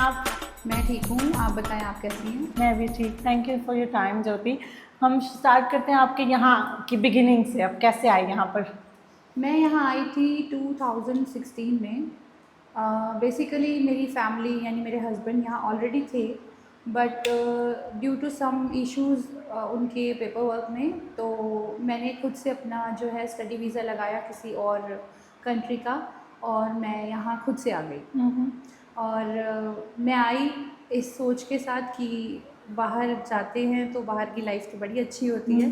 आप? मैं ठीक हूँ, आप बताएं आप कैसी हैं? मैं भी ठीक। Thank you for your time Jyoti. हम स्टार्ट करते हैं आपके यहाँ की बिगिनिंग से। आप कैसे आए यहाँ पर? मैं यहाँ आई थी 2016 में। बेसिकली मेरी फैमिली यानी मेरे हस्बैंड यहाँ ऑलरेडी थे, but due to some issues उनके पेपर वर्क में, तो मैंने खुद से अपना जो है स्टडी वीज़ा लगाया किसी और कंट्री का, और मैं यहाँ खुद से आ गई। और मैं आई इस सोच के साथ कि बाहर जाते हैं तो बाहर की लाइफ तो बड़ी अच्छी होती है,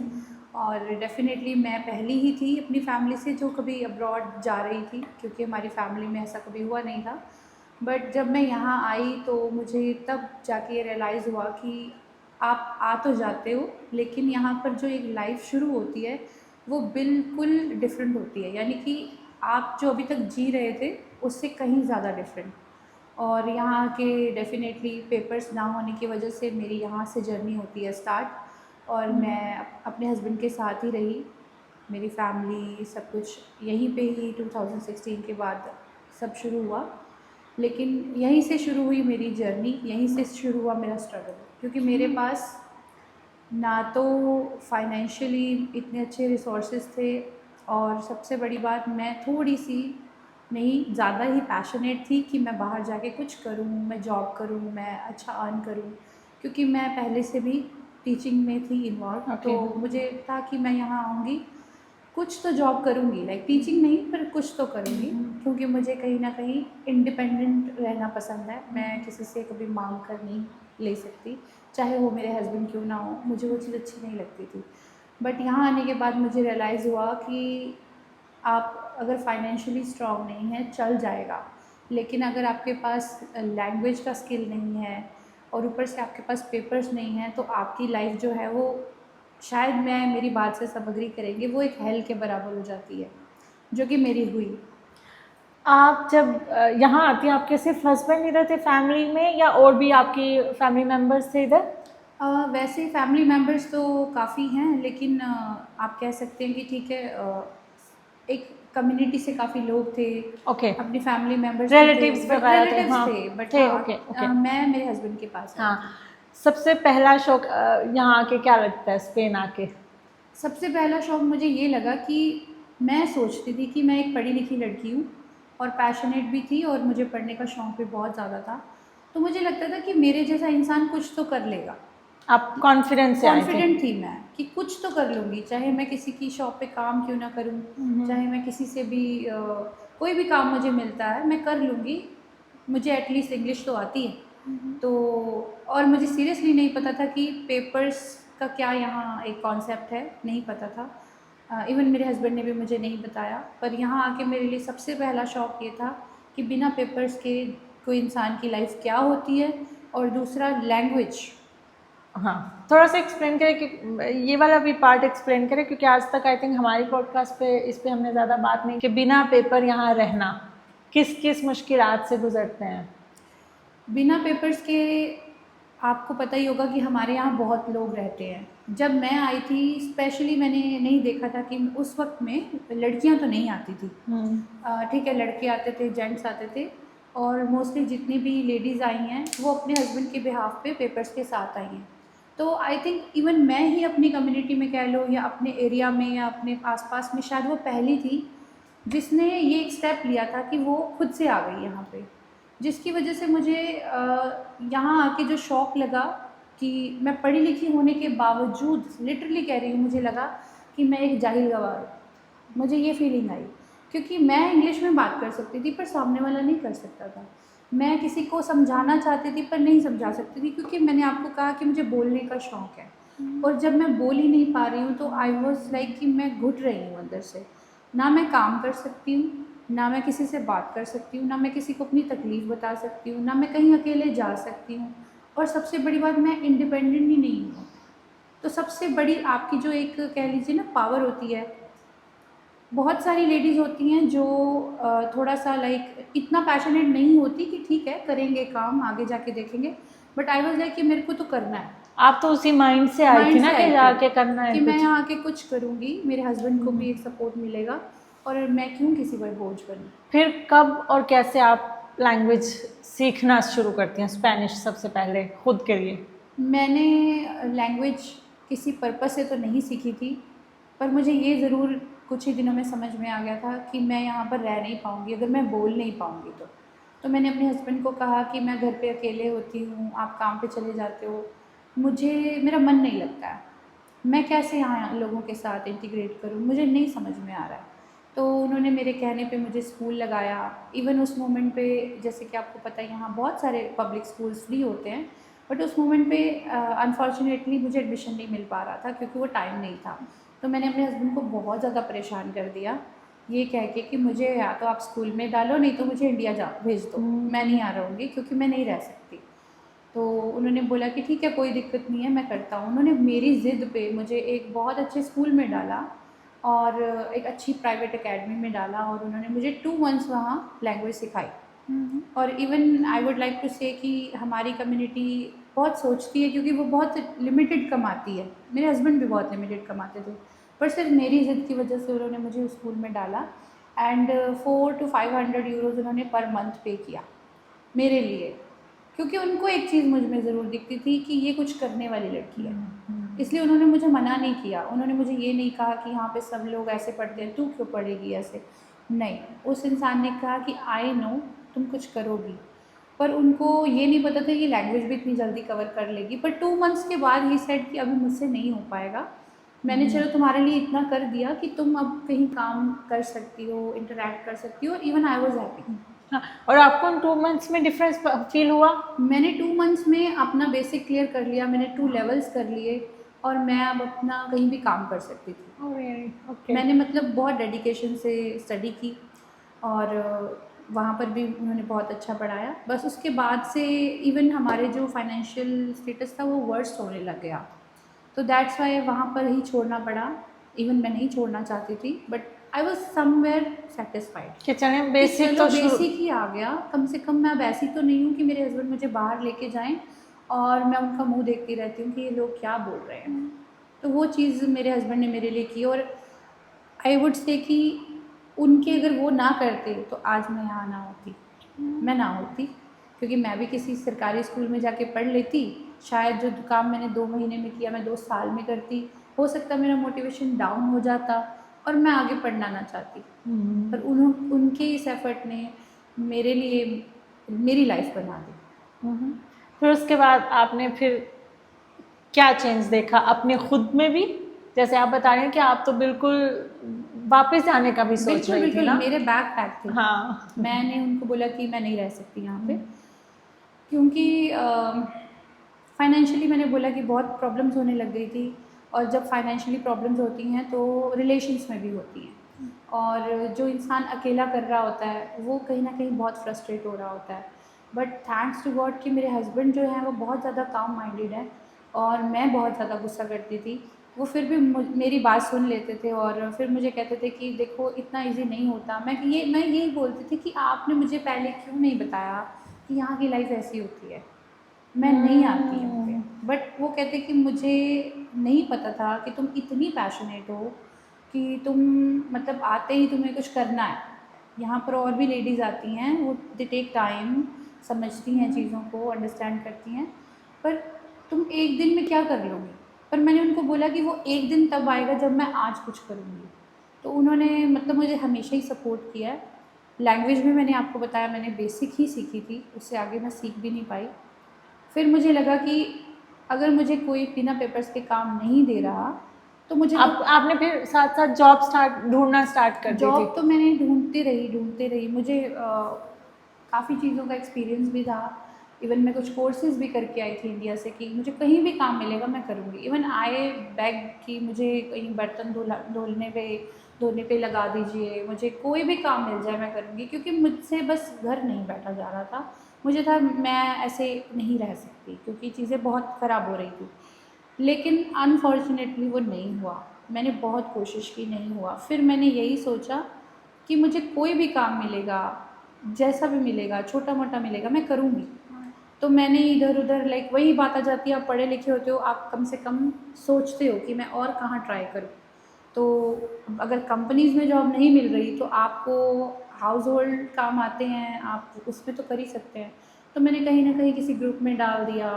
और डेफ़िनेटली मैं पहली ही थी अपनी फैमिली से जो कभी अब्रॉड जा रही थी, क्योंकि हमारी फैमिली में ऐसा कभी हुआ नहीं था। बट जब मैं यहाँ आई तो मुझे तब जाके रियलाइज़ हुआ कि आप आ तो जाते हो, लेकिन यहाँ पर जो एक लाइफ शुरू होती है वो बिल्कुल डिफरेंट होती है, यानी कि आप जो अभी तक जी रहे थे उससे कहीं ज़्यादा डिफरेंट। और यहाँ के डेफ़िनेटली पेपर्स ना होने की वजह से मेरी यहाँ से जर्नी होती है स्टार्ट, और मैं अपने हस्बैंड के साथ ही रही। मेरी फैमिली सब कुछ यहीं पे ही 2016 के बाद सब शुरू हुआ, लेकिन यहीं से शुरू हुई मेरी जर्नी, यहीं से शुरू हुआ मेरा स्ट्रगल, क्योंकि मेरे पास ना तो फाइनेंशियली इतने अच्छे रिसोर्सेज थे, और सबसे बड़ी बात मैं थोड़ी सी नहीं ज़्यादा ही पैशनेट थी कि मैं बाहर जाके कुछ करूँ, मैं जॉब करूँ, मैं अच्छा अर्न करूँ, क्योंकि मैं पहले से भी टीचिंग में थी इन्वॉल्व। तो मुझे था कि मैं यहाँ आऊँगी, कुछ तो जॉब करूँगी, लाइक टीचिंग नहीं पर कुछ तो करूँगी, क्योंकि मुझे कहीं ना कहीं इंडिपेंडेंट रहना पसंद है। मैं किसी से कभी मांग कर नहीं ले सकती, चाहे वो मेरे हस्बैंड क्यों ना हो, मुझे वो चीज़ अच्छी नहीं लगती थी। बट यहाँ आने के बाद मुझे रियलाइज़ हुआ कि आप अगर फाइनेंशियली स्ट्रॉन्ग नहीं है चल जाएगा, लेकिन अगर आपके पास लैंग्वेज का स्किल नहीं है और ऊपर से आपके पास पेपर्स नहीं हैं, तो आपकी लाइफ जो है वो, शायद मैं मेरी बात से सब एग्री करेंगे, वो एक हेल के बराबर हो जाती है, जो कि मेरी हुई। आप जब यहाँ आती हैं, आपके सिर्फ हस्बैंड इधर थे फैमिली में, या और भी आपकी फैमिली मेम्बर्स थे इधर? वैसे फैमिली मेम्बर्स तो काफ़ी हैं, लेकिन आप कह सकते हैं कि ठीक है, एक कम्युनिटी से काफ़ी लोग थे। ओके। अपनी फैमिली मेम्बर्स रिलेटिव्स बट वगैरह थे? रिलेटिव्स हाँ थे, बट थे। हाँ, ओके ओके। मैं मेरे हस्बैंड के पास आई हाँ, थी। सबसे पहला शौक यहाँ आके क्या लगता है स्पेन आके? सबसे पहला शौक मुझे ये लगा कि मैं सोचती थी कि मैं एक पढ़ी लिखी लड़की हूँ और पैशनेट भी थी, और मुझे पढ़ने का शौक भी बहुत ज़्यादा था, तो मुझे लगता था कि मेरे जैसा इंसान कुछ तो कर लेगा। आप कॉन्फिडेंस से आए थे? कॉन्फिडेंट थी मैं कि कुछ तो कर लूँगी, चाहे मैं किसी की शॉप पे काम क्यों ना करूँ, चाहे मैं किसी से भी कोई भी काम मुझे मिलता है मैं कर लूँगी, मुझे एटलीस्ट इंग्लिश तो आती है। तो और मुझे सीरियसली नहीं पता था कि पेपर्स का क्या यहाँ एक कॉन्सेप्ट है, नहीं पता था। इवन मेरे हस्बैंड ने भी मुझे नहीं बताया, पर यहाँ आके मेरे लिए सबसे पहला शौक ये था कि बिना पेपर्स के कोई इंसान की लाइफ क्या होती है, और दूसरा लैंग्वेज। हाँ, थोड़ा सा एक्सप्लेन करें कि ये वाला भी पार्ट एक्सप्लेन करें, क्योंकि आज तक आई थिंक हमारी पॉडकास्ट पे इस पे हमने ज़्यादा बात नहीं कि बिना पेपर यहाँ रहना किस किस मुश्किलात से गुजरते हैं। बिना पेपर्स के आपको पता ही होगा कि हमारे यहाँ बहुत लोग रहते हैं। जब मैं आई थी स्पेशली मैंने नहीं देखा था कि उस वक्त में लड़कियाँ तो नहीं आती थी, ठीक है, लड़के आते थे, जेंट्स आते थे, और मोस्टली जितनी भी लेडीज़ आई हैं वो अपने हस्बैंड के बिहाफ पे पेपर्स के साथ आई हैं। तो आई थिंक इवन मैं ही अपनी कम्युनिटी में कह लो या अपने एरिया में या अपने आसपास में शायद वो पहली थी जिसने ये एक स्टेप लिया था कि वो खुद से आ गई यहाँ पे, जिसकी वजह से मुझे यहाँ आके जो शौक़ लगा कि मैं पढ़ी लिखी होने के बावजूद, लिटरली कह रही हूँ, मुझे लगा कि मैं एक जाहिल गवार हूँ। मुझे ये फीलिंग आई, क्योंकि मैं इंग्लिश में बात कर सकती थी पर सामने वाला नहीं कर सकता था। मैं किसी को समझाना चाहती थी पर नहीं समझा सकती थी, क्योंकि मैंने आपको कहा कि मुझे बोलने का शौक़ है, और जब मैं बोल ही नहीं पा रही हूँ तो आई वॉज लाइक कि मैं घुट रही हूँ अंदर से। ना मैं काम कर सकती हूँ, ना मैं किसी से बात कर सकती हूँ, ना मैं किसी को अपनी तकलीफ़ बता सकती हूँ, ना मैं कहीं अकेले जा सकती हूँ, और सबसे बड़ी बात मैं इंडिपेंडेंट ही नहीं हूँ। तो सबसे बड़ी आपकी जो एक कह लीजिए ना पावर होती है, बहुत सारी लेडीज़ होती हैं जो थोड़ा सा लाइक इतना पैशनेट नहीं होती कि ठीक है करेंगे काम आगे जाके देखेंगे, बट आई वाज लाइक कि मेरे को तो करना है। आप तो उसी माइंड से आई थी ना कि जाके करना है कि कुछ। मैं यहाँ आके कुछ करूँगी, मेरे हस्बैंड को भी एक सपोर्ट मिलेगा, और मैं क्यों किसी पर बोझ बनूँ। फिर कब और कैसे आप लैंग्वेज सीखना शुरू करती हैं स्पेनिश सबसे पहले खुद के लिए? मैंने लैंग्वेज किसी पर्पस से तो नहीं सीखी थी, पर मुझे ये ज़रूर कुछ ही दिनों में समझ में आ गया था कि मैं यहाँ पर रह नहीं पाऊँगी अगर मैं बोल नहीं पाऊँगी तो मैंने अपने हस्बैंड को कहा कि मैं घर पे अकेले होती हूँ, आप काम पे चले जाते हो, मुझे मेरा मन नहीं लगता है, मैं कैसे यहाँ लोगों के साथ इंटीग्रेट करूँ, मुझे नहीं समझ में आ रहा है। तो उन्होंने मेरे कहने पे मुझे स्कूल लगाया। इवन उस मोमेंट पे, जैसे कि आपको पता है यहाँ बहुत सारे पब्लिक स्कूल्स फ्री होते हैं, बट उस मोमेंट पे अनफॉर्चुनेटली मुझे एडमिशन नहीं मिल पा रहा था क्योंकि वो टाइम नहीं था। तो मैंने अपने हस्बैंड को बहुत ज़्यादा परेशान कर दिया ये कह के कि मुझे या तो आप स्कूल में डालो, नहीं तो मुझे इंडिया भेज दो, मैं नहीं आ रहूँगी क्योंकि मैं नहीं रह सकती। तो उन्होंने बोला कि ठीक है कोई दिक्कत नहीं है, मैं करता हूँ। उन्होंने मेरी ज़िद पे मुझे एक बहुत अच्छे स्कूल में डाला और एक अच्छी प्राइवेट एकेडमी में डाला और उन्होंने मुझे 2 मंथ्स वहाँ लैंग्वेज सिखाई। और even I would like to say कि हमारी कम्युनिटी बहुत सोचती है क्योंकि वो बहुत लिमिटेड कमाती है, मेरे हस्बैंड भी बहुत लिमिटेड कमाते थे, पर सिर्फ मेरी ज़िद की वजह से उन्होंने मुझे उस स्कूल में डाला एंड 400 to 500 यूरोज़ उन्होंने पर मंथ पे किया मेरे लिए, क्योंकि उनको एक चीज़ मुझ में ज़रूर दिखती थी कि ये कुछ करने वाली लड़की है, इसलिए उन्होंने मुझे मना नहीं किया। उन्होंने मुझे ये नहीं कहा कि यहाँ पे सब लोग ऐसे पढ़ते हैं, तू क्यों पढ़ेगी ऐसे, नहीं। उस इंसान ने कहा कि आई नो तुम कुछ करोगी, पर उनको ये नहीं पता था कि लैंग्वेज भी इतनी जल्दी कवर कर लेगी। पर 2 मंथ्स के बाद ही सेड कि अभी मुझसे नहीं हो पाएगा, मैंने चलो तुम्हारे लिए इतना कर दिया कि तुम अब कहीं काम कर सकती हो, इंटरैक्ट कर सकती हो, इवन आई वॉज हैप्पी। हाँ, और आपको उन 2 मंथ्स में डिफरेंस फील हुआ? मैंने 2 मंथ्स में अपना बेसिक क्लियर कर लिया, मैंने 2 लेवल्स कर लिए और मैं अब अपना कहीं भी काम कर सकती थी। ओके। मैंने मतलब बहुत डेडिकेशन से स्टडी की और वहाँ पर भी उन्होंने बहुत अच्छा पढ़ाया। बस उसके बाद से इवन हमारे जो फाइनेंशियल स्टेटस था वो वर्स्ट होने लग गया, तो दैट्स वाई वहाँ पर ही छोड़ना पड़ा। इवन मैं नहीं छोड़ना चाहती थी, but I was somewhere satisfied कि चले कि बेसिक चलो तो शुरू। बेसिक ही आ गया, कम से कम मैं अब ऐसी तो नहीं हूँ कि मेरे हस्बैंड मुझे बाहर लेके जाएं और मैं उनका मुंह देखती रहती हूँ कि ये लोग क्या बोल रहे हैं। तो वो चीज़ मेरे हस्बैंड ने मेरे लिए की और आई वुड से कि उनके अगर वो ना करते तो आज मैं यहाँ ना होती, मैं ना होती, क्योंकि मैं भी किसी सरकारी स्कूल में जाके पढ़ लेती, शायद जो काम मैंने 2 महीने में किया मैं 2 साल में करती, हो सकता मेरा मोटिवेशन डाउन हो जाता और मैं आगे पढ़ना ना चाहती। पर उनके इस एफर्ट ने मेरे लिए मेरी लाइफ बना दी। फिर उसके बाद आपने फिर क्या चेंज देखा अपने खुद में भी? जैसे आप बता रहे हैं कि आप तो बिल्कुल वापस जाने का भी सोच बिल्कुल रही थी बिल्कुल ना? मेरे बैक पैक थे। हाँ। मैंने उनको बोला कि मैं नहीं रह सकती यहाँ पे, क्योंकि फाइनेंशियली मैंने बोला कि बहुत प्रॉब्लम्स होने लग गई थी, और जब फाइनेंशियली प्रॉब्लम्स होती हैं तो रिलेशंस में भी होती हैं, और जो इंसान अकेला कर रहा होता है वो कहीं ना कहीं बहुत फ्रस्ट्रेट हो रहा होता है। बट थैंक्स टू गॉड कि मेरे हस्बैंड जो हैं वो बहुत ज़्यादा काम माइंडेड है और मैं बहुत ज़्यादा गुस्सा करती थी, वो फिर भी मेरी बात सुन लेते थे और फिर मुझे कहते थे कि देखो इतना इजी नहीं होता। मैं यही बोलती थी कि आपने मुझे पहले क्यों नहीं बताया कि यहाँ की लाइफ ऐसी होती है, मैं नहीं आती यहाँ पे। बट वो कहते कि मुझे नहीं पता था कि तुम इतनी पैशनेट हो कि तुम मतलब आते ही तुम्हें कुछ करना है। यहाँ पर और भी लेडीज़ आती हैं, वो दे टेक टाइम, समझती हैं चीज़ों को, अंडरस्टैंड करती हैं, पर तुम एक दिन में क्या कर लोगी। पर मैंने उनको बोला कि वो एक दिन तब आएगा जब मैं आज कुछ करूँगी। तो उन्होंने मतलब मुझे हमेशा ही सपोर्ट किया है। लैंग्वेज भी मैंने आपको बताया मैंने बेसिक ही सीखी थी, उससे आगे मैं सीख भी नहीं पाई। फिर मुझे लगा कि अगर मुझे कोई बिना पेपर्स के काम नहीं दे रहा तो मुझे आपने फिर साथ साथ जॉब ढूंढना स्टार्ट कर दी थी? जॉब तो मैंने ढूंढती रही। मुझे काफ़ी चीज़ों का एक्सपीरियंस भी था। इवन मैं कुछ कोर्सेज़ भी करके आई थी इंडिया से कि मुझे कहीं भी काम मिलेगा मैं करूँगी। इवन आई बेग कि मुझे कहीं बर्तन धोने पे लगा दीजिए, मुझे कोई भी काम मिल जाए मैं करूँगी, क्योंकि मुझसे बस घर नहीं बैठा जा रहा था। मुझे था मैं ऐसे नहीं रह सकती क्योंकि चीज़ें बहुत ख़राब हो रही थी। लेकिन अनफॉर्चुनेटली वो नहीं हुआ, मैंने बहुत कोशिश की, नहीं हुआ। फिर मैंने यही सोचा कि मुझे कोई भी काम मिलेगा, जैसा भी मिलेगा, छोटा मोटा मिलेगा, मैं करूँगी। तो मैंने इधर उधर लाइक वही बात आ जाती है, आप पढ़े लिखे होते हो, आप कम से कम सोचते हो कि मैं और कहाँ ट्राई करूँ। तो अगर कंपनीज़ में जॉब नहीं मिल रही तो आपको हाउस होल्ड काम आते हैं, आप उसमें तो कर ही सकते हैं। तो मैंने कहीं ना कहीं किसी ग्रुप में डाल दिया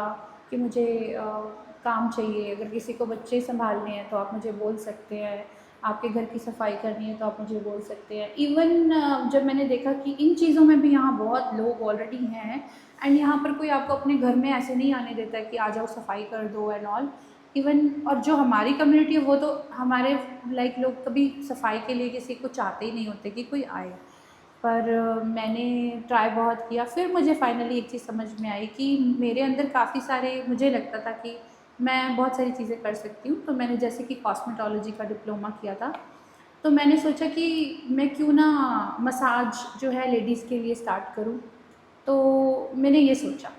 कि मुझे काम चाहिए, अगर किसी को बच्चे संभालने हैं तो आप मुझे बोल सकते हैं, आपके घर की सफाई करनी है तो आप मुझे बोल सकते हैं। इवन जब मैंने देखा कि इन चीज़ों में भी यहाँ बहुत लोग ऑलरेडी हैं एंड यहाँ पर कोई आपको अपने घर में ऐसे नहीं आने देता है कि आ जाओ सफाई कर दो एंड ऑल। इवन और जो हमारी कम्युनिटी है वो तो हमारे लाइक लोग कभी सफाई के लिए किसी को चाहते ही नहीं होते कि कोई आए। पर मैंने ट्राई बहुत किया, फिर मुझे फाइनली एक चीज़ समझ में आई कि मेरे अंदर काफ़ी सारे, मुझे लगता था कि मैं बहुत सारी चीज़ें कर सकती हूँ। तो मैंने जैसे कि कॉस्मेटोलॉजी का डिप्लोमा किया था, तो मैंने सोचा कि मैं क्यों ना मसाज जो है लेडीज़ के लिए स्टार्ट करूँ। तो मैंने ये सोचा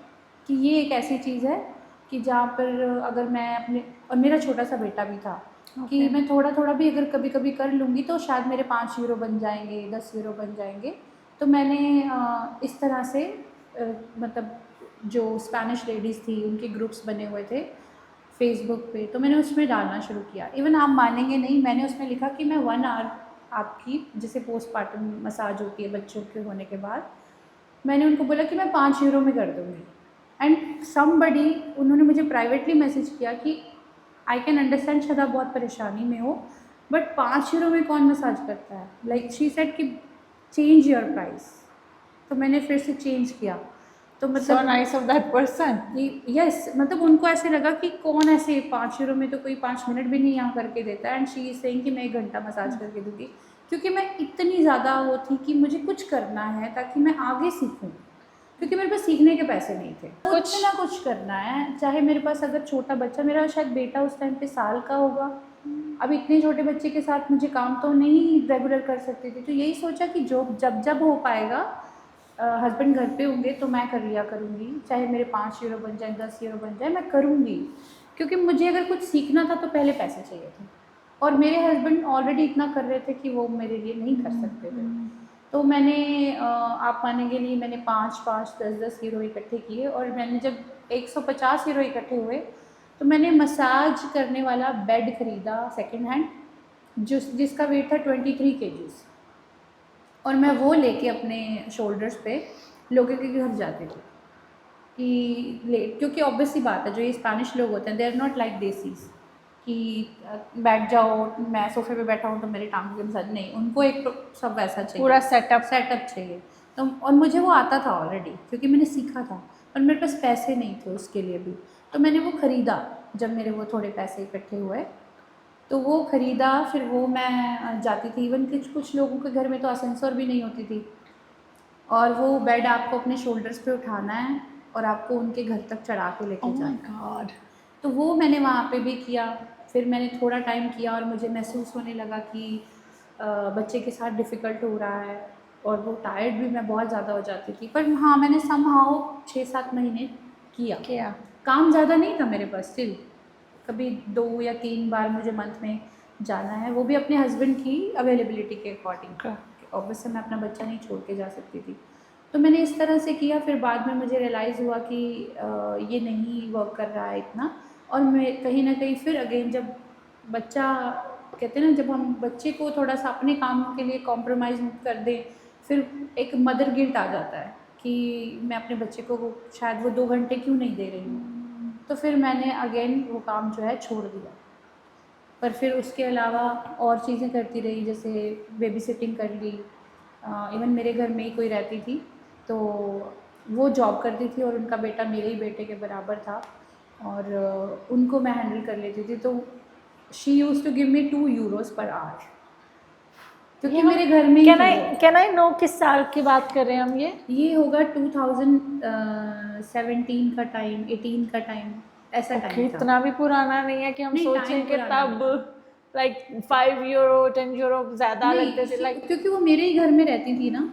कि ये एक ऐसी चीज़ है कि जहाँ पर अगर मैं अपने, और मेरा छोटा सा बेटा भी था कि मैं थोड़ा थोड़ा भी अगर कभी कभी कर लूँगी तो शायद मेरे 5 यूरो बन जाएंगे, 10 यूरो बन जाएंगे। तो मैंने इस तरह से मतलब जो स्पेनिश लेडीज़ थी उनके ग्रुप्स बने हुए थे फेसबुक पे, तो मैंने उसमें डालना शुरू किया। इवन आप मानेंगे नहीं, मैंने उसमें लिखा कि मैं 1 आवर आपकी, जैसे पोस्टमार्टम मसाज होती है बच्चों के होने के बाद, मैंने उनको बोला कि मैं 5 यूरो में कर दूँगी। एंड समबडी, उन्होंने मुझे प्राइवेटली मैसेज किया कि आई कैन अंडरस्टैंड शायद आप बहुत परेशानी में हो, बट 5 यूरो में कौन मसाज करता है। लाइक शी सेड कि चेंज योर प्राइस। तो मैंने फिर से चेंज किया। तो So मतलब nice of that person. Yes, मतलब उनको ऐसे लगा कि कौन ऐसे 5 यूरो में तो कोई 5 मिनट भी नहीं यहाँ करके देता है। एंड शी इज सेइंग कि मैं 1 घंटा मसाज करके दूँगी, क्योंकि मैं इतनी ज़्यादा वो थी कि मुझे कुछ करना है ताकि मैं आगे सीखूँ, क्योंकि मेरे पास सीखने के पैसे नहीं थे। कुछ ना कुछ करना है, चाहे मेरे पास अगर छोटा बच्चा, मेरा शायद बेटा उस टाइम पे साल का होगा, अब इतने छोटे बच्चे के साथ मुझे काम तो नहीं रेगुलर कर सकती थी। तो यही सोचा कि जो जब जब हो पाएगा, हस्बैंड घर पे होंगे तो मैं कर लिया करूँगी, चाहे मेरे 5 यूरो बन जाए, 10 यूरो बन जाए, मैं करूँगी। क्योंकि मुझे अगर कुछ सीखना था तो पहले पैसे चाहिए थे, और मेरे हस्बैंड ऑलरेडी इतना कर रहे थे कि वो मेरे लिए नहीं कर सकते थे। तो मैंने आप मानेंगे नहीं, मैंने 5-5, 10-10 यूरो इकट्ठे किए, और मैंने जब 150 यूरो इकट्ठे हुए तो मैंने मसाज करने वाला बेड ख़रीदा सेकंड हैंड, जिसका वेट था 23 केजीज़, और मैं वो लेके अपने शोल्डर्स पे लोगों के घर जाती थी कि क्योंकि ऑब्वियस सी बात है, जो ये स्पेनिश लोग होते हैं they are not like desis कि बैठ जाओ, मैं सोफे पे बैठा हूँ तो मेरी टांगों के मसाज नहीं, उनको एक तो सब वैसा चाहिए, पूरा सेटअप चाहिए। तो और मुझे वो आता था ऑलरेडी क्योंकि मैंने सीखा था, और मेरे पास पैसे नहीं थे उसके लिए भी। तो मैंने वो ख़रीदा, जब मेरे वो थोड़े पैसे इकट्ठे हुए तो वो ख़रीदा, फिर वो मैं जाती थी। इवन कुछ लोगों के घर में तो असेंसर भी नहीं होती थी, और वो बेड आपको अपने शोल्डर्स पे उठाना है और आपको उनके घर तक चढ़ा के लेके जाना है। गॉड। तो वो मैंने वहाँ पे भी किया। फिर मैंने थोड़ा टाइम किया और मुझे महसूस होने लगा कि बच्चे के साथ डिफ़िकल्ट हो रहा है, और वो टायर्ड भी मैं बहुत ज़्यादा हो जाती थी। पर हाँ, मैंने समहाउ 6-7 महीने किया। काम ज़्यादा नहीं था मेरे पास, स्टिल कभी 2 या 3 बार मुझे मंथ में जाना है, वो भी अपने हस्बैंड की अवेलेबिलिटी के अकॉर्डिंग। ऑब्वियसली मैं अपना बच्चा नहीं छोड़ के जा सकती थी। तो मैंने इस तरह से किया। फिर बाद में मुझे रियलाइज़ हुआ कि ये नहीं वर्क कर रहा है इतना, और मैं कहीं ना कहीं फिर अगेन, जब बच्चा, कहते हैं ना, जब हम बच्चे को थोड़ा सा अपने कामों के लिए कॉम्प्रोमाइज़ कर दें, फिर एक मदर गिल्ट आ जाता है कि मैं अपने बच्चे को शायद वो 2 घंटे क्यों नहीं दे रही हूँ। तो फिर मैंने अगेन वो काम जो है छोड़ दिया। पर फिर उसके अलावा और चीज़ें करती रही, जैसे बेबी सिटिंग कर ली। इवन मेरे घर में ही कोई रहती थी तो वो जॉब करती थी, और उनका बेटा मेरे ही बेटे के बराबर था, और उनको मैं हैंडल कर लेती थी। तो she use to give me 2 euros per hour, क्योंकि मेरे घर में ही कैन आई नो किस साल की बात कर रहे हैं हम? ये होगा 2017 का टाइम, 18 का टाइम, ऐसा टाइम था। इतना भी पुराना नहीं है कि हम नहीं, सोचें टाइम कि पुराना तब लाइक 5 यूरो 10 यूरो ज़्यादा लगते थे, लाइक क्योंकि वो मेरे ही घर में रहती थी ना,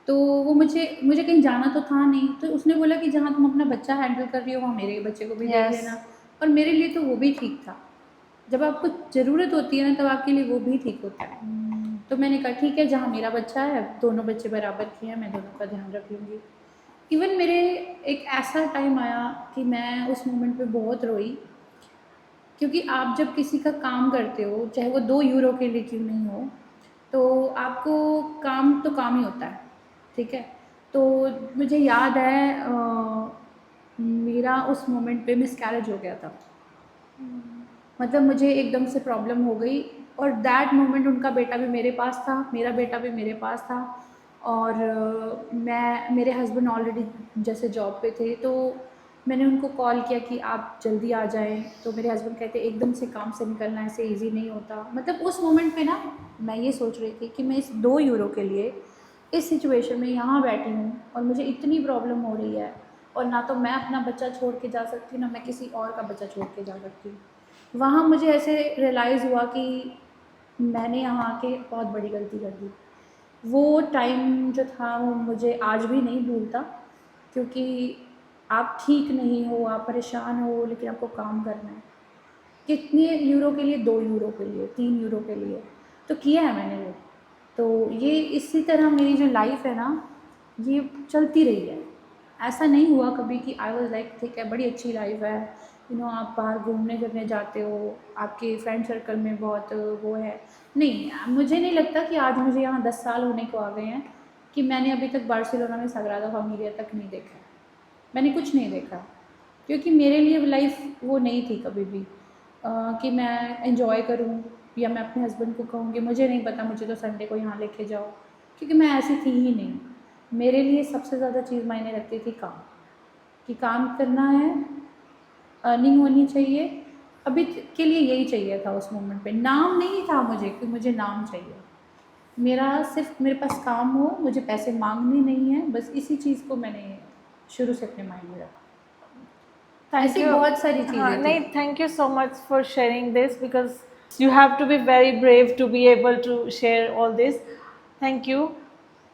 तो वो मुझे कहीं जाना तो था नहीं, तो उसने बोला कि जहाँ तुम अपना बच्चा हैंडल कर रही हो वहाँ मेरे बच्चे को भी देख लेना। और मेरे लिए तो वो भी ठीक था, जब आपको ज़रूरत होती है ना तब आपके लिए वो भी ठीक होता है। तो मैंने कहा ठीक है, जहाँ मेरा बच्चा है, दोनों बच्चे बराबर के हैं, मैं दोनों का ध्यान रख लूँगी। इवन मेरे एक ऐसा टाइम आया कि मैं उस मोमेंट पे बहुत रोई, क्योंकि आप जब किसी का काम करते हो, चाहे वो 2 यूरो के लिए क्यों नहीं हो, तो आपको काम तो काम ही होता है, ठीक है। तो मुझे याद है मेरा उस मोमेंट पे मिसकैरेज हो गया था। मतलब मुझे एकदम से प्रॉब्लम हो गई, और दैट मोमेंट उनका बेटा भी मेरे पास था, मेरा बेटा भी मेरे पास था। और मैं, मेरे हस्बैंड ऑलरेडी जैसे जॉब पे थे, तो मैंने उनको कॉल किया कि आप जल्दी आ जाएं। तो मेरे हस्बैंड कहते एकदम से काम से निकलना ऐसे इजी नहीं होता। मतलब उस मोमेंट पे ना मैं ये सोच रही थी कि मैं इस 2 यूरो के लिए इस सिचुएशन में यहाँ बैठी हूँ और मुझे इतनी प्रॉब्लम हो रही है, और ना तो मैं अपना बच्चा छोड़ के जा सकती हूँ, ना मैं किसी और का बच्चा छोड़ के जा सकती हूँ। वहाँ मुझे ऐसे रियलाइज़ हुआ कि मैंने यहाँ आके बहुत बड़ी गलती कर दी। वो टाइम जो था वो मुझे आज भी नहीं भूलता, क्योंकि आप ठीक नहीं हो, आप परेशान हो, लेकिन आपको काम करना है। कितने यूरो के लिए? 2 यूरो के लिए, 3 यूरो के लिए, तो किया है मैंने वो। तो ये इसी तरह मेरी जो लाइफ है ना, ये चलती रही है। ऐसा नहीं हुआ कभी कि आई वाज लाइक ठीक है बड़ी अच्छी लाइफ है, आप बाहर घूमने फिरने जाते हो, आपके फ्रेंड सर्कल में बहुत वो है। नहीं, मुझे नहीं लगता कि आज मुझे यहाँ 10 साल होने को आ गए हैं कि मैंने अभी तक बार्सिलोना में सग्रादा फैमिलिया तक नहीं देखा है। मैंने कुछ नहीं देखा, क्योंकि मेरे लिए लाइफ वो नहीं थी कभी भी कि मैं एंजॉय करूं, या मैं अपने हस्बैंड को कहूँगी मुझे नहीं पता, मुझे तो संडे को यहाँ लेके जाओ, क्योंकि मैं ऐसी थी ही नहीं। मेरे लिए सबसे ज़्यादा चीज़ मायने रखती थी काम, कि काम करना है, अर्निंग होनी चाहिए। अभी के लिए यही चाहिए था उस मोमेंट पे। नाम नहीं था मुझे कि मुझे नाम चाहिए, मेरा सिर्फ मेरे पास काम हो, मुझे पैसे मांगने नहीं है, बस इसी चीज़ को मैंने शुरू से अपने माइंड में रखा। थैंक ऐसी यू। बहुत सारी हाँ चीज़ें थी। नहीं, thank you so much for sharing this, because you have to be very brave to be able to share all this. Thank you.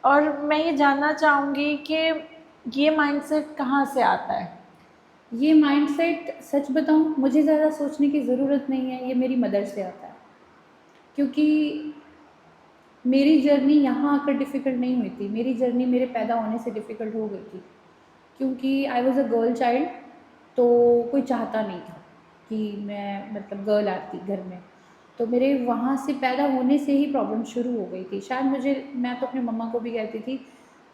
और मैं ये जानना चाहूँगी कि ये माइंडसेट कहाँ से आता है? ये माइंडसेट सच बताऊँ मुझे ज़्यादा सोचने की ज़रूरत नहीं है, ये मेरी मदर से आता है। क्योंकि मेरी जर्नी यहाँ आकर डिफ़िकल्ट नहीं हुई थी, मेरी जर्नी मेरे पैदा होने से डिफ़िकल्ट हो गई थी। क्योंकि I was a girl child, तो कोई चाहता नहीं था कि मैं मतलब गर्ल आती घर में। तो मेरे वहाँ से पैदा होने से ही प्रॉब्लम शुरू हो गई थी। शायद मैं तो अपनी मम्मा को भी कहती थी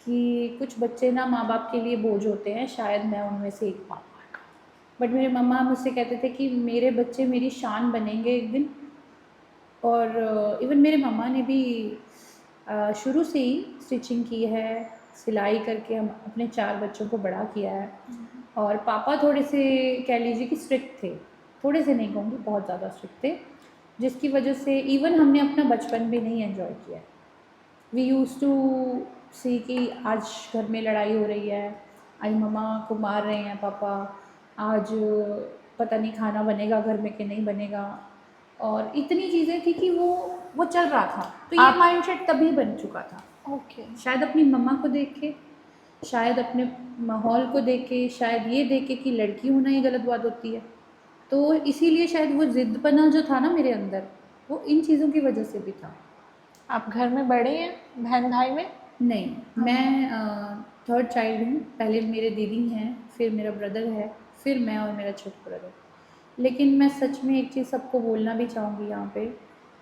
कि कुछ बच्चे ना माँ बाप के लिए बोझ होते हैं, शायद मैं उनमें से एक हूँ। बट मेरे मम्मा मुझसे कहते थे कि मेरे बच्चे मेरी शान बनेंगे एक दिन। और इवन मेरे मम्मा ने भी शुरू से ही स्टिचिंग की है, सिलाई करके हम अपने 4 बच्चों को बड़ा किया है। और पापा थोड़े से कह लीजिए कि स्ट्रिक्ट थे, थोड़े से नहीं कहूँगी, बहुत ज़्यादा स्ट्रिक्ट थे, जिसकी वजह से इवन हमने अपना बचपन भी नहीं एंजॉय किया। वी यूज़ टू सी कि आज घर में लड़ाई हो रही है, आज मम्मा को मार रहे हैं पापा, आज पता नहीं खाना बनेगा घर में कि नहीं बनेगा, और इतनी चीज़ें थी कि वो चल रहा था। तो ये माइंडसेट तभी बन चुका था। ओके। शायद अपनी मम्मा को देख के, शायद अपने माहौल को देख के, शायद ये देख के कि लड़की होना ही गलत बात होती है। तो इसीलिए शायद वो ज़िद्दपना जो था ना मेरे अंदर, वो इन चीज़ों की वजह से भी था। आप घर में बड़े हैं बहन भाई में? नहीं, मैं थर्ड चाइल्ड हूँ। पहले मेरे दीदी हैं, फिर मेरा ब्रदर है, फिर मैं और मेरा छोटा ब्रदर। लेकिन मैं सच में एक चीज़ सबको बोलना भी चाहूँगी यहाँ पे,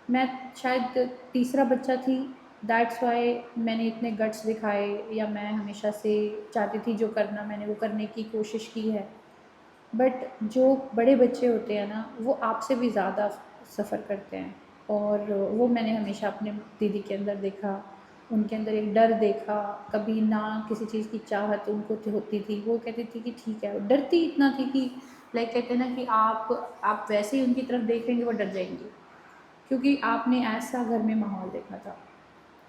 मैं शायद तीसरा बच्चा थी, दैट्स वाई मैंने इतने गट्स दिखाए, या मैं हमेशा से चाहती थी जो करना मैंने वो करने की कोशिश की है। बट जो बड़े बच्चे होते हैं ना, वो आपसे भी ज़्यादा सफ़र करते हैं, और वो मैंने हमेशा अपने दीदी के अंदर देखा। उनके अंदर एक डर देखा, कभी ना किसी चीज़ की चाहत उनको होती थी, वो कहती थी कि ठीक है, डरती इतना थी कि लाइक कहते हैं ना कि आप वैसे ही उनकी तरफ देखेंगे वो डर जाएंगी, क्योंकि आपने ऐसा घर में माहौल देखा था।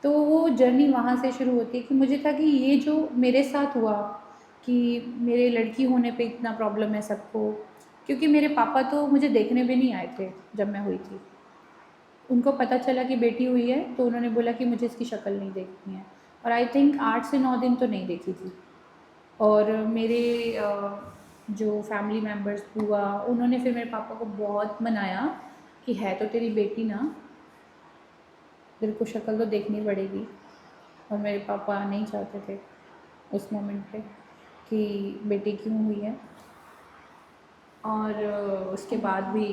तो वो जर्नी वहाँ से शुरू होती है कि मुझे था कि ये जो मेरे साथ हुआ, कि मेरे लड़की होने पे इतना प्रॉब्लम है सबको, क्योंकि मेरे पापा तो मुझे देखने भी नहीं आए थे जब मैं हुई थी। उनको पता चला कि बेटी हुई है, तो उन्होंने बोला कि मुझे इसकी शक्ल नहीं देखनी है, और आई थिंक 8 से 9 दिन तो नहीं देखी थी। और मेरे जो फैमिली मेम्बर्स हुआ, उन्होंने फिर मेरे पापा को बहुत मनाया कि है तो तेरी बेटी ना, तेरे को शक्ल तो देखनी पड़ेगी। और मेरे पापा नहीं चाहते थे उस मोमेंट पे कि बेटी क्यों हुई है। और उसके बाद भी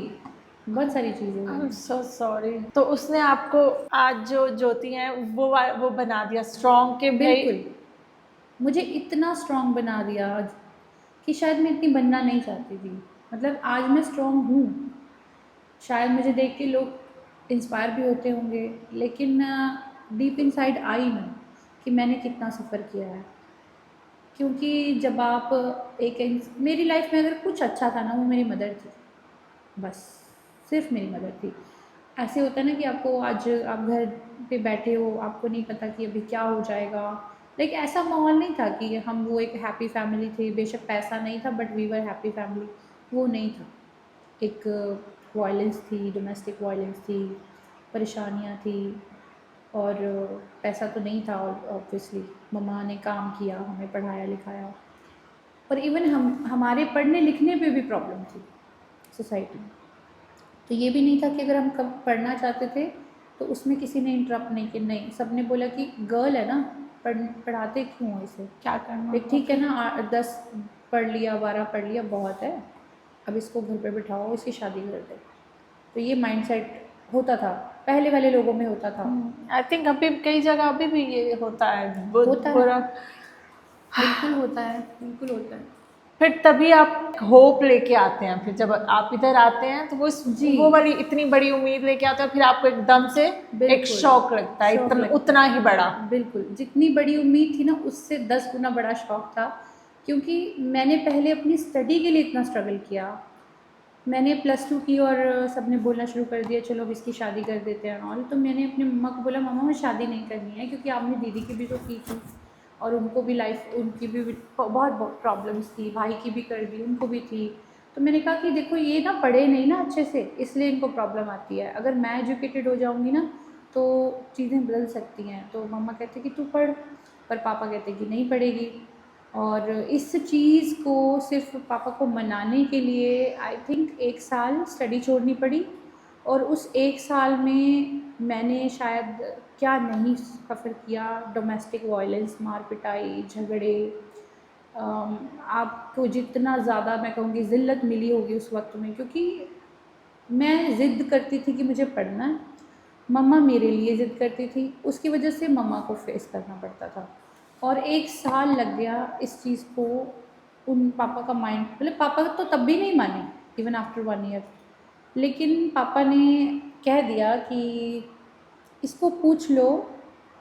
बहुत सारी चीज़ें आई एम हुई। So sorry. तो उसने आपको आज जो ज्योति है वो बना दिया स्ट्रॉन्ग के भाई। बिल्कुल, मुझे इतना स्ट्रॉन्ग बना दिया आज कि शायद मैं इतनी बनना नहीं चाहती थी। मतलब आज मैं स्ट्रॉन्ग हूँ, शायद मुझे देख के लोग इंस्पायर भी होते होंगे, लेकिन डीप इनसाइड आई मैं कि मैंने कितना सफ़र किया है। क्योंकि जब आप मेरी लाइफ में अगर कुछ अच्छा था ना, वो मेरी मदर थी, बस सिर्फ मेरी मदर थी। ऐसे होता है ना कि आपको आज आप घर पे बैठे हो, आपको नहीं पता कि अभी क्या हो जाएगा। लाइक ऐसा माहौल नहीं था कि हम वो एक हैप्पी फैमिली थे, बेशक पैसा नहीं था but we were happy family, वो नहीं था। एक वायलेंस थी, डोमेस्टिक वायलेंस थी, परेशानियाँ थी, और पैसा तो नहीं था ऑब्वियसली। मम्मा ने काम किया, हमें पढ़ाया लिखाया, और इवन हमारे पढ़ने लिखने पे भी प्रॉब्लम थी सोसाइटी में। तो ये भी नहीं था कि अगर हम कब पढ़ना चाहते थे तो उसमें किसी ने इंटरप्ट नहीं किया, नहीं, सबने बोला कि गर्ल है ना, पढ़ाते क्यों हो इसे, क्या करना एक ठीक है ना, 10 पढ़ लिया, 12 पढ़ लिया, बहुत है, अब इसको घर पे बिठाओ, इसकी शादी कर दे। तो ये माइंडसेट होता था, पहले वाले लोगों में होता था। आई थिंक अभी कई जगह अभी भी ये होता है होता है, बुरा। बिल्कुल होता है, बिल्कुल होता है। फिर तभी आप होप लेके आते हैं, फिर जब आप इधर आते हैं तो जी, वो वाली इतनी बड़ी उम्मीद लेके आते हैं, फिर आपको एकदम से एक बिल्कुल, शौक लगता है, शौक इतना लगता उतना ही बड़ा। है। बिल्कुल, जितनी बड़ी उम्मीद थी ना उससे 10 गुना बड़ा शौक था, क्योंकि मैंने पहले अपनी स्टडी के लिए इतना स्ट्रगल किया। मैंने +2 की और सबने बोलना शुरू कर दिया चलो अब इसकी शादी कर देते हैं ऑल, तो मैंने अपनी मम्मा को बोला मम्मा मुझे शादी नहीं करनी है, क्योंकि आपने दीदी की भी तो की थी, और उनको भी लाइफ, उनकी भी बहुत बहुत प्रॉब्लम्स थी, भाई की भी कर दी, उनको भी थी। तो मैंने कहा कि देखो ये ना पढ़े नहीं ना अच्छे से, इसलिए इनको प्रॉब्लम आती है, अगर मैं एजुकेटेड हो जाऊँगी ना तो चीज़ें बदल सकती हैं। तो मम्मा कहते कि तू पढ़, पर पापा कहते कि नहीं पढ़ेगी। और इस चीज़ को सिर्फ पापा को मनाने के लिए आई थिंक 1 साल स्टडी छोड़नी पड़ी, और उस 1 साल में मैंने शायद क्या नहीं सफ़र किया, डोमेस्टिक वायलेंस, मार पिटाई, झगड़े, आपको जितना ज़्यादा मैं कहूँगी ज़िल्लत मिली होगी उस वक्त में, क्योंकि मैं ज़िद करती थी कि मुझे पढ़ना है, मम्मा मेरे लिए ज़िद करती थी, उसकी वजह से मम्मा को फेस करना पड़ता था। और 1 साल लग गया इस चीज़ को, उन पापा का माइंड, मतलब पापा तो तब भी नहीं माने इवन आफ्टर 1 ईयर, लेकिन पापा ने कह दिया कि इसको पूछ लो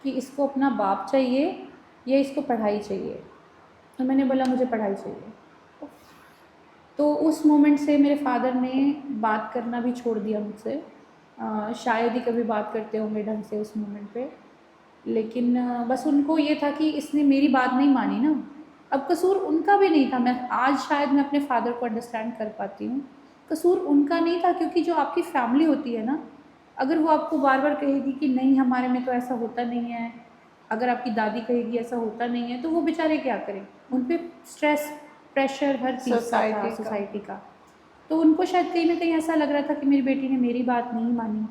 कि इसको अपना बाप चाहिए या इसको पढ़ाई चाहिए। तो मैंने बोला मुझे पढ़ाई चाहिए। तो उस मोमेंट से मेरे फादर ने बात करना भी छोड़ दिया मुझसे। शायद ही कभी बात करते होंगे ढंग से उस मोमेंट पे, लेकिन बस उनको ये था कि इसने मेरी बात नहीं मानी ना। अब कसूर उनका भी नहीं था, मैं आज शायद मैं अपने फादर को अंडरस्टैंड कर पाती हूँ। कसूर उनका नहीं था, क्योंकि जो आपकी फैमिली होती है ना, अगर वो आपको बार बार कहेगी कि नहीं हमारे में तो ऐसा होता नहीं है, अगर आपकी दादी कहेगी ऐसा होता नहीं है, तो वो बेचारे क्या करें, उन पे स्ट्रेस, प्रेशर हर चीज़ का था, सोसाइटी का। तो उनको शायद कहीं ना कहीं ऐसा लग रहा था कि मेरी बेटी ने मेरी बात नहीं मानी।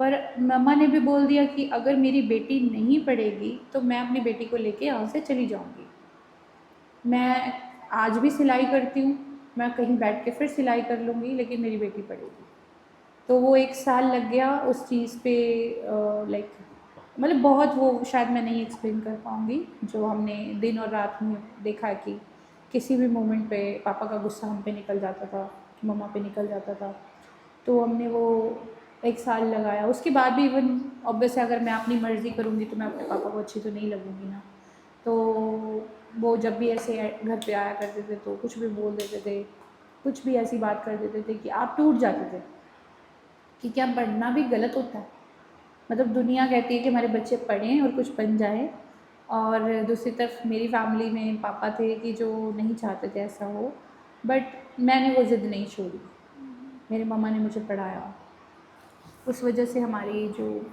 पर मम्मा ने भी बोल दिया कि अगर मेरी बेटी नहीं पढ़ेगी तो मैं अपनी बेटी को लेके यहाँ से चली जाऊँगी। मैं आज भी सिलाई करती हूँ, मैं कहीं बैठ के फिर सिलाई कर लूँगी, लेकिन मेरी बेटी पढ़ेगी। तो वो 1 साल लग गया उस चीज़ पे, लाइक मतलब बहुत, वो शायद मैं नहीं एक्सप्लेन कर पाऊँगी, जो हमने दिन और रात में देखा कि किसी भी मोमेंट पे पापा का गुस्सा हम पे निकल जाता था, मम्मा पे निकल जाता था। तो हमने वो 1 साल लगाया, उसके बाद भी इवन ऑब्वियस है अगर मैं अपनी मर्ज़ी करूँगी तो मैं अपने पापा को अच्छी तो नहीं लगूँगी ना। तो वो जब भी ऐसे घर पे आया करते थे तो कुछ भी बोल देते थे, कुछ भी ऐसी बात कर देते थे कि आप टूट जाते थे कि क्या पढ़ना भी गलत होता है। मतलब दुनिया कहती है कि हमारे बच्चे पढ़ें और कुछ बन जाएँ, और दूसरी तरफ मेरी फैमिली में पापा थे कि जो नहीं चाहते थे ऐसा हो, बट मैंने वो ज़िद नहीं छोड़ी, मेरी मम्मा ने मुझे पढ़ाया। उस वजह से हमारी जो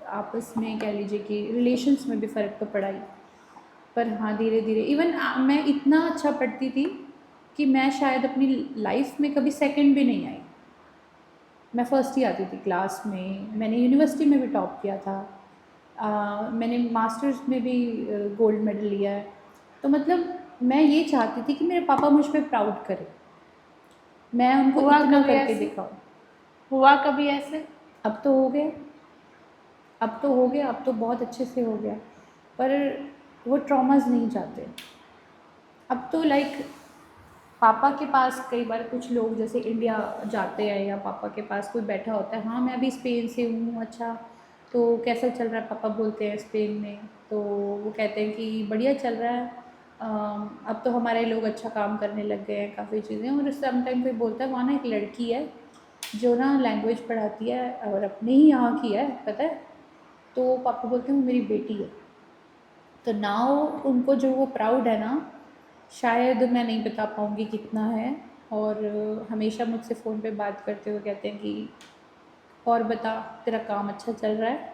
आपस में कह लीजिए कि रिलेशंस में भी फ़र्क तो पड़ा ही। पर हाँ, धीरे धीरे इवन मैं इतना अच्छा पढ़ती थी कि मैं शायद अपनी लाइफ में कभी सेकंड भी नहीं आई। मैं फ़र्स्ट ही आती थी क्लास में, मैंने यूनिवर्सिटी में भी टॉप किया था, मैंने मास्टर्स में भी गोल्ड मेडल लिया है। तो मतलब मैं ये चाहती थी कि मेरे पापा मुझ पे प्राउड करें, मैं उनको हुआ इतना कभी करके ऐसे? दिखाऊँ। हुआ कभी ऐसे? अब तो हो गया, अब तो हो गया, अब तो बहुत अच्छे से हो गया, पर वो ट्रॉमास नहीं जाते। अब तो लाइक पापा के पास कई बार कुछ लोग जैसे इंडिया जाते हैं या पापा के पास कोई बैठा होता है, हाँ मैं अभी स्पेन से हूँ, अच्छा तो कैसा चल रहा है, पापा बोलते हैं स्पेन में, तो वो कहते हैं कि बढ़िया चल रहा है, अब तो हमारे लोग अच्छा काम करने लग गए हैं, काफ़ी चीज़ें। और सम टाइम कोई बोलता है वहाँ ना एक लड़की है जो ना लैंग्वेज पढ़ाती है और अपने ही यहाँ की है, पता है, तो पापा बोलते हैं वो मेरी बेटी है। तो नाउ उनको जो वो प्राउड है ना, शायद मैं नहीं बता पाऊँगी कितना है। और हमेशा मुझसे फ़ोन पे बात करते हुए कहते हैं कि और बता, तेरा काम अच्छा चल रहा है,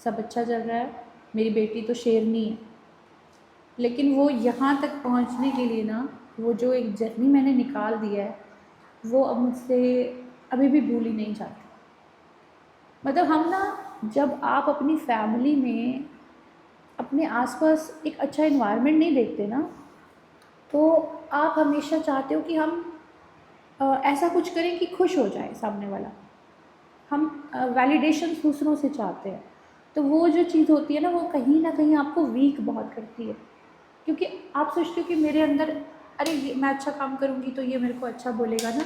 सब अच्छा चल रहा है, मेरी बेटी तो शेरनी है। लेकिन वो यहाँ तक पहुँचने के लिए ना, वो जो एक जर्नी मैंने निकाल दिया है, वो अब मुझसे अभी भी भूली नहीं जाती। मतलब हम ना, जब आप अपनी फैमिली में अपने आसपास एक अच्छा इन्वायरमेंट नहीं देखते ना, तो आप हमेशा चाहते हो कि हम ऐसा कुछ करें कि खुश हो जाए सामने वाला। हम वैलिडेशन दूसरों से चाहते हैं, तो वो जो चीज़ होती है ना कहीं आपको वीक बहुत करती है, क्योंकि आप सोचते हो कि मेरे अंदर, अरे ये मैं अच्छा काम करूँगी तो ये मेरे को अच्छा बोलेगा ना,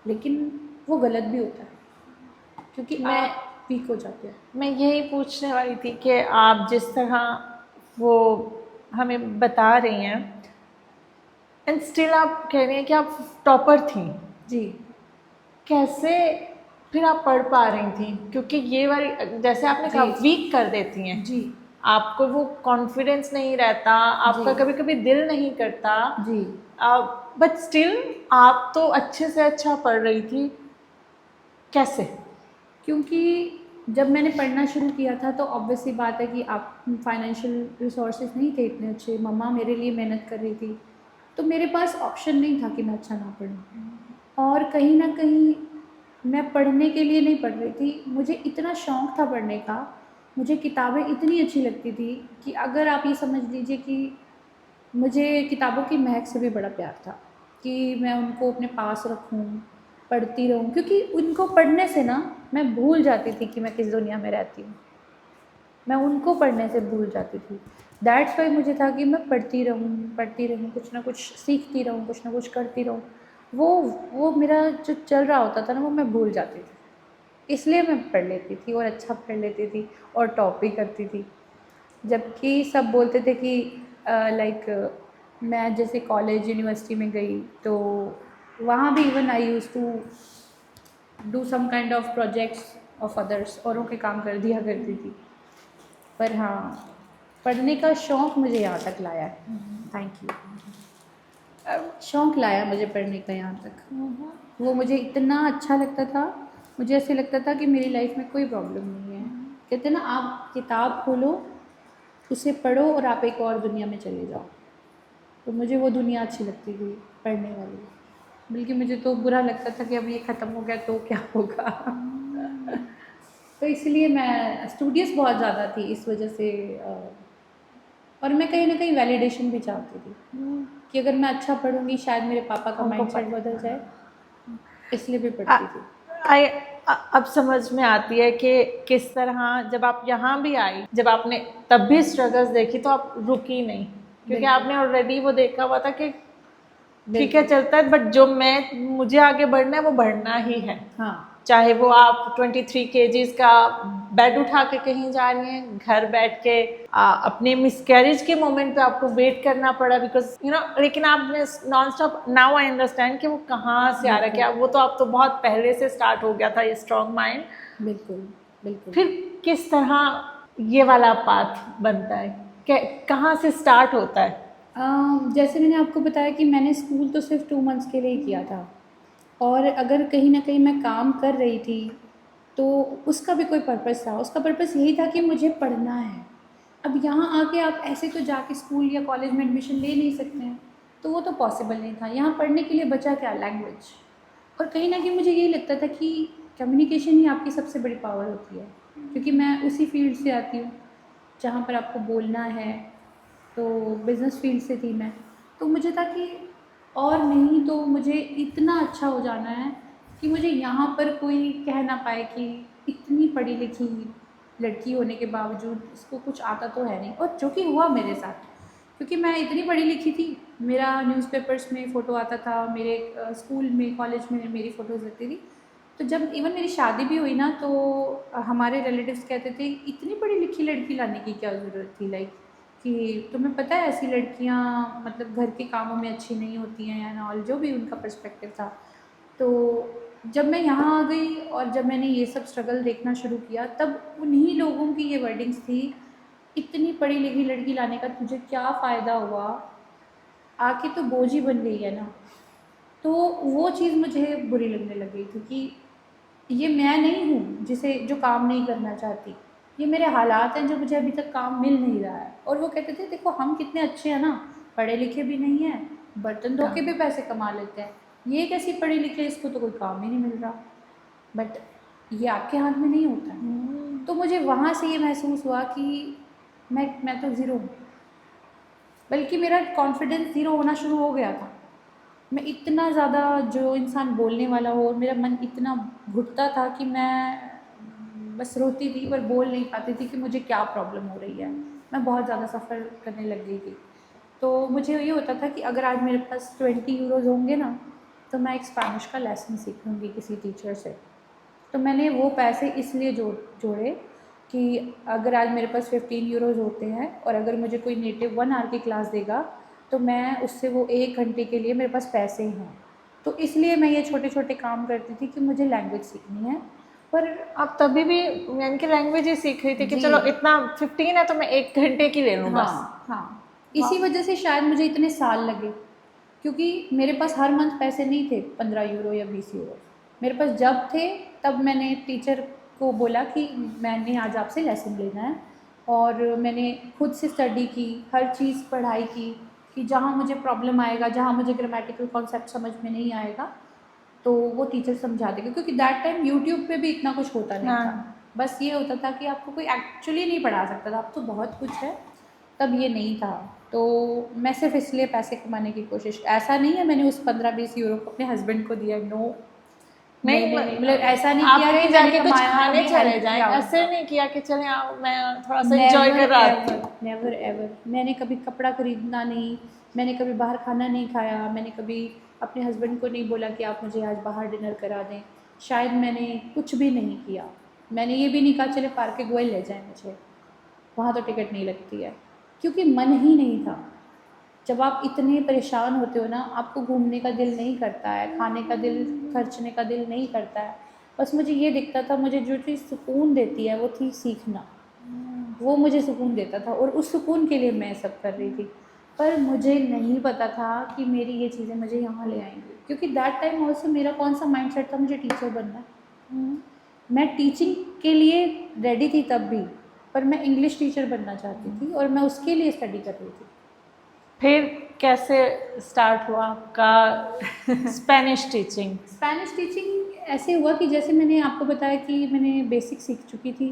लेकिन वो गलत भी होता है क्योंकि मैं आप वीक हो जाते हो। मैं यही पूछने वाली थी कि आप जिस तरह वो हमें बता रही हैं, एंड स्टिल आप कह रही हैं कि आप टॉपर थी, जी कैसे फिर आप पढ़ पा रही थी? क्योंकि ये वाली, जैसे आपने कहा, जी वीक कर देती हैं, जी आपको वो कॉन्फिडेंस नहीं रहता, आपका जी कभी कभी दिल नहीं करता, जी बट स्टिल आप तो अच्छे से अच्छा पढ़ रही थी, कैसे? क्योंकि जब मैंने पढ़ना शुरू किया था तो ऑब्वियस सी बात है कि आप फाइनेंशियल रिसोर्सेज नहीं थे इतने अच्छे, मम्मा मेरे लिए मेहनत कर रही थी, तो मेरे पास ऑप्शन नहीं था कि मैं अच्छा ना पढूं। और कहीं ना कहीं मैं पढ़ने के लिए नहीं पढ़ रही थी, मुझे इतना शौक़ था पढ़ने का, मुझे किताबें इतनी अच्छी लगती थी कि अगर आप ये समझ लीजिए कि मुझे किताबों की महक से भी बड़ा प्यार था कि मैं उनको अपने पास रखूं, पढ़ती रहूं, क्योंकि उनको पढ़ने से ना मैं भूल जाती थी कि मैं किस दुनिया में रहती हूँ, मैं उनको पढ़ने से भूल जाती थी। दैट्स वाई मुझे था कि मैं पढ़ती रहूँ, कुछ ना कुछ सीखती रहूँ, कुछ ना कुछ करती रहूँ। वो मेरा जो चल रहा होता था ना, वो मैं भूल जाती थी, इसलिए मैं पढ़ लेती थी और अच्छा पढ़ लेती थी और टॉप भी करती थी। जबकि सब बोलते थे कि लाइक मैं जैसे कॉलेज यूनिवर्सिटी में गई तो वहाँ भी even I use to do some kind of projects of others, औरों के काम कर दिया करती थी। पर हाँ, पढ़ने का शौक़ मुझे यहाँ तक लाया है। Thank you. शौक़ लाया मुझे पढ़ने का यहाँ तक। वो मुझे इतना अच्छा लगता था, मुझे ऐसे लगता था कि मेरी लाइफ में कोई प्रॉब्लम नहीं है। कहते हैं ना, आप किताब खोलो, उसे पढ़ो और आप एक और दुनिया में चले जाओ। तो मुझे वो दुनिया अच्छी लगती थी, पढ़ने वाली। बल्कि मुझे तो बुरा लगता था कि अब ये ख़त्म हो गया तो क्या होगा। तो इसलिए मैं स्टूडियस बहुत ज़्यादा थी इस वजह से। और मैं कहीं ना कहीं वैलिडेशन भी चाहती थी कि अगर मैं अच्छा पढ़ूंगी शायद मेरे पापा का उनको माइंडसेट पता बदल जाए, इसलिए भी पढ़ती थी। आई अब समझ में आती है कि किस तरह जब आप यहाँ भी आई, जब आपने तब भी स्ट्रगल्स देखी तो आप रुकी नहीं, क्योंकि बिल्कुल। आपने ऑलरेडी वो देखा हुआ था कि ठीक है बिल्कुल। चलता है, बट जो मुझे आगे बढ़ना है वो बढ़ना ही है। हाँ चाहे वो आप 23 kgs का बेड उठा के कहीं जा रही हैं, घर बैठ के अपने मिसकैरेज के मोमेंट पे आपको वेट करना पड़ा, बिकॉज लेकिन आपने non stop, now I understand कि वो कहाँ से आ रहा है, क्या वो तो आप तो बहुत पहले से स्टार्ट हो गया था ये स्ट्रॉन्ग माइंड। बिल्कुल बिल्कुल। फिर किस तरह ये वाला पाथ बनता है, कहाँ से स्टार्ट होता है? जैसे मैंने आपको बताया कि मैंने स्कूल तो सिर्फ 2 मंथ्स के लिए ही किया था, और अगर कहीं ना कहीं मैं काम कर रही थी तो उसका भी कोई पर्पस था, उसका पर्पस यही था कि मुझे पढ़ना है। अब यहाँ आके आप ऐसे तो जाके स्कूल या कॉलेज में एडमिशन ले नहीं सकते हैं, तो वो तो पॉसिबल नहीं था। यहाँ पढ़ने के लिए बचा क्या, लैंग्वेज। और कहीं ना कहीं मुझे यही लगता था कि कम्युनिकेशन ही आपकी सबसे बड़ी पावर होती है, क्योंकि मैं उसी फील्ड से आती हूँ जहाँ पर आपको बोलना है, तो बिज़नेस फील्ड से थी मैं। तो मुझे था कि और नहीं तो मुझे इतना अच्छा हो जाना है कि मुझे यहाँ पर कोई कह ना पाए कि इतनी पढ़ी लिखी लड़की होने के बावजूद इसको कुछ आता तो है नहीं, और जो कि हुआ मेरे साथ, क्योंकि मैं इतनी पढ़ी लिखी थी, मेरा न्यूज़पेपर्स में फ़ोटो आता था, मेरे स्कूल में कॉलेज में मेरी फ़ोटोज़ लगती थी। तो जब इवन मेरी शादी भी हुई ना, तो हमारे रिलेटिव्स कहते थे इतनी पढ़ी लिखी लड़की लाने की क्या ज़रूरत थी, लाइक कि तुम्हें पता है ऐसी लड़कियाँ मतलब घर के कामों में अच्छी नहीं होती हैं एंड ऑल, जो भी उनका पर्सपेक्टिव था। तो जब मैं यहाँ आ गई और जब मैंने ये सब स्ट्रगल देखना शुरू किया, तब उन्हीं लोगों की ये वर्डिंग्स थी, इतनी पढ़ी लिखी लड़की लाने का तुझे क्या फ़ायदा हुआ, आके तो बोझ ही बन गई है ना। तो वो चीज़ मुझे बुरी लगने लग गई थी कि ये मैं नहीं हूँ जिसे जो काम नहीं करना चाहती, ये मेरे हालात हैं जो मुझे अभी तक काम मिल नहीं रहा है। और वो कहते थे देखो हम कितने अच्छे हैं ना, पढ़े लिखे भी नहीं हैं, बर्तन धो के भी पैसे कमा लेते हैं, ये कैसी पढ़ी लिखी, इसको तो कोई काम ही नहीं मिल रहा। बट ये आपके हाथ में नहीं होता है। तो मुझे वहाँ से ये महसूस हुआ कि मैं तो ज़ीरो हूँ, बल्कि मेरा कॉन्फिडेंस ज़ीरो होना शुरू हो गया था। मैं इतना ज़्यादा, जो इंसान बोलने वाला हो, और मेरा मन इतना घुटता था कि मैं बस रोती थी पर बोल नहीं पाती थी कि मुझे क्या प्रॉब्लम हो रही है। मैं बहुत ज़्यादा सफ़र करने लग गई थी। तो मुझे ये होता था कि अगर आज मेरे पास 20 यूरोज़ होंगे ना, तो मैं एक स्पेनिश का लेसन सीख लूँगी किसी टीचर से। तो मैंने वो पैसे इसलिए जोड़े कि अगर आज मेरे पास 15 यूरोज़ होते हैं और अगर मुझे कोई नेटिव 1 आवर की क्लास देगा, तो मैं उससे वो 1 घंटे के लिए मेरे पास पैसे हैं। तो इसलिए मैं ये छोटे छोटे काम करती थी कि मुझे लैंग्वेज सीखनी है। पर आप तभी भी यानी कि लैंग्वेज ही सीख रही थी कि जी, चलो इतना 15 है तो मैं 1 घंटे की ले लूँ बस। हाँ हाँ, इसी वजह से शायद मुझे इतने साल लगे, क्योंकि मेरे पास हर मंथ पैसे नहीं थे 15 यूरो या 20 यूरो। मेरे पास जब थे तब मैंने टीचर को बोला कि मैंने आज आपसे लेसन लेना है, और मैंने खुद से स्टडी की, हर चीज़ पढ़ाई की कि जहाँ मुझे प्रॉब्लम आएगा, जहाँ मुझे ग्रामेटिकल कॉन्सेप्ट समझ में नहीं आएगा, तो वो टीचर समझा देगा। क्योंकि दैट टाइम यूट्यूब पे भी इतना कुछ होता नहीं था, बस ये होता था कि आपको कोई एक्चुअली नहीं पढ़ा सकता था, अब तो बहुत कुछ है, तब ये नहीं था। तो मैं सिर्फ इसलिए पैसे कमाने की कोशिश, ऐसा नहीं है मैंने उस 15-20 यूरो को अपने हस्बैंड को दिया, नो, नहीं मतलब ऐसा नहीं आप किया कहीं कि जाके मैंने कुछ कमाया और खाने अभी चले हेल्प जाएं, किया ऐसे उनका। नहीं किया कि चले आओ मैं थोड़ा सा एंजॉय कर रहा था। नेवर एवर मैंने कभी कपड़ा खरीदना नहीं, मैंने कभी बाहर खाना नहीं खाया, मैंने कभी अपने हस्बैंड को नहीं बोला कि आप मुझे आज बाहर डिनर करा दें, शायद मैंने कुछ भी नहीं किया। मैंने ये भी नहीं कहा चले पार्क के गोयल ले जाएं मुझे, वहाँ तो टिकट नहीं लगती है, क्योंकि मन ही नहीं था। जब आप इतने परेशान होते हो ना, आपको घूमने का दिल नहीं करता है, खाने का दिल, खर्चने का दिल नहीं करता है। बस मुझे ये दिखता था, मुझे जो चीज़ सुकून देती है वो थी सीखना, वो मुझे सुकून देता था, और उस सुकून के लिए मैं सब कर रही थी। पर मुझे नहीं पता था कि मेरी ये चीज़ें मुझे यहाँ ले आएंगी, क्योंकि दैट टाइम ऑल्सो मेरा कौन सा माइंडसेट था, मुझे टीचर बनना है। मैं टीचिंग के लिए रेडी थी तब भी, पर मैं इंग्लिश टीचर बनना चाहती थी और मैं उसके लिए स्टडी कर रही थी। फिर कैसे स्टार्ट हुआ आपका स्पेनिश टीचिंग? स्पेनिश टीचिंग ऐसे हुआ कि जैसे मैंने आपको बताया कि मैंने बेसिक सीख चुकी थी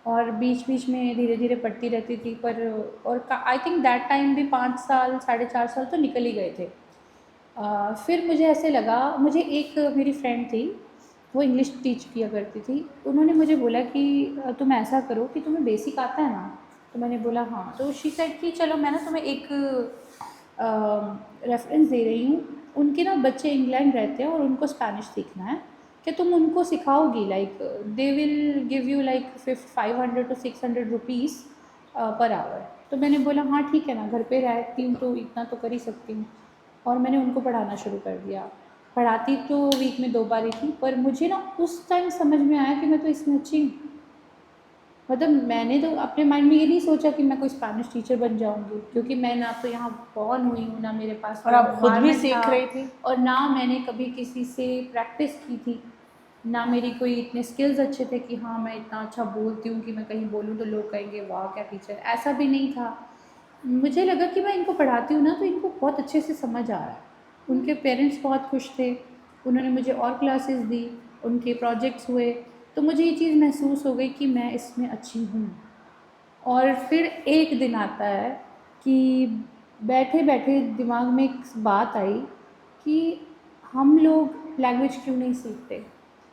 और बीच बीच में धीरे धीरे पढ़ती रहती थी, पर और आई थिंक दैट टाइम भी 5 साल 4.5 साल तो निकल ही गए थे। फिर मुझे ऐसे लगा, मुझे एक मेरी फ्रेंड थी, वो इंग्लिश टीच किया करती थी, उन्होंने मुझे बोला कि तुम ऐसा करो कि तुम्हें बेसिक आता है ना। तो मैंने बोला हाँ। तो शी सेड कि चलो मैं ना तुम्हें एक रेफरेंस दे रही हूँ, उनके ना बच्चे इंग्लैंड रहते हैं और उनको स्पेनिश सीखना है, कि तुम उनको सिखाओगी, like they will give you like 500 to 600 rupees per hour. तो मैंने बोला हाँ ठीक है ना, घर पे रहती हूँ तो इतना तो कर ही सकती हूँ, और मैंने उनको पढ़ाना शुरू कर दिया। पढ़ाती तो वीक में 2 बार ही थी, पर मुझे ना उस टाइम समझ में आया कि मैं तो इसमें अच्छी हूँ। मतलब मैंने तो अपने माइंड में ये नहीं सोचा कि मैं कोई स्पेनिश टीचर बन जाऊंगी, क्योंकि मैं ना तो यहाँ बॉर्न हुई हूँ, ना मेरे पास और कोई आप खुद भी environment सीख था, रही थी? और ना मैंने कभी किसी से प्रैक्टिस की थी, ना मेरी कोई इतने स्किल्स अच्छे थे कि हाँ मैं इतना अच्छा बोलती हूँ कि मैं कहीं बोलूँ तो लोग कहेंगे वाह क्या टीचर, ऐसा भी नहीं था। मुझे लगा कि मैं इनको पढ़ाती हूँ ना तो इनको बहुत अच्छे से समझ आ रहा है। उनके पेरेंट्स बहुत खुश थे, उन्होंने मुझे और क्लासेस दी, उनके प्रोजेक्ट्स हुए, तो मुझे ये चीज़ महसूस हो गई कि मैं इसमें अच्छी हूँ। और फिर एक दिन आता है कि बैठे बैठे दिमाग में एक बात आई कि हम लोग लैंग्वेज क्यों नहीं सीखते,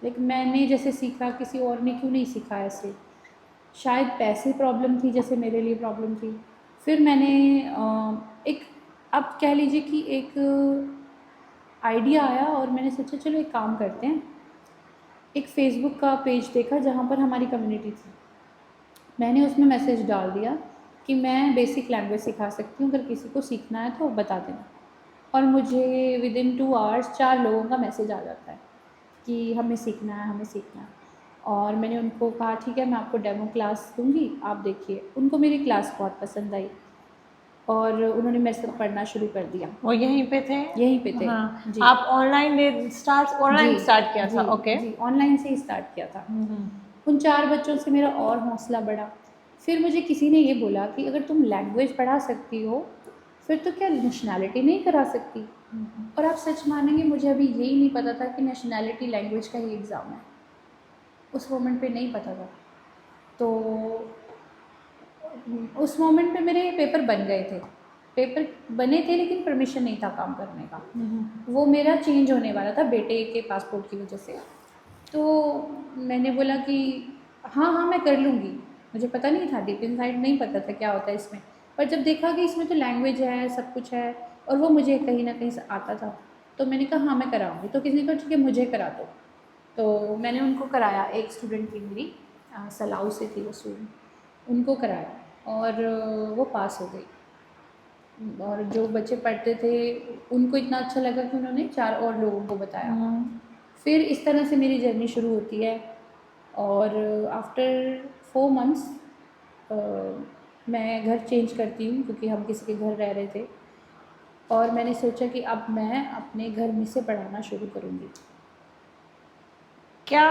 लाइक मैंने जैसे सीखा किसी और ने क्यों नहीं सीखा ऐसे। शायद पैसे प्रॉब्लम थी जैसे मेरे लिए प्रॉब्लम थी। फिर मैंने एक, अब कह लीजिए कि एक आइडिया आया और मैंने सोचा चलो एक काम करते हैं। एक फ़ेसबुक का पेज देखा जहाँ पर हमारी कम्युनिटी थी। मैंने उसमें मैसेज डाल दिया कि मैं बेसिक लैंग्वेज सिखा सकती हूँ, अगर किसी को सीखना है तो बता देना। और मुझे विदिन 2 आवर्स 4 लोगों का मैसेज आ जाता है कि हमें सीखना है, हमें सीखना है। और मैंने उनको कहा ठीक है मैं आपको डेमो क्लास दूँगी, आप देखिए। उनको मेरी क्लास बहुत पसंद आई और उन्होंने मेरे साथ पढ़ना शुरू कर दिया। वो यहीं पे थे? यहीं पे थे। हाँ, जी। आप ऑनलाइन स्टार्ट किया था? जी, ओके। जी, ऑनलाइन से ही स्टार्ट किया था। उन 4 बच्चों से मेरा और हौसला बढ़ा। फिर मुझे किसी ने ये बोला कि अगर तुम लैंग्वेज पढ़ा सकती हो, फिर तो क्या नेशनैलिटी नहीं करा सकती? और आप सच मानेंगे मुझे अभी यही नहीं पता था कि नेशनैलिटी लैंग्वेज का ही एग्ज़ाम है। उस मोमेंट पे नहीं पता था। तो उस मोमेंट पे मेरे पेपर बन गए थे। पेपर बने थे लेकिन परमिशन नहीं था काम करने का। वो मेरा चेंज होने वाला था बेटे के पासपोर्ट की वजह से। तो मैंने बोला कि हाँ, हाँ, मैं कर लूँगी। मुझे पता नहीं था, डीप इनसाइड नहीं पता था क्या होता है इसमें। पर जब देखा कि इसमें तो लैंग्वेज है, सब कुछ है और वो मुझे कहीं न कहीं से आता था, तो मैंने कहा हाँ, मैं कराऊँगी। तो किसी ने कहा ठीक है मुझे करा दो। तो मैंने उनको कराया। एक स्टूडेंट थी मेरी, सलाऊ से थी वो स्टूडेंट, उनको कराया और वो पास हो गई। और जो बच्चे पढ़ते थे उनको इतना अच्छा लगा कि उन्होंने 4 और लोगों को बताया। फिर इस तरह से मेरी जर्नी शुरू होती है और आफ्टर 4 मंथ्स मैं घर चेंज करती हूँ क्योंकि हम किसी के घर रह रहे थे और मैंने सोचा कि अब मैं अपने घर में से पढ़ाना शुरू करूँगी। क्या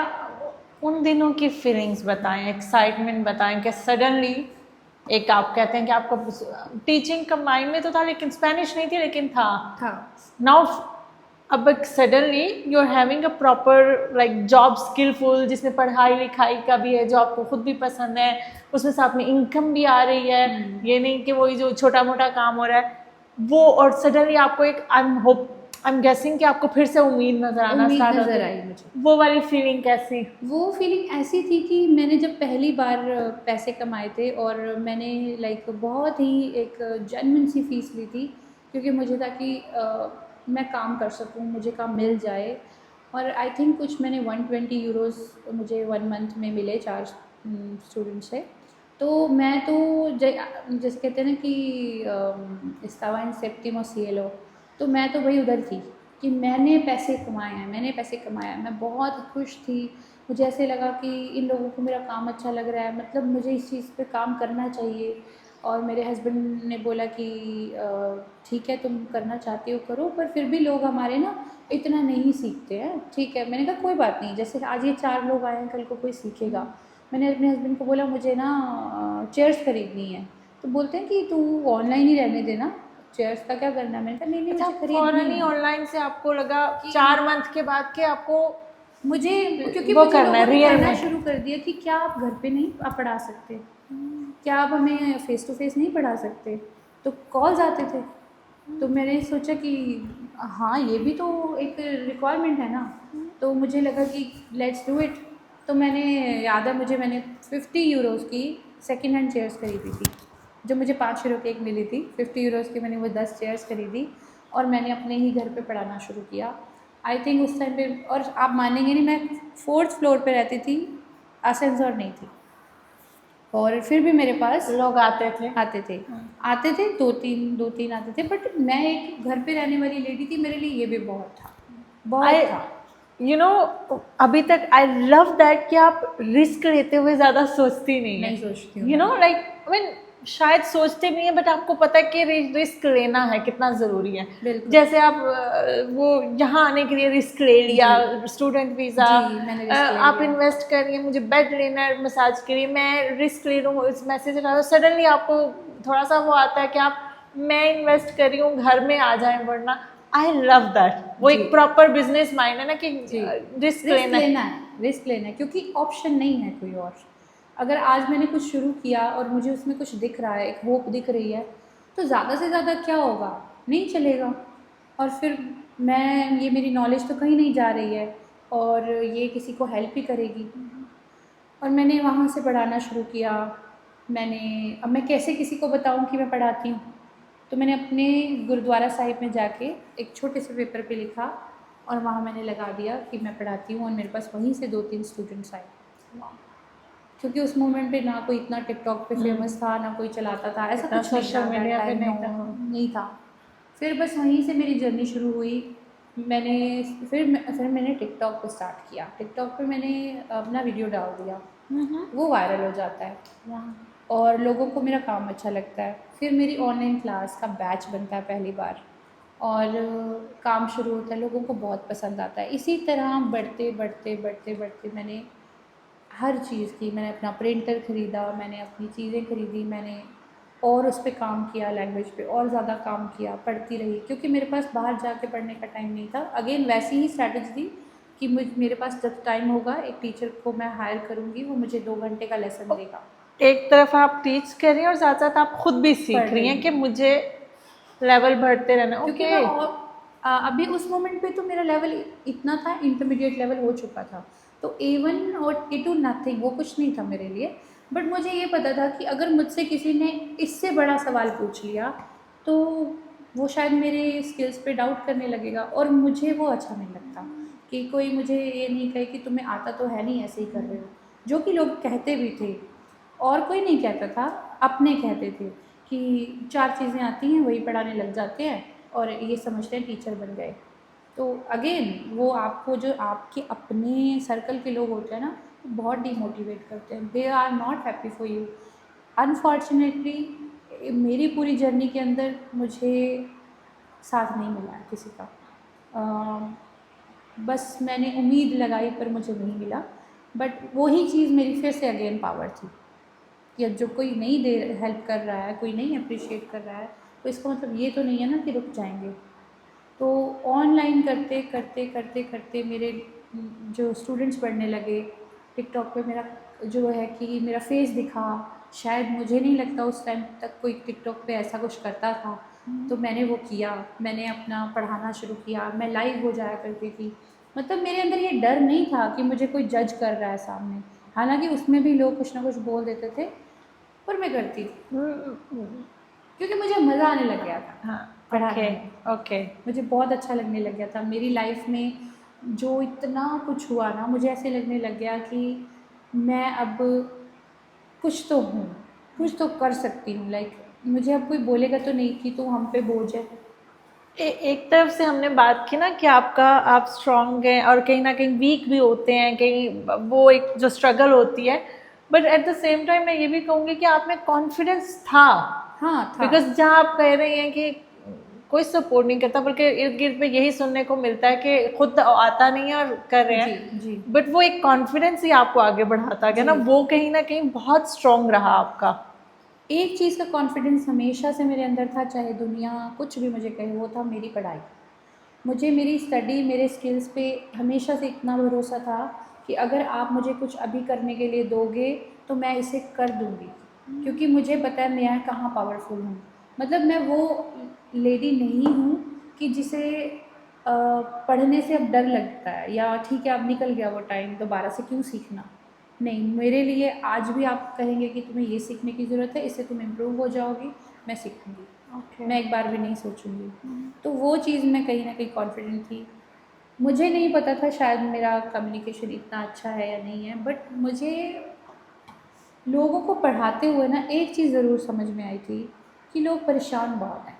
उन दिनों की फीलिंग्स बताएं, एक्साइटमेंट बताएं कि सडनली एक आप कहते हैं कि आपका टीचिंग का माइंड में तो था लेकिन स्पेनिश नहीं थी लेकिन था नाउ, अब suddenly you are having a proper like job skillful जिसमें पढ़ाई लिखाई का भी है जो आपको खुद भी पसंद है, उसमें साथ में इनकम भी आ रही है। ये नहीं कि वही जो छोटा मोटा काम हो रहा है वो, और सडनली आपको एक आई एम गेसिंग कि आपको फिर से उम्मीद नजर आना उम्मीद स्टार्ट नज़र होती आई है। मुझे। वो वाली फीलिंग कैसी? वो फीलिंग ऐसी थी कि मैंने जब पहली बार पैसे कमाए थे और मैंने लाइक बहुत ही एक जेन्युइन सी फीस ली थी क्योंकि मुझे था कि मैं काम कर सकूं, मुझे काम मिल जाए। और आई थिंक कुछ मैंने 120 यूरोज़ मुझे 1 मंथ में मिले 4 स्टूडेंट से। तो मैं तो जैसे कहते हैं ना कि estaba en séptimo cielo, तो मैं तो वही उधर थी कि मैंने पैसे कमाए हैं, मैंने पैसे कमाए हैं। मैं बहुत खुश थी। मुझे ऐसे लगा कि इन लोगों को मेरा काम अच्छा लग रहा है, मतलब मुझे इस चीज़ पे काम करना चाहिए। और मेरे हस्बैंड ने बोला कि ठीक है तुम करना चाहती हो करो, पर फिर भी लोग हमारे ना इतना नहीं सीखते हैं। ठीक है, मैंने कहा कोई बात नहीं, जैसे आज ये 4 लोग आए हैं कल को कोई सीखेगा। मैंने अपने हस्बैंड को बोला मुझे ना चेयर्स खरीदनी है, तो बोलते हैं कि तू ऑनलाइन ही रहने देना, चेयर्स का क्या करना है। मैंने कहा नहीं नहीं अच्छा, मुझे खरीदनी फौरन ही है। ऑनलाइन से आपको लगा कि 4 मंथ के बाद कि आपको मुझे, क्योंकि वो मुझे करना है लोगों ने रियल कहना में? शुरू कर दिया कि क्या आप घर पे नहीं आप पढ़ा सकते, क्या आप हमें फेस टू फेस नहीं पढ़ा सकते। तो कॉल्स आते थे। तो मैंने सोचा कि हाँ ये भी तो एक रिक्वायरमेंट है ना। तो मुझे लगा कि लेट्स डू इट। तो मैंने, याद है मुझे, मैंने 50 यूरोज़ की सेकेंड हैंड चेयर्स खरीदी थी जो मुझे 5 यूरो की एक मिली थी। 50 यूरोज़ की मैंने वो 10 चेयर्स खरीदी और मैंने अपने ही घर पे पढ़ाना शुरू किया। आई थिंक उस टाइम पे, और आप मानेंगे नहीं, मैं 4th फ्लोर पे रहती थी, असेंसर नहीं थी और फिर भी मेरे पास लोग आते थे? आते थे। आते थे 2-3 आते थे। बट मैं एक घर पे रहने वाली लेडी थी, मेरे लिए ये भी बहुत था, बहुत था। यू नो, अभी तक आई लव दैट कि आप रिस्क लेते हुए ज़्यादा सोचती नहीं है। नहीं सोचती हूँ यू नो मैं। लाइक आई मीन शायद सोचते नहीं है बट आपको पता है कि रिस्क लेना है कितना ज़रूरी है। बिल्कुल। जैसे आप वो यहाँ आने के लिए रिस्क ले लिया, स्टूडेंट वीज़ा, जी, मैंने रिस्क ले आप लिया। इन्वेस्ट कर रही हैं, मुझे बेड लेना है मसाज के लिए, मैं रिस्क ले लूँ, इस मैसेज डालो, सडनली आपको थोड़ा सा वो आता है कि आप मैं इन्वेस्ट कर रही हूँ घर में आ जाए, वरना आई लव दैट। वो जी। एक प्रॉपर बिजनेस माइंड है ना कि रिस्क रिस्क लेना है। लेना है, रिस्क लेना है क्योंकि ऑप्शन नहीं है कोई और। अगर आज मैंने कुछ शुरू किया और मुझे उसमें कुछ दिख रहा है, एक होप दिख रही है, तो ज़्यादा से ज़्यादा क्या होगा, नहीं चलेगा। और फिर मैं ये मेरी नॉलेज तो कहीं नहीं जा रही है और ये किसी को हेल्प ही करेगी। और मैंने वहाँ से पढ़ाना शुरू किया। अब मैं कैसे किसी को बताऊँ कि मैं पढ़ाती हूँ, तो मैंने अपने गुरुद्वारा साहिब में जाके एक छोटे से पेपर पे लिखा और वहाँ मैंने लगा दिया कि मैं पढ़ाती हूँ, और मेरे पास वहीं से 2-3 स्टूडेंट्स आए। क्योंकि उस मोमेंट पे ना कोई इतना टिकटॉक पे फेमस था, ना कोई चलाता था, ऐसा इतना कुछ नहीं सोशल था दैट मीडिया पे टाइम, नहीं नो, था। नहीं था। फिर बस वहीं से मेरी जर्नी शुरू हुई। मैंने फिर मैंने टिकटॉक पे स्टार्ट किया। टिकटॉक पे मैंने अपना वीडियो डाल दिया, वो वायरल हो जाता है और लोगों को मेरा काम अच्छा लगता है। फिर मेरी ऑनलाइन क्लास का बैच बनता है पहली बार, और काम शुरू होता है, लोगों को बहुत पसंद आता है। इसी तरह बढ़ते बढ़ते बढ़ते बढ़ते मैंने हर चीज़ की, मैंने अपना प्रिंटर ख़रीदा, मैंने अपनी चीज़ें ख़रीदी, मैंने और उस पे काम किया, लैंग्वेज पे और ज़्यादा काम किया, पढ़ती रही, क्योंकि मेरे पास बाहर जाके पढ़ने का टाइम नहीं था। अगेन वैसी ही स्ट्रैटेजी थी कि मेरे पास जब टाइम होगा एक टीचर को मैं हायर करूँगी, वो मुझे 2 घंटे का लेसन देगा। एक तरफ आप टीच कर रही हैं और साथ साथ आप खुद भी सीख पढ़ रही रही हैं कि हूँ। मुझे लेवल बढ़ते रहना। क्योंकि ओके। मैं अभी उस मोमेंट पे तो मेरा लेवल इतना था, इंटरमीडिएट लेवल हो चुका था, तो A1 और A2 नथिंग, वो कुछ नहीं था मेरे लिए। बट मुझे ये पता था कि अगर मुझसे किसी ने इससे बड़ा सवाल पूछ लिया तो वो शायद मेरे स्किल्स पे डाउट करने लगेगा, और मुझे वो अच्छा नहीं लगता कि कोई मुझे ये नहीं कहे कि तुम्हें आता तो है नहीं, ऐसे ही कर रहे हो, जो कि लोग कहते भी थे। और कोई नहीं कहता था, अपने कहते थे कि 4 चीज़ें आती हैं, वही पढ़ाने लग जाते हैं और ये समझते हैं टीचर बन गए। तो अगेन वो आपको, जो आपके अपने सर्कल के लोग होते हैं ना, बहुत डिमोटिवेट करते हैं, they are not happy for you. Unfortunately मेरी पूरी जर्नी के अंदर मुझे साथ नहीं मिला है किसी का। बस मैंने उम्मीद लगाई पर मुझे नहीं मिला। बट वही चीज़ मेरी फिर से अगेन पावर थी, या जो कोई नहीं दे हेल्प कर रहा है, कोई नहीं अप्रिशिएट कर रहा है, तो इसका मतलब ये तो नहीं है ना कि रुक जाएंगे। तो ऑनलाइन करते करते करते करते मेरे जो स्टूडेंट्स बढ़ने लगे। टिकटॉक पे मेरा जो है कि मेरा फेस दिखा, शायद मुझे नहीं लगता उस टाइम तक कोई टिकटॉक पे ऐसा कुछ करता था, तो मैंने वो किया, मैंने अपना पढ़ाना शुरू किया, मैं लाइव हो जाया करती थी। मतलब मेरे अंदर ये डर नहीं था कि मुझे कोई जज कर रहा है सामने, हालांकि उसमें भी लोग कुछ ना कुछ बोल देते थे, पर मैं करती थी क्योंकि मुझे मज़ा आने लग गया था हाँ। पढ़ाने ओके में। ओके। मुझे बहुत अच्छा लगने लग गया था। मेरी लाइफ में जो इतना कुछ हुआ ना, मुझे ऐसे लगने लग गया कि मैं अब कुछ तो हूँ, कुछ तो कर सकती हूँ। लाइक मुझे अब कोई बोलेगा तो नहीं कि तू हम पे बोझ है। एक तरफ से हमने बात की ना कि आप स्ट्रांग हैं और कहीं ना कहीं वीक भी होते हैं, कहीं वो एक जो स्ट्रगल होती है, but at the same time मैं ये भी कहूँगी कि आप में कॉन्फिडेंस था। हाँ था। बिकॉज जहाँ आप कह रही हैं कि कोई सपोर्ट नहीं करता, बल्कि इर्द गिर्द में यही सुनने को मिलता है कि खुद आता नहीं है और कर रहे जी हैं, जी बट वो एक कॉन्फिडेंस ही आपको आगे बढ़ाता गया ना, जी। वो कहीं ना कहीं बहुत स्ट्रांग रहा आपका। एक चीज़ का कॉन्फिडेंस हमेशा से मेरे अंदर था, चाहे दुनिया कुछ भी मुझे कहे, वो था मेरी पढ़ाई। मुझे मेरी स्टडी, मेरे स्किल्स पे हमेशा से इतना भरोसा था कि अगर आप मुझे कुछ अभी करने के लिए दोगे तो मैं इसे कर दूँगी, क्योंकि मुझे पता है मैं कहाँ पावरफुल हूँ। मतलब मैं वो लेडी नहीं हूँ कि जिसे पढ़ने से अब डर लगता है, या ठीक है अब निकल गया वो टाइम, दोबारा से क्यों सीखना। नहीं, मेरे लिए आज भी आप कहेंगे कि तुम्हें ये सीखने की ज़रूरत है, इससे तुम इम्प्रूव हो जाओगी, मैं सीखूँगी। Okay. मैं एक बार भी नहीं सोचूंगी। तो वो चीज़ में कहीं ना कहीं कॉन्फिडेंट थी। मुझे नहीं पता था शायद मेरा कम्युनिकेशन इतना अच्छा है या नहीं है, बट मुझे लोगों को पढ़ाते हुए ना एक चीज़ ज़रूर समझ में आई थी कि लोग परेशान बहुत हैं,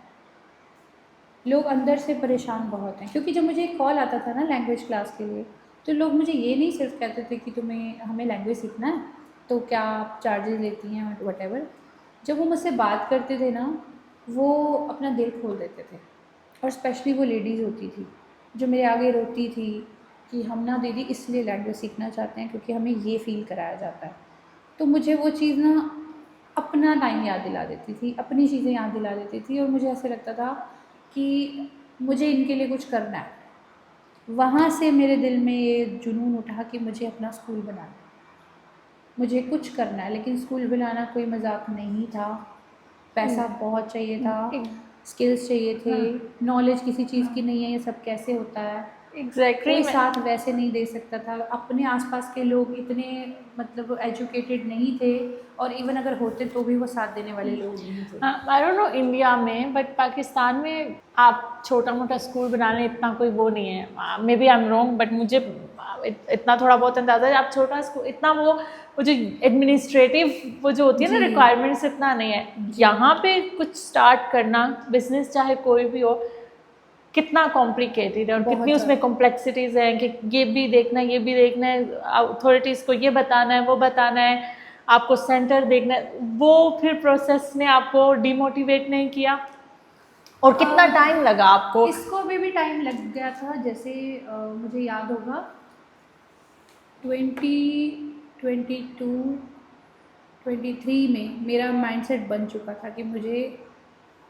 लोग अंदर से परेशान बहुत हैं। क्योंकि जब मुझे एक कॉल आता था ना लैंग्वेज क्लास के लिए, तो लोग मुझे ये नहीं सिर्फ कहते थे कि तुम्हें हमें लैंग्वेज सीखना है तो क्या आप चार्जेस लेती हैं वटेवर। जब वो मुझसे बात करते थे ना, वो अपना दिल खोल देते थे। और स्पेशली वो लेडीज़ होती थी जो मेरे आगे रोती थी कि हम ना दीदी इसलिए लैंग्वेज सीखना चाहते हैं क्योंकि हमें ये फ़ील कराया जाता है। तो मुझे वो चीज़ ना अपना टाइम याद दिला देती थी, अपनी चीज़ें याद दिला देती थी, और मुझे ऐसे लगता था कि मुझे इनके लिए कुछ करना है। वहाँ से मेरे दिल में ये जुनून उठा कि मुझे अपना स्कूल बनाना है, मुझे कुछ करना है। लेकिन स्कूल बनाना कोई मजाक नहीं था, पैसा बहुत चाहिए था, स्किल्स चाहिए थे, हाँ। नॉलेज किसी चीज़ की नहीं है, ये सब कैसे होता है, एग्जैक्टली कोई साथ वैसे नहीं दे सकता था। अपने आसपास के लोग इतने मतलब एजुकेटेड नहीं थे, और इवन अगर होते तो भी वो साथ देने वाले लोग नहीं थे। आई डोंट नो इंडिया में, बट पाकिस्तान में आप छोटा मोटा स्कूल बनाने इतना कोई वो नहीं है। Maybe I am wrong, but मुझे इतना थोड़ा बहुत अंदाजा है। आप छोटा स्कूल इतना वो जो एडमिनिस्ट्रेटिव वो जो होती है ना जी। रिक्वायरमेंट्स इतना नहीं है। जी। यहाँ पे कुछ स्टार्ट करना बिजनेस चाहे कोई भी हो कितना कॉम्प्लिकेटेड है, और बहुत कितनी उसमें ज़्यादा। कॉम्प्लेक्सिटीज हैं कि ये भी देखना है, ये भी देखना है, अथॉरिटीज को ये बताना है, वो बताना है, आपको सेंटर देखना है। वो फिर प्रोसेस ने आपको डिमोटिवेट नहीं किया? और कितना टाइम लगा आपको? इसको भी टाइम लग गया था। जैसे मुझे याद होगा 2022 23 में मेरा माइंडसेट बन चुका था कि मुझे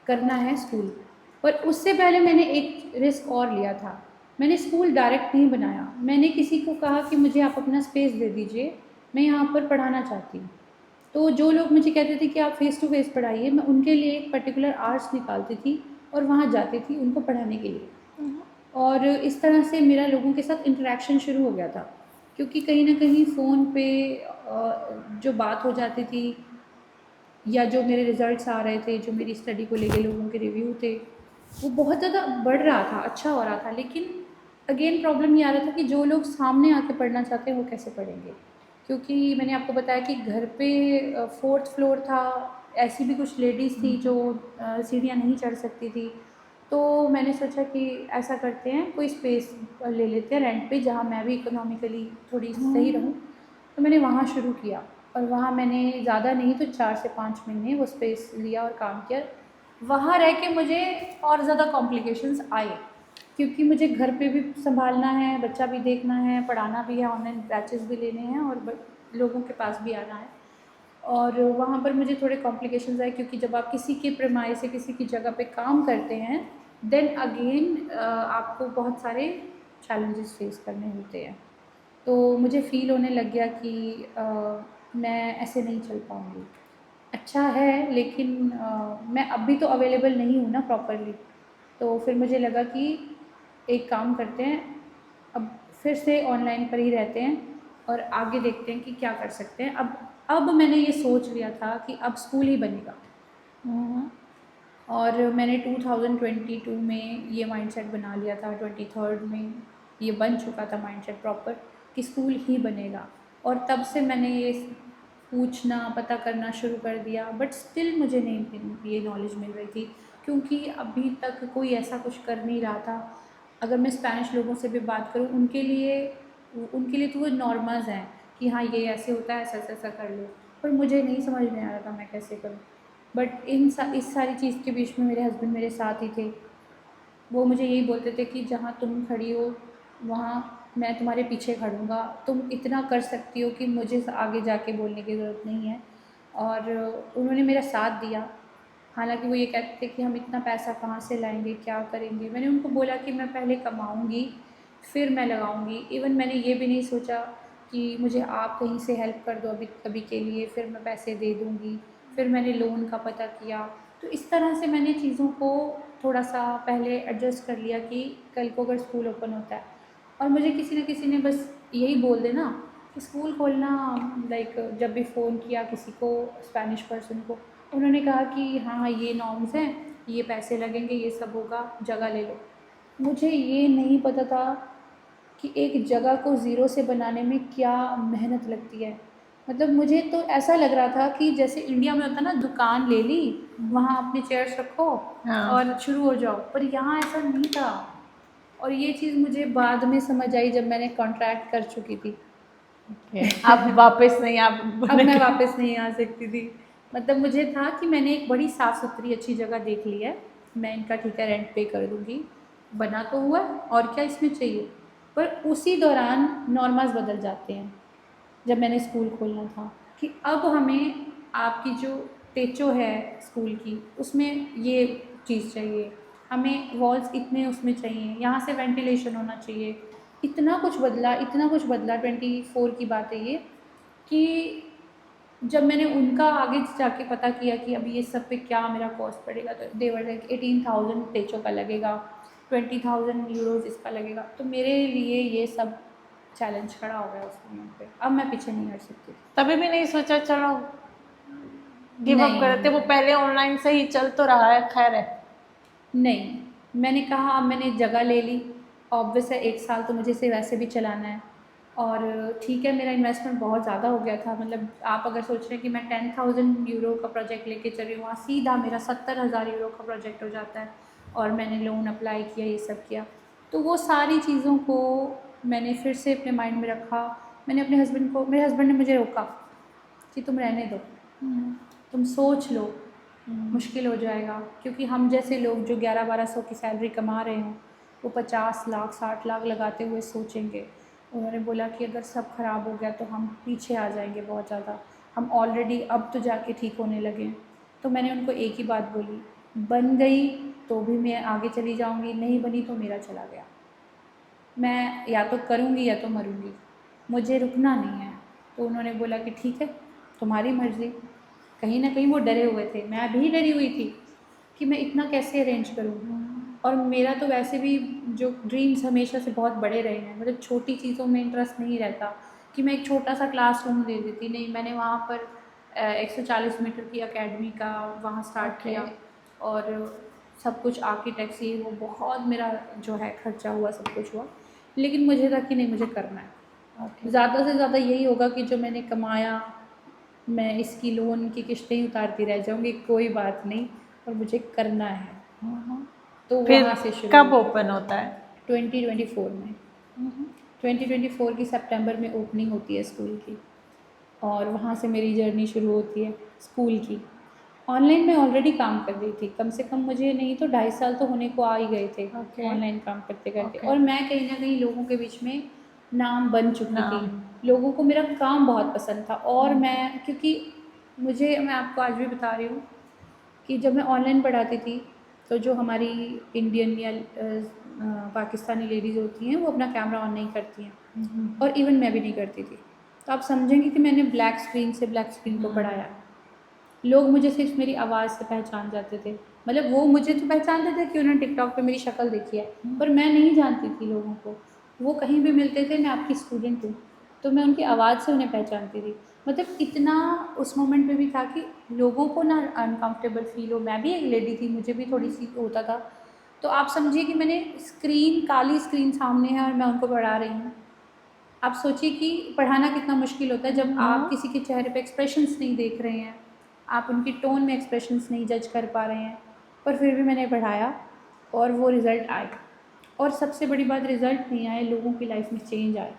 करना है स्कूल। पर उससे पहले मैंने एक रिस्क और लिया था। मैंने स्कूल डायरेक्ट नहीं बनाया, मैंने किसी को कहा कि मुझे आप अपना स्पेस दे दीजिए, मैं यहाँ पर पढ़ाना चाहती हूँ। तो जो लोग मुझे कहते थे कि आप फेस टू फेस पढ़ाइए, मैं उनके लिए एक पर्टिकुलर आवर्स निकालती थी और वहाँ जाती थी उनको पढ़ाने के लिए। और इस तरह से मेरा लोगों के साथ इंटरेक्शन शुरू हो गया था, क्योंकि कहीं ना कहीं फ़ोन पे जो बात हो जाती थी, या जो मेरे रिज़ल्ट्स आ रहे थे, जो मेरी स्टडी को लेके लोगों के रिव्यू थे, वो बहुत ज़्यादा बढ़ रहा था, अच्छा हो रहा था। लेकिन अगेन प्रॉब्लम ये आ रहा था कि जो लोग सामने आके पढ़ना चाहते हैं वो कैसे पढ़ेंगे, क्योंकि मैंने आपको बताया कि घर पे 4th फ्लोर था, ऐसी भी कुछ लेडीज़ थी जो सीढ़ियाँ नहीं चढ़ सकती थी। तो मैंने सोचा कि ऐसा करते हैं, कोई स्पेस ले लेते हैं रेंट पे, जहाँ मैं भी इकोनॉमिकली थोड़ी सही रहूँ। तो मैंने वहाँ शुरू किया, और वहाँ मैंने ज़्यादा नहीं तो 4 से 5 महीने वो स्पेस लिया और काम किया। वहाँ रह के मुझे और ज़्यादा कॉम्प्लिकेशंस आए, क्योंकि मुझे घर पे भी संभालना है, बच्चा भी देखना है, पढ़ाना भी है, ऑनलाइन बैचेस भी लेने हैं, और लोगों के पास भी आना है। और वहाँ पर मुझे थोड़े कॉम्प्लिकेशंस आए, क्योंकि जब आप किसी के प्रेमाइस से किसी की जगह पे काम करते हैं, देन अगेन आपको बहुत सारे चैलेंजेस फेस करने होते हैं। तो मुझे फ़ील होने लग गया कि मैं ऐसे नहीं चल पाऊँगी। अच्छा है, लेकिन मैं अभी तो अवेलेबल नहीं हूँ ना प्रॉपरली। तो फिर मुझे लगा कि एक काम करते हैं, अब फिर से ऑनलाइन पर ही रहते हैं और आगे देखते हैं कि क्या कर सकते हैं। अब मैंने ये सोच लिया था कि अब स्कूल ही बनेगा। और मैंने 2022 में ये माइंडसेट बना लिया था, 23rd में ये बन चुका था माइंडसेट प्रॉपर कि स्कूल ही बनेगा। और तब से मैंने ये पूछना पता करना शुरू कर दिया, बट स्टिल मुझे नहीं ये नॉलेज मिल रही थी, क्योंकि अभी तक कोई ऐसा कुछ कर नहीं रहा था। अगर मैं स्पेनिश लोगों से भी बात करूँ, उनके लिए तो वो नॉर्मल्स हैं कि हाँ ये ऐसे होता है, ऐसा ऐसा कर लो, पर मुझे नहीं समझ में आ रहा था मैं कैसे करूँ। बट इस सारी चीज़ के बीच में मेरे हस्बैंड मेरे साथ ही थे। वो मुझे यही बोलते थे कि जहाँ तुम खड़ी हो वहाँ मैं तुम्हारे पीछे खड़ूँगा, तुम इतना कर सकती हो कि मुझे आगे जाके बोलने की ज़रूरत नहीं है। और उन्होंने मेरा साथ दिया। हालांकि वो ये कहते थे कि हम इतना पैसा कहाँ से लाएंगे, क्या करेंगे। मैंने उनको बोला कि मैं पहले कमाऊँगी फिर मैं लगाऊँगी। इवन मैंने ये भी नहीं सोचा कि मुझे आप कहीं से हेल्प कर दो अभी के लिए, फिर मैं पैसे दे दूँगी। फिर मैंने लोन का पता किया। तो इस तरह से मैंने चीज़ों को थोड़ा सा पहले एडजस्ट कर लिया कि कल को अगर स्कूल ओपन होता है, और मुझे किसी न किसी ने बस यही बोल देना कि स्कूल खोलना, लाइक जब भी फ़ोन किया किसी को, स्पेनिश पर्सन को, उन्होंने कहा कि हाँ हाँ ये नॉर्म्स हैं, ये पैसे लगेंगे, ये सब होगा, जगह ले लो। मुझे ये नहीं पता था कि एक जगह को ज़ीरो से बनाने में क्या मेहनत लगती है। मतलब मुझे तो ऐसा लग रहा था कि जैसे इंडिया में होता ना, दुकान ले ली, वहाँ अपने चेयर्स रखो हाँ। और शुरू हो जाओ, पर यहाँ ऐसा नहीं था। और ये चीज़ मुझे बाद में समझ आई जब मैंने कॉन्ट्रैक्ट कर चुकी थी। अब वापस नहीं आप अब मैं वापस नहीं आ सकती थी। मतलब मुझे था कि मैंने एक बड़ी साफ़ सुथरी अच्छी जगह देख ली है, मैं इनका ठीक है रेंट पे कर दूँगी, बना तो हुआ और क्या इसमें चाहिए। पर उसी दौरान नॉर्मास बदल जाते हैं। जब मैंने स्कूल खोलना था कि अब हमें आपकी जो टेचो है स्कूल की, उसमें ये चीज़ चाहिए, हमें वॉल्स इतने उसमें चाहिए, यहाँ से वेंटिलेशन होना चाहिए। इतना कुछ बदला, इतना कुछ बदला। 24 की बात है ये, कि जब मैंने उनका आगे जाके पता किया कि अभी ये सब पे क्या मेरा कॉस्ट पड़ेगा, तो देवर लाइक 18,000 टेचो का लगेगा, 20,000 यूरोज इसका लगेगा। तो मेरे लिए ये सब चैलेंज खड़ा हो गया उस मोमेंट पे। अब मैं पीछे नहीं हट सकती। तभी भी नहीं सोचा चलो गिव अप कर देते, वो नहीं पहले ऑनलाइन से ही चल तो रहा है, खैर है। नहीं, मैंने कहा अब मैंने जगह ले ली, ऑब्वियस है 1 साल तो मुझे इसे वैसे भी चलाना है। और ठीक है, मेरा इन्वेस्टमेंट बहुत ज़्यादा हो गया था। मतलब आप अगर सोच रहे हैं कि मैं 10,000 यूरो का प्रोजेक्ट लेके चल रही हूँ, वहाँ सीधा मेरा 70,000 यूरो का प्रोजेक्ट हो जाता है। और मैंने लोन अप्लाई किया, ये सब किया। तो वो सारी चीज़ों को मैंने फिर से अपने माइंड में रखा। मैंने अपने हस्बैंड को, मेरे हस्बैंड ने मुझे रोका कि तुम रहने दो, तुम सोच लो, मुश्किल हो जाएगा। क्योंकि हम जैसे लोग जो 11-12 सौ की सैलरी कमा रहे हों, वो 50 लाख 60 लाख लगाते हुए सोचेंगे। उन्होंने बोला कि अगर सब ख़राब हो गया तो हम पीछे आ जाएंगे बहुत ज़्यादा। हम ऑलरेडी अब तो जाके ठीक होने लगे हैं। तो मैंने उनको एक ही बात बोली, बन गई तो भी मैं आगे चली जाऊंगी, नहीं बनी तो मेरा चला गया। मैं या तो करूंगी या तो मरूंगी, मुझे रुकना नहीं है। तो उन्होंने बोला कि ठीक है, तुम्हारी मर्ज़ी। कहीं ना कहीं वो डरे हुए थे, मैं भी डरी हुई थी कि मैं इतना कैसे अरेंज करूँ। और मेरा तो वैसे भी जो ड्रीम्स हमेशा से बहुत बड़े रहे हैं, मतलब छोटी चीज़ों में इंटरेस्ट नहीं रहता कि मैं एक छोटा सा क्लासरूम दे देती। नहीं, मैंने वहाँ पर 140 मीटर की एकेडमी का वहाँ स्टार्ट किया। और सब कुछ आर्किटेक्ट से वो बहुत मेरा जो है खर्चा हुआ, सब कुछ हुआ। लेकिन मुझे था कि नहीं, मुझे करना है। ज़्यादा से ज़्यादा यही होगा कि जो मैंने कमाया मैं इसकी लोन की किश्तें ही उतारती रह जाऊँगी, कोई बात नहीं, और मुझे करना है। तो फिर वहाँ से शुरू कब हुआ ओपन होता है? 2024 में। 2024 की सितंबर में ओपनिंग होती है स्कूल की। और वहाँ से मेरी जर्नी शुरू होती है स्कूल की। ऑनलाइन मैं ऑलरेडी काम कर रही थी, कम से कम मुझे नहीं तो 2.5 साल तो होने को आ ही गए थे ऑनलाइन काम करते करते। और मैं कहीं ना कहीं लोगों के बीच में नाम बन चुकी थी। लोगों को मेरा काम बहुत पसंद था। और मैं, क्योंकि मैं आपको आज भी बता रही हूँ कि जब मैं ऑनलाइन पढ़ाती थी तो जो हमारी इंडियन या पाकिस्तानी लेडीज़ होती हैं वो अपना कैमरा ऑन नहीं करती हैं, और इवन मैं भी नहीं करती थी। तो आप समझेंगे कि मैंने ब्लैक स्क्रीन से ब्लैक स्क्रीन को पढ़ाया। लोग मुझे सिर्फ मेरी आवाज़ से पहचान जाते थे। मतलब वो मुझे तो पहचानते थे कि उन्होंने टिकटॉक पे मेरी शक्ल देखी है, पर मैं नहीं जानती थी लोगों को। वो कहीं भी मिलते थे, मैं आपकी स्टूडेंट हूँ, तो मैं उनकी आवाज़ से उन्हें पहचानती थी। मतलब इतना उस मोमेंट पे भी था कि लोगों को ना अनकंफर्टेबल फील हो। मैं भी एक लेडी थी, मुझे भी थोड़ी सी होता था। तो आप समझिए कि मैंने स्क्रीन, काली स्क्रीन सामने है और मैं उनको पढ़ा रही हूँ। आप सोचिए कि पढ़ाना कितना मुश्किल होता है जब आप किसी के चेहरे पे एक्सप्रेशंस नहीं देख रहे हैं, आप उनकी टोन में एक्सप्रेशंस नहीं जज कर पा रहे हैं। पर फिर भी मैंने पढ़ाया और वो रिज़ल्ट आए। और सबसे बड़ी बात, रिज़ल्ट नहीं आए, लोगों की लाइफ में चेंज आए।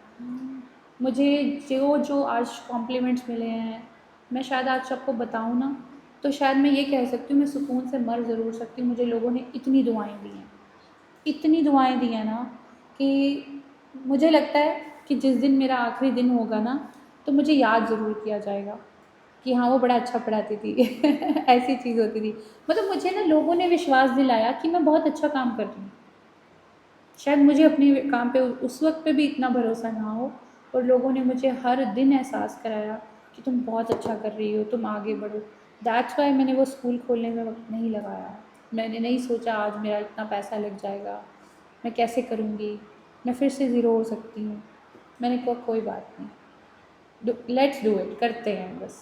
मुझे जो जो आज कॉम्प्लीमेंट्स मिले हैं, मैं शायद आज सबको बताऊँ ना तो शायद मैं ये कह सकती हूँ मैं सुकून से मर ज़रूर सकती हूँ। मुझे लोगों ने इतनी दुआएं दी हैं, इतनी दुआएं दी हैं ना, कि मुझे लगता है कि जिस दिन मेरा आखिरी दिन होगा ना तो मुझे याद ज़रूर किया जाएगा कि हाँ वो बड़ा अच्छा पढ़ाती थी। ऐसी चीज़ होती थी। मतलब मुझे ना लोगों ने विश्वास दिलाया कि मैं बहुत अच्छा काम कर रही हूँ। शायद मुझे अपने काम पे उस वक्त पे भी इतना भरोसा ना हो, और लोगों ने मुझे हर दिन एहसास कराया कि तुम बहुत अच्छा कर रही हो, तुम आगे बढ़ो। दैट्स वाई मैंने वो स्कूल खोलने में वक्त नहीं लगाया। मैंने नहीं सोचा आज मेरा इतना पैसा लग जाएगा, मैं कैसे करूँगी, मैं फिर से ज़ीरो हो सकती हूँ। मैंने कहा कोई बात नहीं, लेट्स डू इट, करते हैं बस।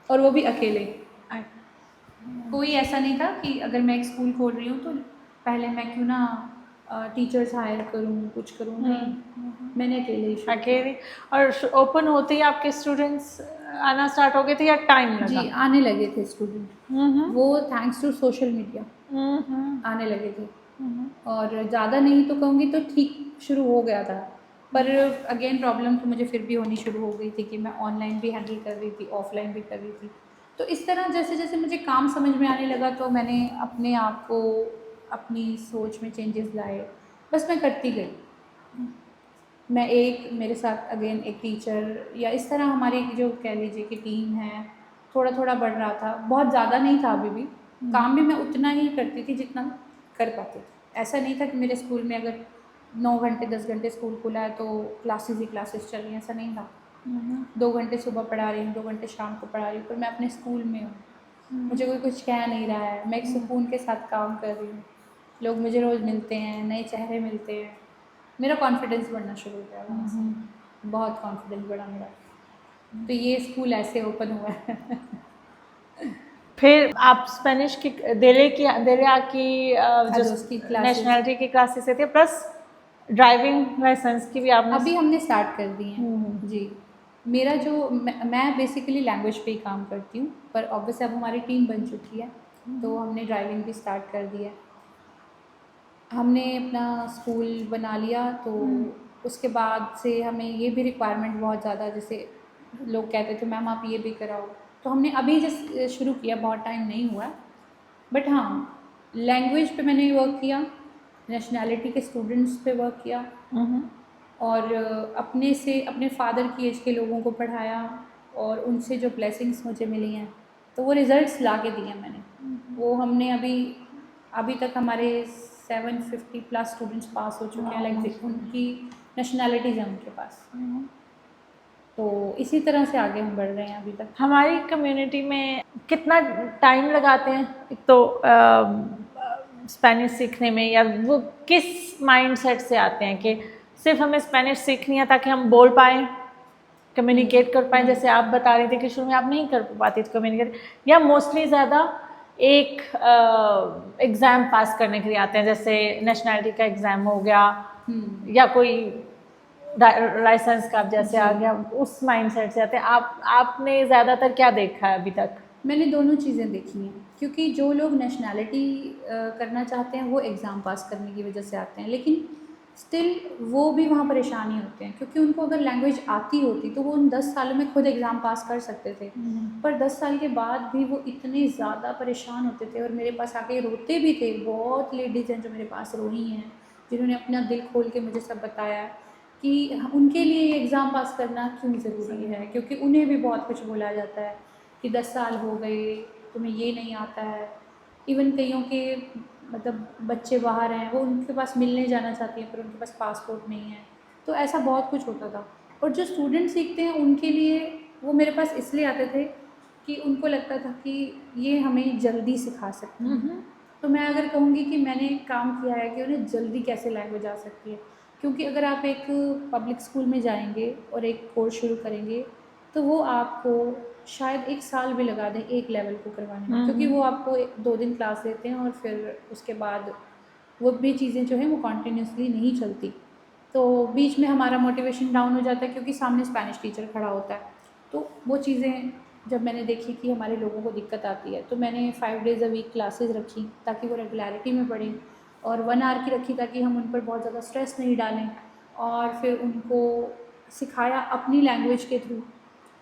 और वो भी अकेले। कोई ऐसा नहीं था कि अगर मैं एक स्कूल खोल रही हूँ तो पहले मैं क्यों ना टीचर्स हायर करूँ, कुछ करूँ, नहीं, मैंने अकेले ही शुरू किया। अकेले? और ओपन होते ही आपके स्टूडेंट्स आना स्टार्ट हो गए थे या टाइम लगा? जी, आने लगे थे स्टूडेंट। वो थैंक्स टू सोशल मीडिया आने लगे थे। और ज़्यादा नहीं तो कहूँगी तो ठीक शुरू हो गया था। पर अगेन प्रॉब्लम तो मुझे फिर भी होनी शुरू हो गई थी कि मैं ऑनलाइन भी हैंडल कर रही थी, ऑफलाइन भी कर रही थी। तो इस तरह जैसे जैसे मुझे काम समझ में आने लगा तो मैंने अपने आप को, अपनी सोच में चेंजेस लाए, बस मैं करती गई। मैं मेरे साथ अगेन एक टीचर, या इस तरह हमारी जो कह लीजिए कि टीम है, थोड़ा थोड़ा बढ़ रहा था, बहुत ज़्यादा नहीं था अभी भी। काम भी मैं उतना ही करती थी जितना कर पाती थी। ऐसा नहीं था कि मेरे स्कूल में अगर 9 घंटे 10 घंटे स्कूल खुला है तो क्लासेस ही क्लासेस चल रही हैं, ऐसा नहीं था। 2 घंटे सुबह पढ़ा रही हूँ, 2 घंटे शाम को पढ़ा रही हूँ, पर मैं अपने स्कूल में हूँ, मुझे कोई कुछ कह नहीं रहा है, मैं एक सुकून के साथ काम कर रही हूँ, लोग मुझे रोज़ मिलते हैं, नए चेहरे मिलते हैं, मेरा कॉन्फिडेंस बढ़ना शुरू हो गया वहाँ से, बहुत कॉन्फिडेंस बढ़ा मेरा। तो ये स्कूल ऐसे ओपन हुआ है। फिर आप स्पेनिश की दिल्ली की जो अदोस की classes। नेशनलिटी की क्लासेस थे, प्लस ड्राइविंग लाइसेंस की भी आपने अभी हमने स्टार्ट कर दी हैं हम्म। जी। मेरा जो मैं बेसिकली लैंग्वेज पे ही काम करती हूँ, पर ऑब्वियसली अब हमारी टीम बन चुकी है, तो हमने ड्राइविंग भी स्टार्ट कर दी है। हमने अपना स्कूल बना लिया, तो उसके बाद से हमें ये भी रिक्वायरमेंट बहुत ज़्यादा, जैसे लोग कहते थे मैम आप ये भी कराओ, तो हमने अभी जस्ट शुरू किया, बहुत टाइम नहीं हुआ, बट हाँ लैंग्वेज पे मैंने वर्क किया, नेशनैलिटी के स्टूडेंट्स पे वर्क किया, और अपने फादर की एज के लोगों को पढ़ाया, और उनसे जो ब्लेसिंग्स मुझे मिली हैं तो वो रिज़ल्ट्स ला के दिए मैंने। वो हमने अभी तक हमारे 750 प्लस स्टूडेंट्स पास हो चुके हैं, लाइक उनकी नेशनैलिटीज़ हैं उनके पास, तो इसी तरह से आगे हम बढ़ रहे हैं अभी तक। हमारी कम्युनिटी में कितना टाइम लगाते हैं एक तो स्पेनिश सीखने में, या वो किस माइंडसेट से आते हैं कि सिर्फ हमें स्पेनिश सीखनी है ताकि हम बोल पाएँ, कम्युनिकेट कर पाएँ, जैसे आप बता रहे थे कि शुरू में आप नहीं कर पाती थी कम्युनिकेट, या मोस्टली ज़्यादा एक एग्ज़ाम पास करने के लिए आते हैं, जैसे नेशनैलिटी का एग्ज़ाम हो गया या कोई लाइसेंस का जैसे आ गया, उस माइंडसेट से आते हैं। आपने ज़्यादातर क्या देखा है अभी तक? मैंने दोनों चीज़ें देखी हैं, क्योंकि जो लोग नेशनैलिटी करना चाहते हैं वो एग्ज़ाम पास करने की वजह से आते हैं, लेकिन स्टिल वो भी वहाँ परेशान ही होते हैं, क्योंकि उनको अगर लैंग्वेज आती होती तो वो उन 10 सालों में खुद एग्ज़ाम पास कर सकते थे, पर 10 साल के बाद भी वो इतने ज़्यादा परेशान होते थे, और मेरे पास आके रोते भी थे। बहुत लेडीज़ हैं जो मेरे पास रोई हैं, जिन्होंने अपना दिल खोल के मुझे सब बताया कि उनके लिए ये एग्ज़ाम पास करना क्यों ज़रूरी है, क्योंकि उन्हें भी बहुत कुछ बोला जाता है कि 10 साल हो गए तुम्हें ये नहीं आता है। इवन कईयों के मतलब बच्चे बाहर हैं, वो उनके पास मिलने जाना चाहती हैं पर उनके पास पासपोर्ट नहीं है, तो ऐसा बहुत कुछ होता था। और जो स्टूडेंट सीखते हैं उनके लिए वो मेरे पास इसलिए आते थे कि उनको लगता था कि ये हमें जल्दी सिखा सकते हैं। तो मैं अगर कहूँगी कि मैंने काम किया है कि उन्हें जल्दी कैसे लैंग्वेज आ सकती है, क्योंकि अगर आप एक पब्लिक स्कूल में जाएंगे और एक कोर्स शुरू करेंगे तो वो आपको शायद 1 साल भी लगा दें एक लेवल को करवाने में, क्योंकि वो आपको 2 दिन क्लास देते हैं और फिर उसके बाद वो भी चीज़ें जो हैं वो कॉन्टीन्यूसली नहीं चलती, तो बीच में हमारा मोटिवेशन डाउन हो जाता है क्योंकि सामने स्पेनिश टीचर खड़ा होता है। तो वो चीज़ें जब मैंने देखी कि हमारे लोगों को दिक्कत आती है, तो मैंने 5 डेज़ अ वीक क्लासेस रखी ताकि वो रेगुलरिटी में पढ़ें, और 1 आवर की रखी ताकि हम उन पर बहुत ज़्यादा स्ट्रेस नहीं डालें, और फिर उनको सिखाया अपनी लैंग्वेज के थ्रू।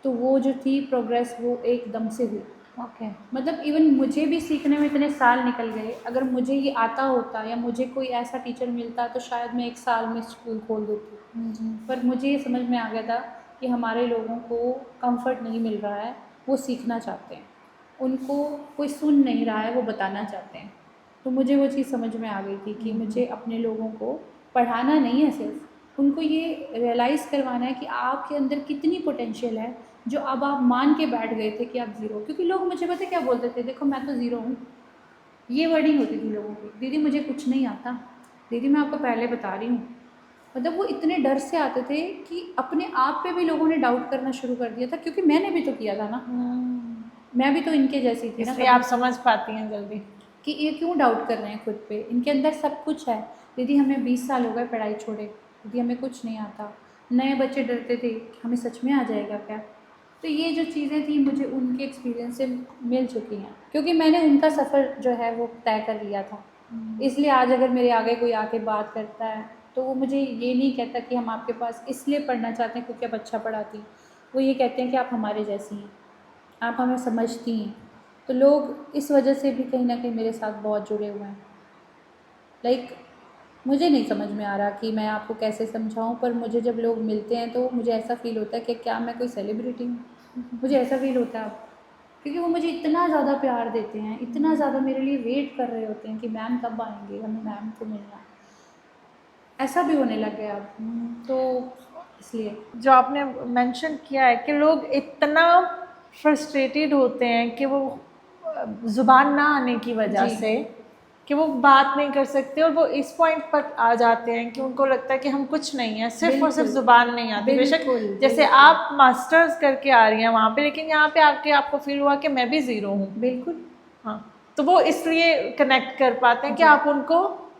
तो वो जो थी प्रोग्रेस वो एकदम से हुई। ओके। मतलब इवन मुझे भी सीखने में इतने साल निकल गए, अगर मुझे ये आता होता या मुझे कोई ऐसा टीचर मिलता तो शायद मैं 1 साल में स्कूल खोल देती। पर मुझे ये समझ में आ गया था कि हमारे लोगों को कंफर्ट नहीं मिल रहा है, वो सीखना चाहते हैं, उनको कोई सुन नहीं रहा है, वो बताना चाहते हैं। तो मुझे वो चीज़ समझ में आ गई थी कि मुझे अपने लोगों को पढ़ाना नहीं है, सिर्फ उनको ये रियलाइज़ करवाना है कि आपके अंदर कितनी पोटेंशियल है, जो अब आप मान के बैठ गए थे कि आप ज़ीरो। क्योंकि लोग मुझे पता क्या बोलते थे, देखो मैं तो ज़ीरो हूँ, ये वर्डिंग होती थी लोगों की, दीदी मुझे कुछ नहीं आता, दीदी मैं आपको पहले बता रही हूँ। मतलब वो इतने डर से आते थे कि अपने आप पे भी लोगों ने डाउट करना शुरू कर दिया था, क्योंकि मैंने भी तो किया था ना, मैं भी तो इनके जैसी थी ना। इसलिए आप समझ पाती हैं जल्दी कि ये क्यों डाउट कर रहे हैं खुद पे, इनके अंदर सब कुछ है। दीदी हमें 20 साल हो गए पढ़ाई छोड़े, दीदी हमें कुछ नहीं आता। नए बच्चे डरते थे कि हमें सच में आ जाएगा क्या। तो ये जो चीज़ें थी मुझे उनके एक्सपीरियंस से मिल चुकी हैं, क्योंकि मैंने उनका सफ़र जो है वो तय कर लिया था। इसलिए आज अगर मेरे आगे कोई आके बात करता है तो वो मुझे ये नहीं कहता कि हम आपके पास इसलिए पढ़ना चाहते हैं क्योंकि आप अच्छा पढ़ाती, वो ये कहते हैं कि आप हमारे जैसी हैं, आप हमें समझती हैं। तो लोग इस वजह से भी कहीं ना कहीं मेरे साथ बहुत जुड़े हुए हैं। लाइक मुझे नहीं समझ में आ रहा कि मैं आपको कैसे समझाऊं, पर मुझे जब लोग मिलते हैं तो मुझे ऐसा फ़ील होता है कि क्या मैं कोई सेलिब्रिटी हूँ। मुझे ऐसा फ़ील होता है अब, क्योंकि वो मुझे इतना ज़्यादा प्यार देते हैं, इतना ज़्यादा मेरे लिए वेट कर रहे होते हैं कि मैम कब आएंगे, हमें मैम को मिलना है। ऐसा भी होने लग गया अब। तो इसलिए जो आपने मेंशन किया है कि लोग इतना फ्रस्ट्रेटेड होते हैं कि वो ज़ुबान ना आने की वजह जी। से कि वो बात नहीं कर सकते, और वो इस पॉइंट पर आ जाते हैं कि उनको लगता है कि हम कुछ नहीं है, सिर्फ और सिर्फ बिल्कुल, ज़ुबान नहीं आती। बेशक बिल्कुल, जैसे बिल्कुल, आप मास्टर्स करके आ रही हैं वहाँ पे, लेकिन यहाँ पे आके आपको फील हुआ कि मैं भी ज़ीरो हूँ। बिल्कुल। हाँ, तो वो इसलिए कनेक्ट कर पाते हैं कि जी। आप उनको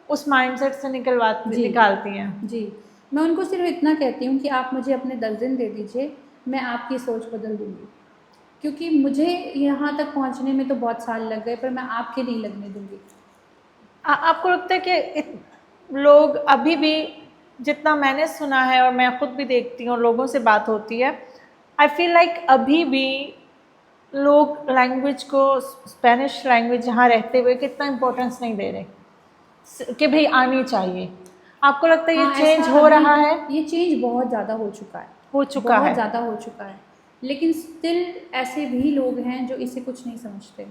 उस माइंडसेट से जी, निकालती हैं। जी। मैं उनको सिर्फ़ इतना कहती हूँ कि आप मुझे अपने 10 दिन दे दीजिए, मैं आपकी सोच बदल दूँगी। क्योंकि मुझे यहाँ तक पहुँचने में तो बहुत साल लग गए, पर मैं आपके नहीं लगने दूँगी। आपको लगता है कि लोग अभी भी, जितना मैंने सुना है और मैं खुद भी देखती हूँ, लोगों से बात होती है, आई फील लाइक अभी भी लोग लैंग्वेज को, स्पेनिश लैंग्वेज यहाँ रहते हुए कितना इम्पोर्टेंस नहीं दे रहे कि भाई आनी चाहिए। आपको लगता है ये हाँ, ऐसा चेंज हो अभी रहा है? ये चेंज बहुत ज़्यादा हो चुका है, हो चुका बहुत है। ज़्यादा हो चुका है। लेकिन स्टिल ऐसे भी लोग हैं जो इसे कुछ नहीं समझते।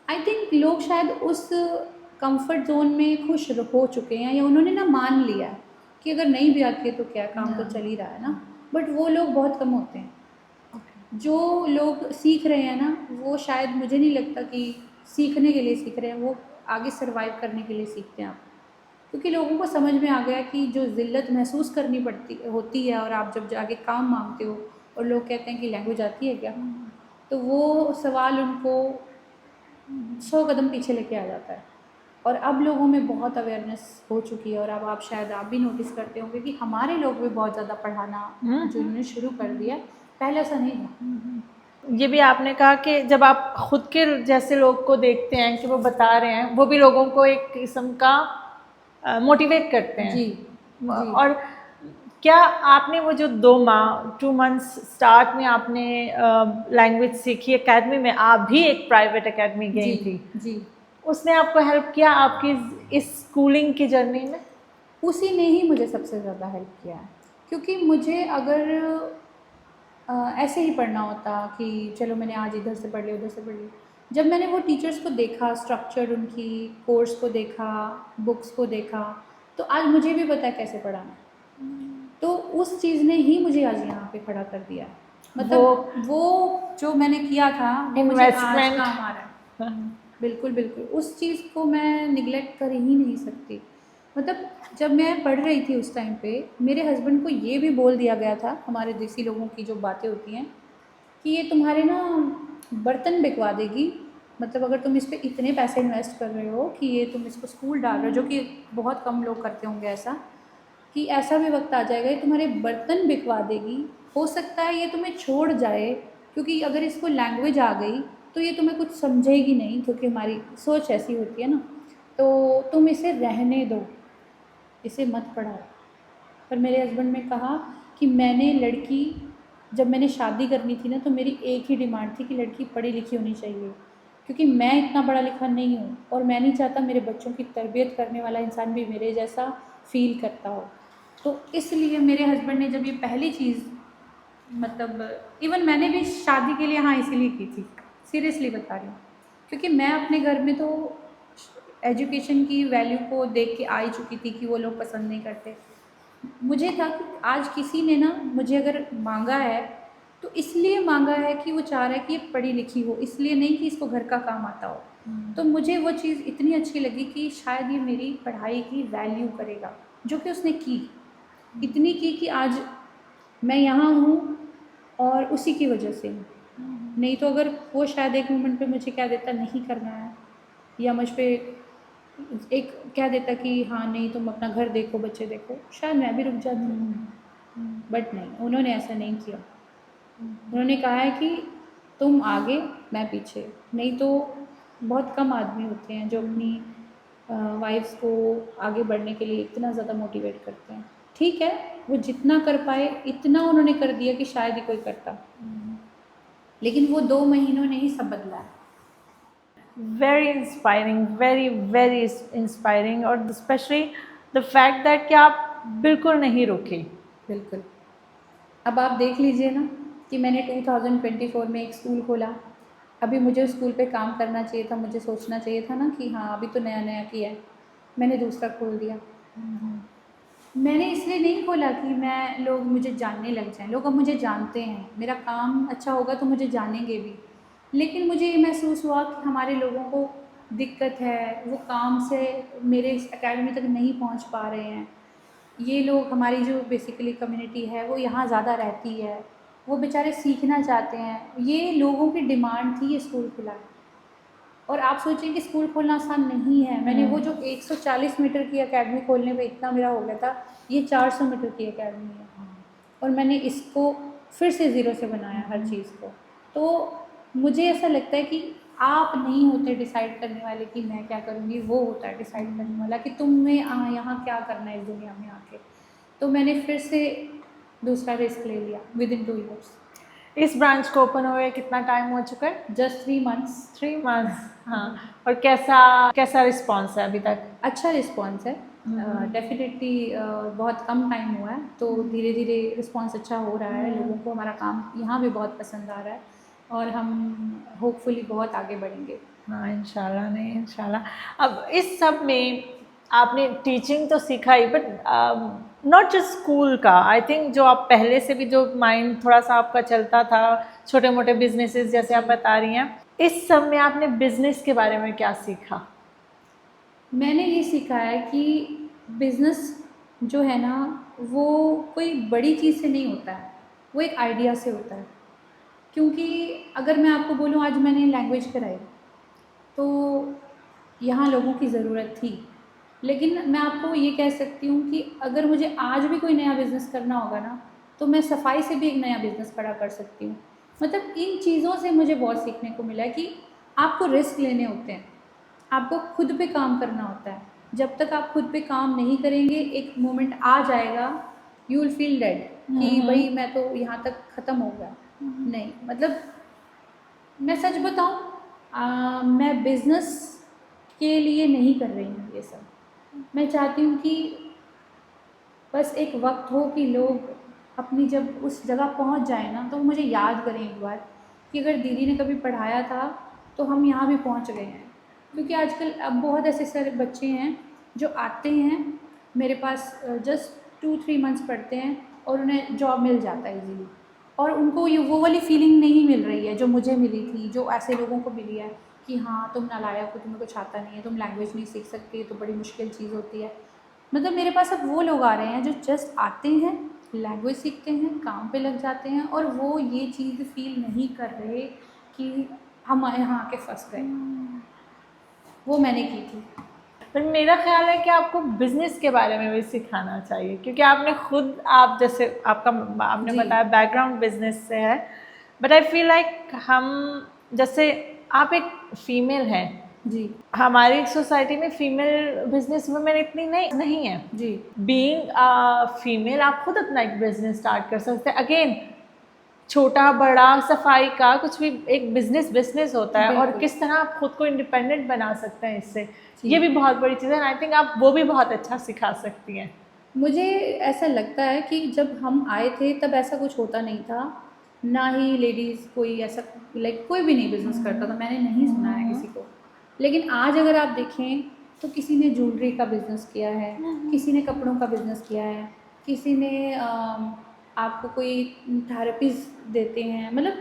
आई थिंक लोग शायद उस कंफर्ट ज़ोन में खुश हो चुके हैं, या उन्होंने ना मान लिया है कि अगर नहीं भी आती है तो क्या, काम तो चल ही रहा है ना। बट वो लोग बहुत कम होते हैं। जो लोग सीख रहे हैं ना, वो शायद मुझे नहीं लगता कि सीखने के लिए सीख रहे हैं, वो आगे सर्वाइव करने के लिए सीखते हैं आप। क्योंकि लोगों को समझ में आ गया कि जो ज़िल्लत महसूस करनी पड़ती होती है, और आप जब जाके काम मांगते हो और लोग कहते हैं कि लैंग्वेज आती है क्या, तो वो सवाल उनको 100 कदम पीछे लेके आ जाता है। और अब लोगों में बहुत अवेयरनेस हो चुकी है, और अब आप भी नोटिस करते होंगे कि हमारे लोग भी बहुत ज़्यादा पढ़ाना जो इन्होंने शुरू कर दिया, पहले ऐसा नहीं था। ये भी आपने कहा कि जब आप खुद के जैसे लोग को देखते हैं कि वो बता रहे हैं, वो भी लोगों को एक किस्म का मोटिवेट करते जी, हैं। जी। और क्या आपने वो जो 2 मंथ्स स्टार्ट में आपने लैंग्वेज सीखी एकेडमी में, आप भी एक प्राइवेट एकेडमी जी, गई थी, जी। उसने आपको हेल्प किया आपकी इस स्कूलिंग की जर्नी में? उसी ने ही मुझे सबसे ज़्यादा हेल्प किया है, क्योंकि मुझे अगर ऐसे ही पढ़ना होता कि चलो मैंने आज इधर से पढ़ लिया, उधर से पढ़ लिया, जब मैंने वो टीचर्स को देखा, स्ट्रक्चर उनकी कोर्स को देखा, बुक्स को देखा, तो आज मुझे भी पता है कैसे पढ़ाना है। तो उस चीज़ ने ही मुझे आज यहाँ पे खड़ा कर दिया है। मतलब वो जो मैंने किया था वो मुझे आज इन्वेस्टमेंट। काम आ रहा है। बिल्कुल, बिल्कुल। उस चीज़ को मैं निग्लेक्ट कर ही नहीं सकती। मतलब जब मैं पढ़ रही थी उस टाइम पे, मेरे हस्बैंड को ये भी बोल दिया गया था, हमारे देसी लोगों की जो बातें होती हैं, कि ये तुम्हारे ना बर्तन बिकवा देगी। मतलब अगर तुम इस पे इतने पैसे इन्वेस्ट कर रहे हो कि ये तुम इसको स्कूल डाल रहे हो, जो कि बहुत कम लोग करते होंगे ऐसा, कि ऐसा भी वक्त आ जाएगा ये तुम्हारे बर्तन बिकवा देगी। हो सकता है ये तुम्हें छोड़ जाए, क्योंकि अगर इसको लैंग्वेज आ गई तो ये तुम्हें कुछ समझेगी नहीं, क्योंकि हमारी सोच ऐसी होती है ना। तो तुम इसे रहने दो, इसे मत पढ़ाओ। पर मेरे हस्बैंड ने कहा कि जब मैंने शादी करनी थी ना, तो मेरी एक ही डिमांड थी कि लड़की पढ़ी लिखी होनी चाहिए, क्योंकि मैं इतना पढ़ा लिखा नहीं हूँ, और मैं नहीं चाहता मेरे बच्चों की तरबियत करने वाला इंसान भी मेरे जैसा फील करता हो। तो इसलिए मेरे हस्बैंड ने जब ये पहली चीज़, मतलब इवन मैंने भी शादी के लिए हाँ इसीलिए की थी, सीरियसली बता रही हूँ, क्योंकि मैं अपने घर में तो एजुकेशन की वैल्यू को देख के आ ही चुकी थी कि वो लोग पसंद नहीं करते। मुझे था कि आज किसी ने ना मुझे अगर मांगा है, तो इसलिए मांगा है कि वो चाह रहा है कि ये पढ़ी लिखी हो, इसलिए नहीं कि इसको घर का काम आता हो। तो मुझे वो चीज़ इतनी अच्छी लगी कि शायद ये मेरी पढ़ाई की वैल्यू करेगा, जो कि उसने की। इतनी की कि आज मैं यहाँ हूँ, और उसी की वजह से हूँ। नहीं तो अगर वो शायद एक मोमेंट पे मुझे कह देता नहीं करना है, या मुझ पे एक कह देता कि हाँ नहीं तुम अपना घर देखो, बच्चे देखो, शायद मैं भी रुक जाती। बट नहीं, उन्होंने ऐसा नहीं किया। उन्होंने कहा है कि तुम आगे, मैं पीछे। नहीं तो बहुत कम आदमी होते हैं जो अपनी वाइफ्स को आगे बढ़ने के लिए इतना ज़्यादा मोटिवेट करते हैं। ठीक है, वो जितना कर पाए इतना उन्होंने कर दिया कि शायद ही कोई करता, लेकिन वो 2 महीनों ने ही सब बदला है। Very inspiring, very very inspiring, और स्पेशली द फैक्ट दैट कि आप बिल्कुल नहीं रुके। बिल्कुल। अब आप देख लीजिए ना कि मैंने 2024 में एक स्कूल खोला। अभी मुझे उस स्कूल पे काम करना चाहिए था, मुझे सोचना चाहिए था ना कि हाँ अभी तो नया नया किया है, मैंने दूसरा खोल दिया। मैंने इसलिए नहीं खोला कि मैं लोग मुझे जानने लग जाएं। लोग अब मुझे जानते हैं, मेरा काम अच्छा होगा तो मुझे जानेंगे भी। लेकिन मुझे ये महसूस हुआ कि हमारे लोगों को दिक्कत है, वो काम से मेरे इस एकेडमी तक नहीं पहुंच पा रहे हैं। ये लोग, हमारी जो बेसिकली कम्युनिटी है वो यहाँ ज़्यादा रहती है, वो बेचारे सीखना चाहते हैं। ये लोगों की डिमांड थी ये स्कूल खुलाए। और आप सोचिए कि स्कूल खोलना आसान नहीं है। मैंने वो जो 140 मीटर की एकेडमी खोलने पे इतना मेरा हो गया था, ये 400 मीटर की एकेडमी है और मैंने इसको फिर से ज़ीरो से बनाया हर चीज़ को। तो मुझे ऐसा लगता है कि आप नहीं होते डिसाइड करने वाले कि मैं क्या करूँगी, वो होता है डिसाइड करने वाला कि तुम्हें यहाँ क्या करना है इस दुनिया में आके। तो मैंने फिर से दूसरा रिस्क ले लिया विद इन 2 ईयर्स। इस ब्रांच को ओपन हुए कितना टाइम हो चुका है? Just 3 months. 3 मंथ्स। हाँ, और कैसा कैसा रिस्पॉन्स है अभी तक? अच्छा रिस्पॉन्स है डेफिनेटली। बहुत कम टाइम हुआ है तो धीरे धीरे रिस्पॉन्स अच्छा हो रहा है। लोगों को हमारा काम यहाँ भी बहुत पसंद आ रहा है और हम होपफुली बहुत आगे बढ़ेंगे। हाँ, इंशाल्लाह। नहीं, इंशाल्लाह। अब इस सब में आपने टीचिंग तो सीखा ही, बट नॉट जस्ट स्कूल का, आई थिंक जो आप पहले से भी जो माइंड थोड़ा सा आपका चलता था, छोटे मोटे बिजनेसेस जैसे आप बता रही हैं, इस सब में आपने बिजनेस के बारे में क्या सीखा? मैंने ये सीखा है कि बिज़नेस जो है ना वो कोई बड़ी चीज़ से नहीं होता है, वो एक आइडिया से होता है। क्योंकि अगर मैं आपको बोलूँ, आज मैंने लैंग्वेज कराई तो यहाँ लोगों की ज़रूरत थी, लेकिन मैं आपको ये कह सकती हूँ कि अगर मुझे आज भी कोई नया बिज़नेस करना होगा ना, तो मैं सफाई से भी एक नया बिज़नेस खड़ा कर सकती हूँ। मतलब इन चीज़ों से मुझे बहुत सीखने को मिला है कि आपको रिस्क लेने होते हैं, आपको खुद पे काम करना होता है। जब तक आप खुद पे काम नहीं करेंगे, एक मोमेंट आ जाएगा यू विल फील डेड कि भाई मैं तो यहाँ तक ख़त्म हो गया। नहीं, मतलब मैं सच बताऊँ, मैं बिज़नेस के लिए नहीं कर रही हूँ ये सब। मैं चाहती हूँ कि बस एक वक्त हो कि लोग अपनी जब उस जगह पहुँच जाए ना, तो मुझे याद करें एक बार कि अगर दीदी ने कभी पढ़ाया था तो हम यहाँ भी पहुँच गए हैं। क्योंकि आजकल अब बहुत ऐसे सारे बच्चे हैं जो आते हैं मेरे पास, जस्ट 2-3 मंथ्स पढ़ते हैं और उन्हें जॉब मिल जाता है इजीली, और उनको ये वो वाली फीलिंग नहीं मिल रही है जो मुझे मिली थी, जो ऐसे लोगों को मिली है कि हाँ तुम नालायक हो, तुम्हें कुछ आता नहीं है, तुम लैंग्वेज नहीं सीख सकते, तो बड़ी मुश्किल चीज़ होती है। मतलब मेरे पास अब वो लोग आ रहे हैं जो जस्ट आते हैं, लैंग्वेज सीखते हैं, काम पे लग जाते हैं और वो ये चीज़ फील नहीं कर रहे कि हम यहाँ आके फंस गए। वो मैंने की थी। पर मेरा ख्याल है कि आपको बिजनेस के बारे में भी सिखाना चाहिए, क्योंकि आपने खुद, आप जैसे आपने जी। बताया बैकग्राउंड बिजनेस से है, बट आई फील लाइक हम, जैसे आप एक फीमेल हैं, जी। हमारी सोसाइटी में फीमेल बिजनेस वुमेन इतनी नहीं है। जी। बीइंग फीमेल आप खुद अपना एक बिजनेस स्टार्ट कर सकते हैं। अगेन, छोटा बड़ा सफाई का कुछ भी एक बिजनेस होता है, और बिल्कुल। किस तरह आप खुद को इंडिपेंडेंट बना सकते हैं इससे, जी। ये भी बहुत बड़ी चीज़ है। आई थिंक आप वो भी बहुत अच्छा सिखा सकती हैं। मुझे ऐसा लगता है कि जब हम आए थे तब ऐसा कुछ होता नहीं था, ना ही लेडीज़ कोई ऐसा लाइक कोई भी नहीं बिज़नेस करता था, मैंने नहीं सुना है किसी को। लेकिन आज अगर आप देखें तो किसी ने ज्वेलरी का बिज़नेस किया है, किसी ने कपड़ों का बिज़नेस किया है, किसी ने आपको कोई थेरेपीज़ देते हैं। मतलब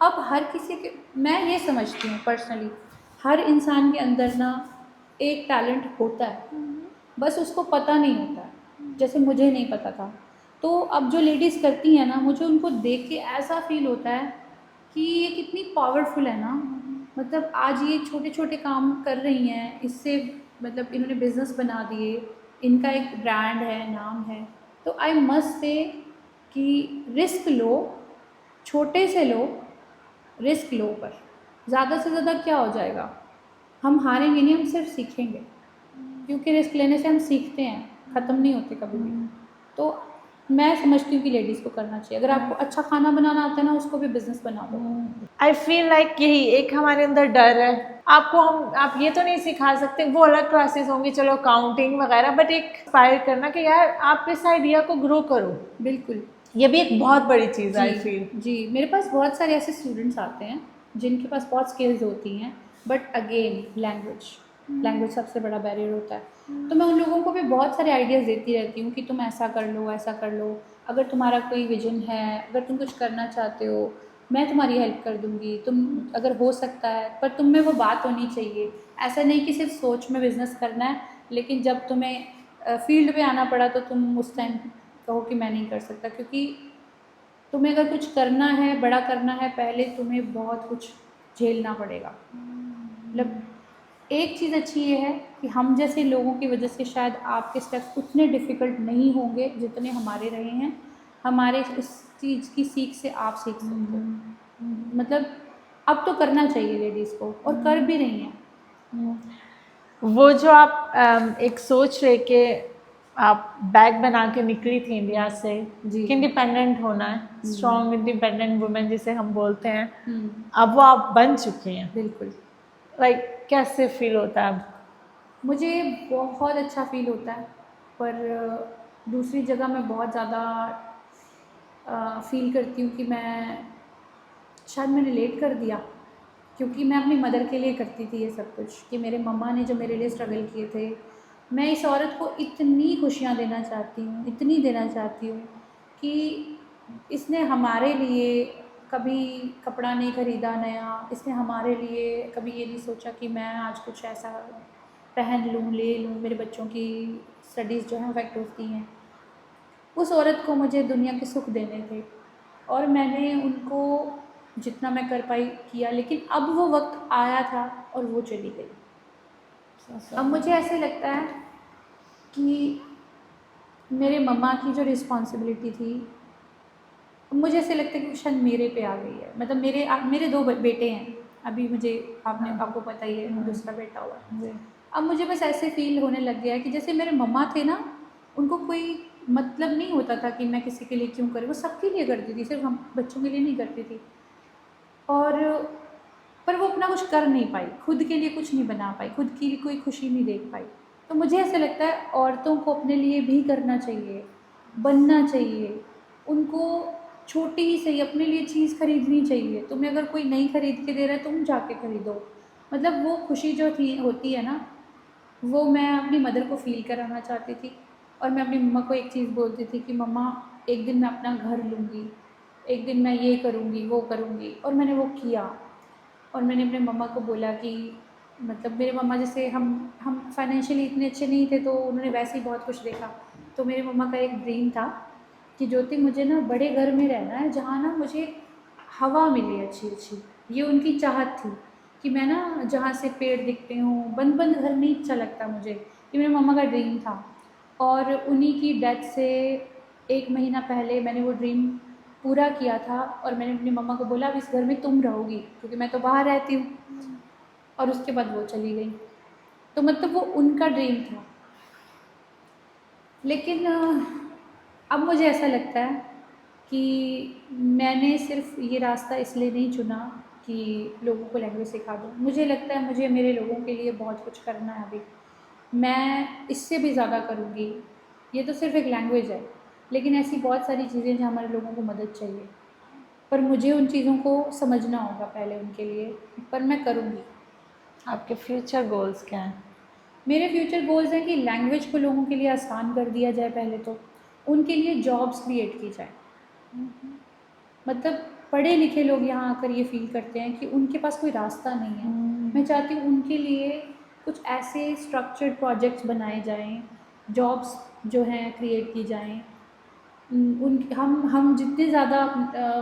अब हर किसी के, मैं ये समझती हूँ पर्सनली, हर इंसान के अंदर ना एक टैलेंट होता है, बस उसको पता नहीं होता है, जैसे मुझे नहीं पता था। तो अब जो लेडीज़ करती हैं ना, मुझे उनको देख के ऐसा फील होता है कि ये कितनी पावरफुल है ना। मतलब आज ये छोटे छोटे काम कर रही हैं, इससे मतलब इन्होंने बिज़नेस बना दिए, इनका एक ब्रांड है, नाम है। तो आई मस्ट से कि रिस्क लो, छोटे से लो, रिस्क लो, पर ज़्यादा से ज़्यादा क्या हो जाएगा, हम हारेंगे नहीं, हम सिर्फ सीखेंगे। क्योंकि रिस्क लेने से हम सीखते हैं, ख़त्म नहीं होते कभी भी। तो मैं समझती हूँ कि लेडीज़ को करना चाहिए। अगर आपको अच्छा खाना बनाना आता है ना, उसको भी बिज़नेस बना दो। आई फील लाइक यही एक हमारे अंदर डर है। आपको आप ये तो नहीं सिखा सकते, वो अलग क्लासेस होंगी, चलो काउंटिंग वगैरह, बट एक इंस्पायर करना कि यार आप इस आइडिया को ग्रो करो, बिल्कुल, ये भी एक बहुत बड़ी चीज़ है आई जी। फील। जी, मेरे पास बहुत सारे ऐसे स्टूडेंट्स आते हैं जिनके पास बहुत स्किल्स होती हैं, बट अगेन लैंग्वेज, लैंग्वेज सबसे बड़ा बैरियर होता है। तो मैं उन लोगों को भी बहुत सारे आइडियाज़ देती रहती हूँ कि तुम ऐसा कर लो, ऐसा कर लो, अगर तुम्हारा कोई विजन है, अगर तुम कुछ करना चाहते हो, मैं तुम्हारी हेल्प कर दूँगी, तुम अगर हो सकता है, पर तुम में वो बात होनी चाहिए। ऐसा नहीं कि सिर्फ सोच में बिज़नेस करना है, लेकिन जब तुम्हें फील्ड में आना पड़ा तो तुम उस टाइम कहो कि मैं नहीं कर सकता, क्योंकि तुम्हें अगर कुछ करना है, बड़ा करना है, पहले तुम्हें बहुत कुछ झेलना पड़ेगा। मतलब एक चीज़ अच्छी ये है कि हम जैसे लोगों की वजह से शायद आपके स्टेप्स उतने डिफ़िकल्ट नहीं होंगे जितने हमारे रहे हैं। हमारे इस चीज़ की सीख से आप सीख सकते हो। मतलब अब तो करना चाहिए लेडीज़ को, और कर भी रही हैं। वो जो आप एक सोच रहे कि आप बैग बना के निकली थी इंडिया से जी। कि इंडिपेंडेंट होना है, स्ट्रॉन्ग इंडिपेंडेंट वुमेन जिसे हम बोलते हैं, हम्म, अब वो आप बन चुकी हैं। बिल्कुल। लाइक कैसे फील होता है अब? मुझे बहुत अच्छा फ़ील होता है, पर दूसरी जगह मैं बहुत ज़्यादा फ़ील करती हूँ कि मैं शायद मैंने लेट कर दिया, क्योंकि मैं अपनी मदर के लिए करती थी ये सब कुछ, कि मेरे मम्मा ने जो मेरे लिए स्ट्रगल किए थे, मैं इस औरत को इतनी खुशियाँ देना चाहती हूँ, इतनी देना चाहती हूँ कि इसने हमारे लिए कभी कपड़ा नहीं खरीदा नया, इसने हमारे लिए कभी ये नहीं सोचा कि मैं आज कुछ ऐसा पहन लूँ, ले लूँ, मेरे बच्चों की स्टडीज़ जो हैं अफेक्ट होती हैं। उस औरत को मुझे दुनिया के सुख देने थे, और मैंने उनको जितना मैं कर पाई किया, लेकिन अब वो वक्त आया था और वो चली गई। अब मुझे ऐसे लगता है कि मेरे मम्मा की जो रिस्पॉन्सिबिलिटी थी, मुझे ऐसे लगता है कि शायद मेरे पे आ गई है। मतलब मेरे दो बेटे हैं, अभी मुझे आपको पता ही है, दूसरा बेटा हुआ है। अब मुझे बस ऐसे फील होने लग गया है कि जैसे मेरे मम्मा थे ना, उनको कोई मतलब नहीं होता था कि मैं किसी के लिए क्यों करूँ, वो सबके लिए करती थी, सिर्फ हम बच्चों के लिए नहीं करती थी। और पर वो अपना कुछ कर नहीं पाई, खुद के लिए कुछ नहीं बना पाई, खुद की कोई खुशी नहीं देख पाई। तो मुझे ऐसा लगता है औरतों को अपने लिए भी करना चाहिए, बनना चाहिए, उनको छोटी ही सही अपने लिए चीज़ खरीदनी चाहिए। तुम्हें अगर कोई नहीं खरीद के दे रहा है, तुम जाके खरीदो। मतलब वो खुशी जो थी होती है ना, वो मैं अपनी मदर को फ़ील कराना चाहती थी। और मैं अपनी मम्मा को एक चीज़ बोलती थी कि मम्मा, एक दिन मैं अपना घर लूँगी, एक दिन मैं ये करूँगी, वो करूँगी, और मैंने वो किया। और मैंने अपने मम्मा को बोला कि मतलब मेरे मम्मा जैसे हम फाइनेंशियली इतने अच्छे नहीं थे, तो उन्होंने वैसे ही बहुत कुछ देखा। तो मेरे मम्मा का एक ड्रीम था कि ज्योति, मुझे ना बड़े घर में रहना है, जहाँ ना मुझे हवा मिले अच्छी अच्छी। ये उनकी चाहत थी कि मैं ना जहाँ से पेड़ दिखते हों, बंद बंद घर नहीं अच्छा लगता मुझे। ये मेरे मम्मा का ड्रीम था। और उन्हीं की डेथ से 1 महीना पहले मैंने वो ड्रीम पूरा किया था, और मैंने अपनी मम्मा को बोला अब इस घर में तुम रहोगी, क्योंकि मैं तो बाहर रहती हूँ। और उसके बाद वो चली गई। तो मतलब वो उनका ड्रीम था। लेकिन अब मुझे ऐसा लगता है कि मैंने सिर्फ ये रास्ता इसलिए नहीं चुना कि लोगों को लैंग्वेज सिखा दूँ। मुझे लगता है मुझे मेरे लोगों के लिए बहुत कुछ करना है अभी। मैं इससे भी ज़्यादा करूँगी। ये तो सिर्फ एक लैंग्वेज है, लेकिन ऐसी बहुत सारी चीज़ें जहाँ हमारे लोगों को मदद चाहिए, पर मुझे उन चीज़ों को समझना होगा पहले उनके लिए, पर मैं करूँगी। आपके फ्यूचर गोल्स क्या हैं? मेरे फ्यूचर गोल्स हैं कि लैंग्वेज को लोगों के लिए आसान कर दिया जाए, पहले तो उनके लिए जॉब्स क्रिएट की जाए। मतलब पढ़े लिखे लोग यहाँ आकर ये फील करते हैं कि उनके पास कोई रास्ता नहीं है। मैं चाहती हूँ उनके लिए कुछ ऐसे स्ट्रक्चर्ड प्रोजेक्ट्स बनाए जाएं, जॉब्स जो हैं क्रिएट की जाएं। उन हम जितने ज़्यादा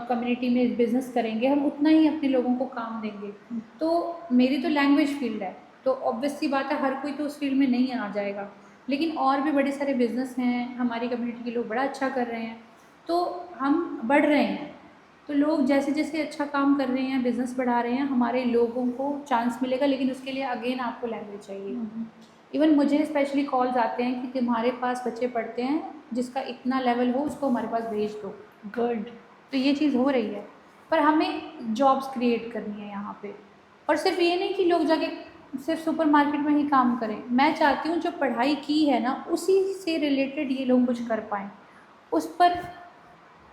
कम्युनिटी में बिज़नेस करेंगे, हम उतना ही अपने लोगों को काम देंगे। तो मेरी तो लैंग्वेज फील्ड है, तो ऑब्वियस सी बात है हर कोई तो उस फील्ड में नहीं आ जाएगा, लेकिन और भी बड़े सारे बिज़नेस हैं, हमारी कम्युनिटी के लोग बड़ा अच्छा कर रहे हैं, तो हम बढ़ रहे हैं। तो लोग जैसे जैसे अच्छा काम कर रहे हैं, बिज़नेस बढ़ा रहे हैं, हमारे लोगों को चांस मिलेगा, लेकिन उसके लिए अगेन आपको लैंग्वेज चाहिए। इवन मुझे स्पेशली कॉल्स आते हैं कि तुम्हारे पास बच्चे पढ़ते हैं, जिसका इतना लेवल हो उसको हमारे पास भेज दो। गुड। तो ये चीज़ हो रही है, पर हमें जॉब्स क्रिएट करनी है यहाँ पे। और सिर्फ ये नहीं कि लोग जाके सिर्फ सुपर मार्केट में ही काम करें। मैं चाहती हूँ जो पढ़ाई की है ना, उसी से रिलेटेड ये लोग कुछ कर पाएँ, उस पर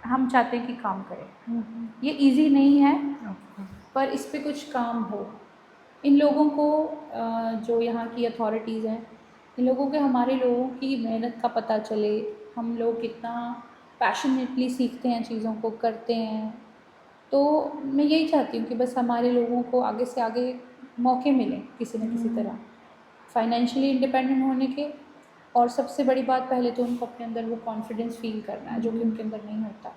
हम चाहते हैं कि काम करें। ये इजी नहीं है, पर इस पे कुछ काम हो। इन लोगों को जो यहाँ की अथॉरिटीज़ हैं, इन लोगों के हमारे लोगों की मेहनत का पता चले, हम लोग कितना पैशनेटली सीखते हैं, चीज़ों को करते हैं। तो मैं यही चाहती हूँ कि बस हमारे लोगों को आगे से आगे मौके मिलें किसी न किसी तरह, फाइनेंशियली इंडिपेंडेंट होने के। और सबसे बड़ी बात, पहले तो उनको अपने अंदर वो कॉन्फिडेंस फील करना है, जो कि उनके अंदर नहीं होता।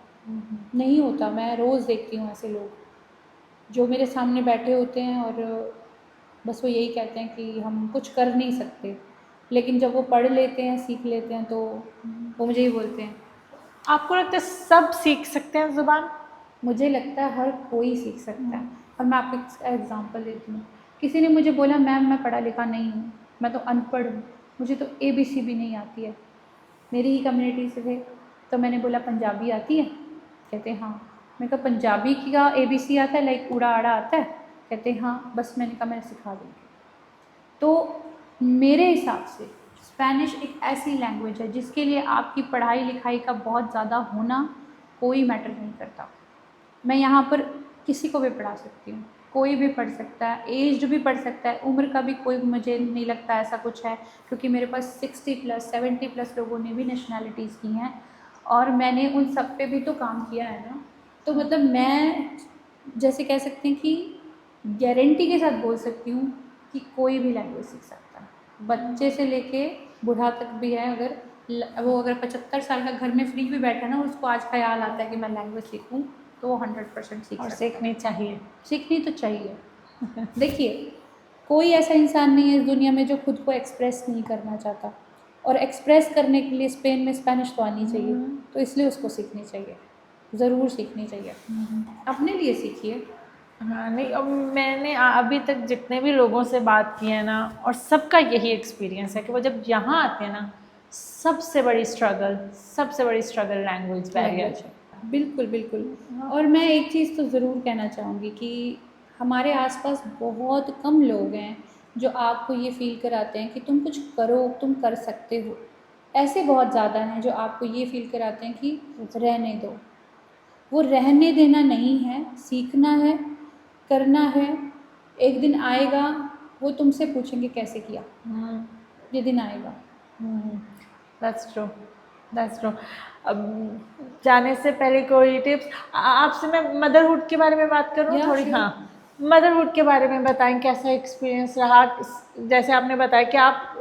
नहीं होता। मैं रोज़ देखती हूँ ऐसे लोग जो मेरे सामने बैठे होते हैं और बस वो यही कहते हैं कि हम कुछ कर नहीं सकते, लेकिन जब वो पढ़ लेते हैं, सीख लेते हैं, तो वो मुझे ही बोलते हैं। आपको लगता है सब सीख सकते हैं ज़ुबान? मुझे लगता है हर कोई सीख सकता है। और मैं आपको एक एग्जांपल देती हूँ। किसी ने मुझे बोला, मैम मैं पढ़ा लिखा नहीं हूँ, मैं तो अनपढ़ हूँ, मुझे तो ABC भी नहीं आती है। मेरी ही कम्युनिटी से थे। तो मैंने बोला, पंजाबी आती है? कहते हाँ। मैं कहा, पंजाबी की का ABC आता है, लाइक ऊड़ा आड़ा आता है? कहते हाँ। बस मैंने कहा, मैं सिखा दूँगी। तो मेरे हिसाब से स्पेनिश एक ऐसी लैंग्वेज है जिसके लिए आपकी पढ़ाई लिखाई का बहुत ज़्यादा होना कोई मैटर नहीं करता। मैं यहाँ पर किसी को भी पढ़ा सकती हूँ, कोई भी पढ़ सकता है, एज्ड भी पढ़ सकता है, उम्र का भी कोई मुझे नहीं लगता ऐसा कुछ है, क्योंकि मेरे पास 60+ 70+ लोगों ने भी नेशनैलिटीज़ की हैं और मैंने उन सब पे भी तो काम किया है ना। तो मतलब मैं जैसे कह सकते हैं कि गारंटी के साथ बोल सकती हूँ कि कोई भी लैंग्वेज सीख सकता है, बच्चे से लेके बूढ़ा तक भी है। वो अगर 75 साल का घर में फ्री भी बैठा ना, उसको आज ख्याल आता है कि मैं लैंग्वेज सीखूं, तो वो 100% सीख और सकता है। सीखनी चाहिए। सीखनी तो चाहिए। देखिए, कोई ऐसा इंसान नहीं है इस दुनिया में जो खुद को एक्सप्रेस नहीं करना चाहता, और एक्सप्रेस करने के लिए स्पेन में स्पेनिश तो आनी चाहिए, तो इसलिए उसको सीखनी चाहिए, ज़रूर सीखनी चाहिए। अपने लिए सीखिए। हाँ नहीं, अब मैंने अभी तक जितने भी लोगों से बात की है ना, और सबका यही एक्सपीरियंस है कि वो जब यहाँ आते हैं ना, सबसे बड़ी स्ट्रगल लैंग्वेज बैरियर है। बिल्कुल बिल्कुल। और मैं एक चीज़ तो ज़रूर कहना चाहूँगी कि हमारे आसपास बहुत कम लोग हैं जो आपको ये फील कराते हैं कि तुम कुछ करो, तुम कर सकते हो। ऐसे बहुत ज़्यादा हैं जो आपको ये फील कराते हैं कि रहने दो। वो रहने देना नहीं है, सीखना है, करना है। एक दिन आएगा वो तुमसे पूछेंगे कैसे किया, ये दिन आएगा। That's true, that's true. अब जाने से पहले कोई टिप्स आपसे मैं मदरहुड के बारे में बात करूँ Yeah, थोड़ी? sure. हाँ, मदरहुड के बारे में बताएं, कैसा एक्सपीरियंस रहा? जैसे आपने बताया कि आप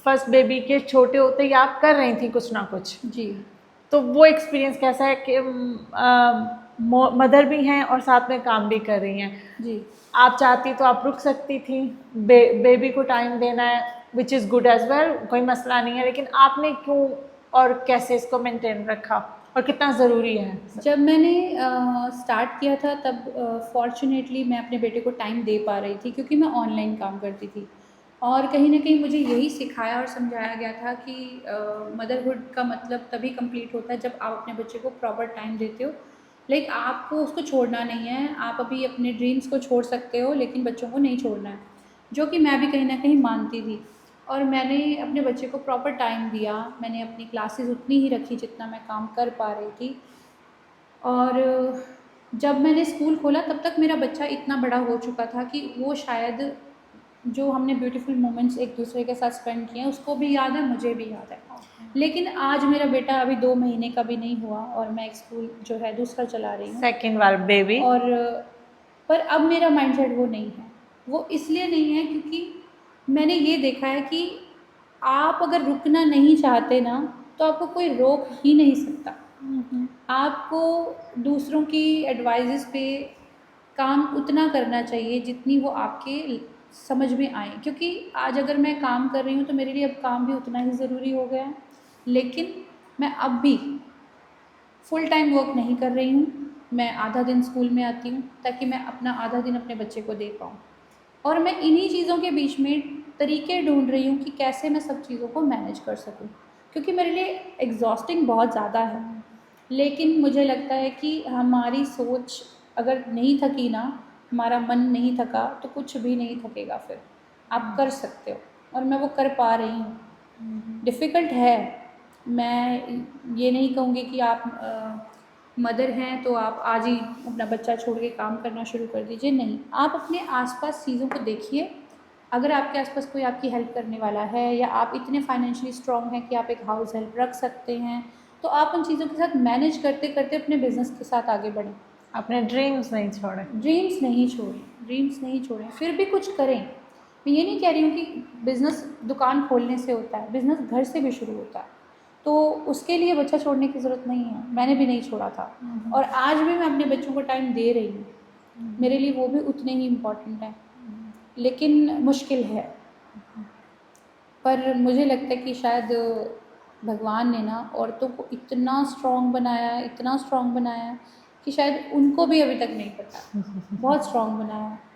फर्स्ट बेबी के छोटे होते ही आप कर रही थी कुछ ना कुछ, जी तो वो एक्सपीरियंस कैसा है कि मदर भी हैं और साथ में काम भी कर रही हैं? जी। आप चाहती तो आप रुक सकती थी, बेबी को टाइम देना है, which is good as well, कोई मसला नहीं है, लेकिन आपने क्यों और कैसे इसको मेंटेन रखा और कितना ज़रूरी है? जब मैंने स्टार्ट किया था तब फॉर्चुनेटली मैं अपने बेटे को टाइम दे पा रही थी, क्योंकि मैं ऑनलाइन काम करती थी। और कहीं न कहीं मुझे यही सिखाया और समझाया गया था कि मदरहुड का मतलब तभी कंप्लीट होता है जब आप अपने बच्चे को प्रॉपर टाइम देते हो। लाइक आपको उसको छोड़ना नहीं है, आप अभी अपने ड्रीम्स को छोड़ सकते हो, लेकिन बच्चों को नहीं छोड़ना है, जो कि मैं भी कहीं न कहीं मानती थी। और मैंने अपने बच्चे को प्रॉपर टाइम दिया, मैंने अपनी क्लासेस उतनी ही रखी जितना मैं काम कर पा रही थी। और जब मैंने स्कूल खोला तब तक मेरा बच्चा इतना बड़ा हो चुका था कि वो शायद जो हमने ब्यूटीफुल मोमेंट्स एक दूसरे के साथ स्पेंड किए हैं उसको भी याद है, मुझे भी याद है। लेकिन आज मेरा बेटा अभी 2 महीने का भी नहीं हुआ और मैं एक स्कूल जो है दूसरा चला रही हूँ। सेकेंड वाला बेबी। और पर अब मेरा माइंडसेट वो नहीं है। वो इसलिए नहीं है क्योंकि मैंने ये देखा है कि आप अगर रुकना नहीं चाहते ना, तो आपको कोई रोक ही नहीं सकता। आपको दूसरों की एडवाइसेस पे काम उतना करना चाहिए जितनी वो आपके समझ में आए, क्योंकि आज अगर मैं काम कर रही हूँ तो मेरे लिए अब काम भी उतना ही ज़रूरी हो गया है। लेकिन मैं अब भी फुल टाइम वर्क नहीं कर रही हूँ, मैं आधा दिन स्कूल में आती हूँ ताकि मैं अपना आधा दिन अपने बच्चे को दे पाऊँ। और मैं इन्हीं चीज़ों के बीच में तरीके ढूंढ रही हूँ कि कैसे मैं सब चीज़ों को मैनेज कर सकूँ, क्योंकि मेरे लिए एग्जॉस्टिंग बहुत ज़्यादा है। लेकिन मुझे लगता है कि हमारी सोच अगर नहीं थकी ना, हमारा मन नहीं थका, तो कुछ भी नहीं थकेगा। फिर आप कर सकते हो, और मैं वो कर पा रही हूँ। डिफ़िकल्ट है, मैं ये नहीं कहूँगी कि आप मदर हैं तो आप आज ही अपना बच्चा छोड़ के काम करना शुरू कर दीजिए, नहीं। आप अपने आसपास चीज़ों को देखिए। अगर आपके आसपास कोई आपकी हेल्प करने वाला है या आप इतने फाइनेंशियली स्ट्रॉन्ग हैं कि आप एक हाउस हेल्प रख सकते हैं, तो आप उन चीज़ों के साथ मैनेज करते करते अपने बिजनेस के साथ आगे बढ़ें। अपने ड्रीम्स नहीं छोड़े। ड्रीम्स नहीं छोड़ें, ड्रीम्स नहीं छोड़ें, फिर भी कुछ करें। मैं ये नहीं कह रही हूँ कि बिज़नेस दुकान खोलने से होता है, बिज़नेस घर से भी शुरू होता है। तो उसके लिए बच्चा छोड़ने की ज़रूरत नहीं है, मैंने भी नहीं छोड़ा था और आज भी मैं अपने बच्चों को टाइम दे रही हूँ। मेरे लिए वो भी उतने ही इम्पॉर्टेंट है, लेकिन मुश्किल है। पर मुझे लगता है कि शायद भगवान ने ना औरतों को इतना स्ट्रॉन्ग बनाया है, इतना स्ट्रॉन्ग बनाया है कि शायद उनको भी अभी तक नहीं पता। बहुत स्ट्रॉन्ग बनाया है।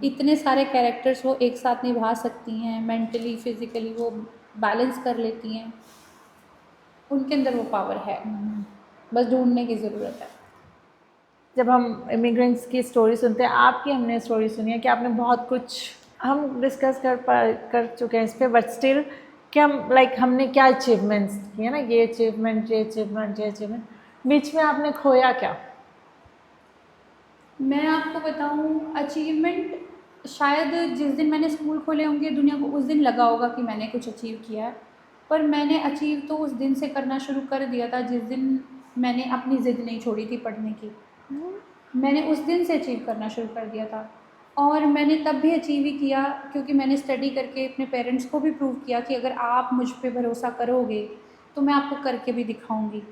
इतने सारे कैरेक्टर्स वो एक साथ निभा सकती हैं, मेंटली फिजिकली वो बैलेंस कर लेती हैं। उनके अंदर वो पावर है, बस ढूंढने की ज़रूरत है। जब हम इमिग्रेंट्स की स्टोरी सुनते हैं, आपकी हमने स्टोरी सुनी है कि आपने बहुत कुछ हम डिस्कस कर चुके हैं इस पर, बट स्टिल कि हम हमने क्या अचीवमेंट्स किए ना, ये अचीवमेंट, ये अचीवमेंट, ये अचीवमेंट, बीच में आपने खोया क्या? मैं आपको बताऊं, अचीवमेंट शायद जिस दिन मैंने स्कूल खोले होंगे दुनिया को उस दिन लगा होगा कि मैंने कुछ अचीव किया है, पर मैंने अचीव तो उस दिन से करना शुरू कर दिया था जिस दिन मैंने अपनी ज़िद नहीं छोड़ी थी पढ़ने की। मैंने उस दिन से अचीव करना शुरू कर दिया था और मैंने तब भी अचीव ही किया क्योंकि मैंने स्टडी करके अपने पेरेंट्स को भी प्रूव किया कि अगर आप मुझ पे भरोसा करोगे तो मैं आपको करके भी दिखाऊंगी।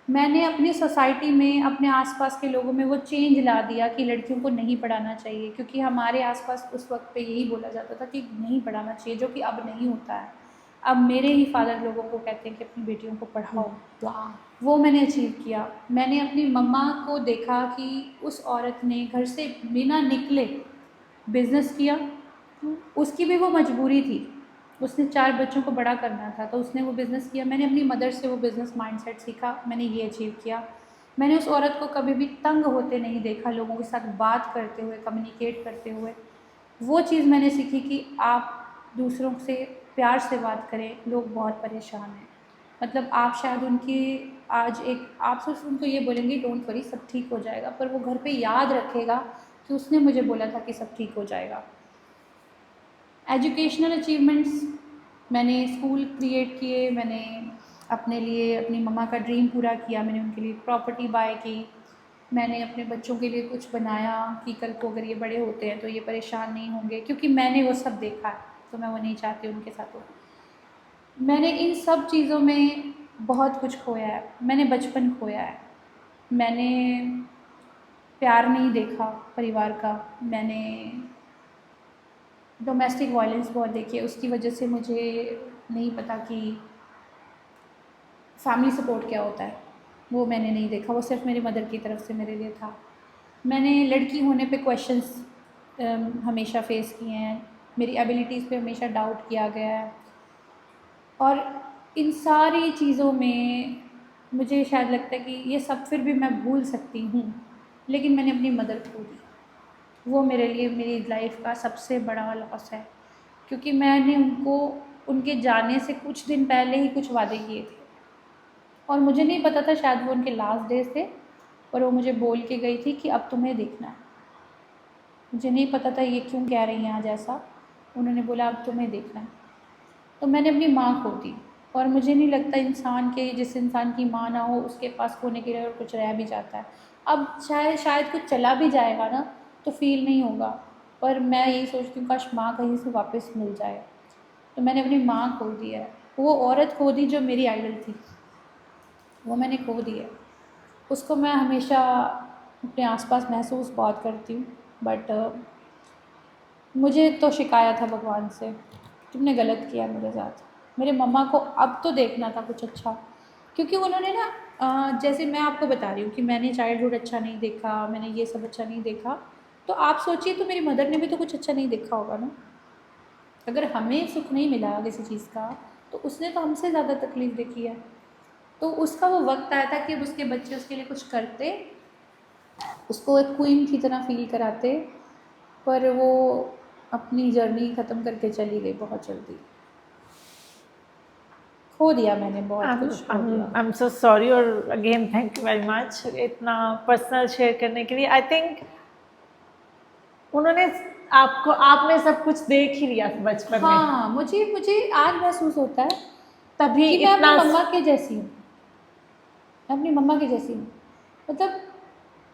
मैंने अपनी सोसाइटी में, अपने आसपास के लोगों में वो चेंज ला दिया कि लड़कियों को नहीं पढ़ाना चाहिए, क्योंकि हमारे आसपास उस वक्त पे यही बोला जाता था कि नहीं पढ़ाना चाहिए, जो कि अब नहीं होता है। अब मेरे ही फादर लोगों को कहते हैं कि अपनी बेटियों को पढ़ाओ। वो मैंने अचीव किया। मैंने अपनी मम्मा को देखा कि उस औरत ने घर से बिना निकले बिज़नेस किया। उसकी भी वो मजबूरी थी, उसने 4 बच्चों को बड़ा करना था तो उसने वो बिज़नेस किया। मैंने अपनी मदर से वो बिज़नेस माइंडसेट सीखा, मैंने ये अचीव किया। मैंने उस औरत को कभी भी तंग होते नहीं देखा, लोगों के साथ बात करते हुए, कम्युनिकेट करते हुए। वो चीज़ मैंने सीखी कि आप दूसरों से प्यार से बात करें। लोग बहुत परेशान हैं, मतलब आप शायद उनकी आज एक आप सिर्फ उनको ये बोलेंगे डोंट वरी सब ठीक हो जाएगा, पर वो घर पे याद रखेगा कि उसने मुझे बोला था कि सब ठीक हो जाएगा। एजुकेशनल अचीवमेंट्स, मैंने स्कूल क्रिएट किए, मैंने अपने लिए अपनी मम्मा का ड्रीम पूरा किया, मैंने उनके लिए प्रॉपर्टी बाय की, मैंने अपने बच्चों के लिए कुछ बनाया कि कल को अगर ये बड़े होते हैं तो ये परेशान नहीं होंगे, क्योंकि मैंने वो सब देखा है तो मैं वो नहीं चाहती उनके साथ हो। मैंने इन सब चीज़ों में बहुत कुछ खोया है। मैंने बचपन खोया है, मैंने प्यार नहीं देखा परिवार का, मैंने डोमेस्टिक वायलेंस बहुत देखी है। उसकी वजह से मुझे नहीं पता कि फैमिली सपोर्ट क्या होता है, वो मैंने नहीं देखा, वो सिर्फ मेरी मदर की तरफ से मेरे लिए था। मैंने लड़की होने पे क्वेश्चंस हमेशा फेस किए हैं, मेरी एबिलिटीज़ पे हमेशा डाउट किया गया है और इन सारी चीज़ों में मुझे शायद लगता है कि ये सब फिर भी मैं भूल सकती हूँ, लेकिन मैंने अपनी मदर खो दी। वो मेरे लिए मेरी लाइफ का सबसे बड़ा लॉस है, क्योंकि मैंने उनको उनके जाने से कुछ दिन पहले ही कुछ वादे किए थे और मुझे नहीं पता था, शायद वो उनके लास्ट डेज थे, पर वो मुझे बोल के गई थी कि अब तुम्हें देखना है। मुझे नहीं पता था ये क्यों कह रही हैं आज ऐसा, उन्होंने बोला अब तुम्हें देखना है। तो मैंने अपनी माँ खो दी और मुझे नहीं लगता इंसान के, जिस इंसान की माँ ना हो उसके पास खोने के लिए और कुछ रह भी जाता है। अब शायद कुछ चला भी जाएगा ना तो फील नहीं होगा, पर मैं यही सोचती हूँ काश माँ कहीं से वापस मिल जाए। तो मैंने अपनी माँ खो दी है, वो औरत खो दी जो मेरी आइडल थी, वो मैंने खो दी है। उसको मैं हमेशा अपने आसपास महसूस बहुत करती हूँ, बट मुझे तो शिकायत है भगवान से, तुमने गलत किया मेरे साथ। मेरे मम्मा को अब तो देखना था कुछ अच्छा, क्योंकि उन्होंने ना जैसे मैं आपको बता रही हूँ कि मैंने चाइल्डहुड अच्छा नहीं देखा, मैंने ये सब अच्छा नहीं देखा, तो आप सोचिए तो मेरी मदर ने भी तो कुछ अच्छा नहीं देखा होगा ना। अगर हमें सुख नहीं मिला किसी चीज़ का तो उसने तो हमसे ज़्यादा तकलीफ़ देखी है। तो उसका वो वक्त आया था कि अब उसके बच्चे उसके लिए कुछ करते, उसको एक क्वीन की तरह फील कराते, पर वो अपनी जर्नी ख़त्म करके चली गई बहुत जल्दी। खो दिया मैंने, बहुत कुछ खो दिया। आई एम सो सॉरी और again thank you very much इतना पर्सनल शेयर करने के लिए। आई थिंक उन्होंने आपको, आप में सब कुछ देख ही लिया था बचपन में, हाँ, मुझे मुझे आज महसूस होता है तभी कि मैं अपनी इतना मम्मा के जैसी हूँ, मैं अपनी मम्मा के जैसी हूँ। मतलब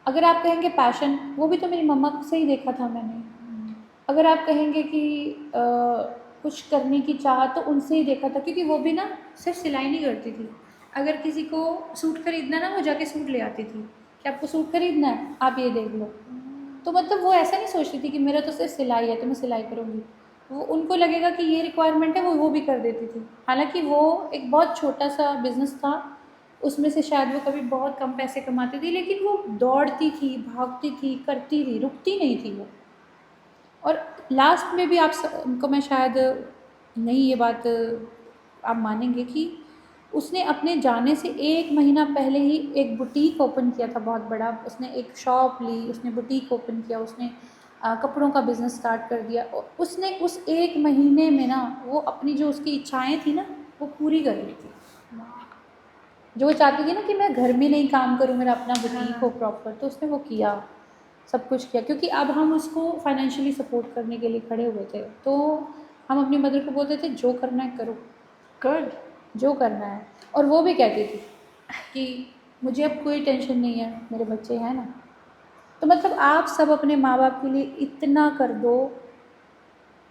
अगर आप कहेंगे पैशन, वो भी तो मेरी मम्मा से ही देखा था मैंने। अगर आप कहेंगे कि कुछ करने की चाह, तो उनसे ही देखा था, क्योंकि वो भी ना सिर्फ सिलाई नहीं करती थी। अगर किसी को सूट खरीदना ना, वो जाके सूट ले आती थी कि आपको सूट खरीदना है, आप ये देख लो। तो मतलब वो ऐसा नहीं सोचती थी कि मेरा तो सिर्फ सिलाई है तो मैं सिलाई करूँगी। वो उनको लगेगा कि ये रिक्वायरमेंट है, वो भी कर देती थी। हालांकि वो एक बहुत छोटा सा बिजनेस था, उसमें से शायद वो कभी बहुत कम पैसे कमाती थी, लेकिन वो दौड़ती थी, भागती थी, करती थी, रुकती नहीं थी वो। और लास्ट में भी उनको मैं शायद नहीं, ये बात आप मानेंगे कि उसने अपने जाने से 1 महीना पहले ही एक बुटीक ओपन किया था बहुत बड़ा। उसने एक शॉप ली, उसने बुटीक ओपन किया, उसने कपड़ों का बिज़नेस स्टार्ट कर दिया। और उसने उस 1 महीने में ना, वो अपनी जो उसकी इच्छाएं थी ना, वो पूरी कर ली थी। जो वो चाहती थी ना कि मैं घर में नहीं काम करूँ, मेरा अपना बुटीक हो प्रॉपर, तो उसने वो किया, सब कुछ किया। क्योंकि अब हम उसको फाइनेंशियली सपोर्ट करने के लिए खड़े हुए थे, तो हम अपनी मदर को बोलते थे जो करना है करो, गुड, जो करना है। और वो भी कहती थी कि मुझे अब कोई टेंशन नहीं है, मेरे बच्चे हैं ना। तो मतलब आप सब अपने माँ बाप के लिए इतना कर दो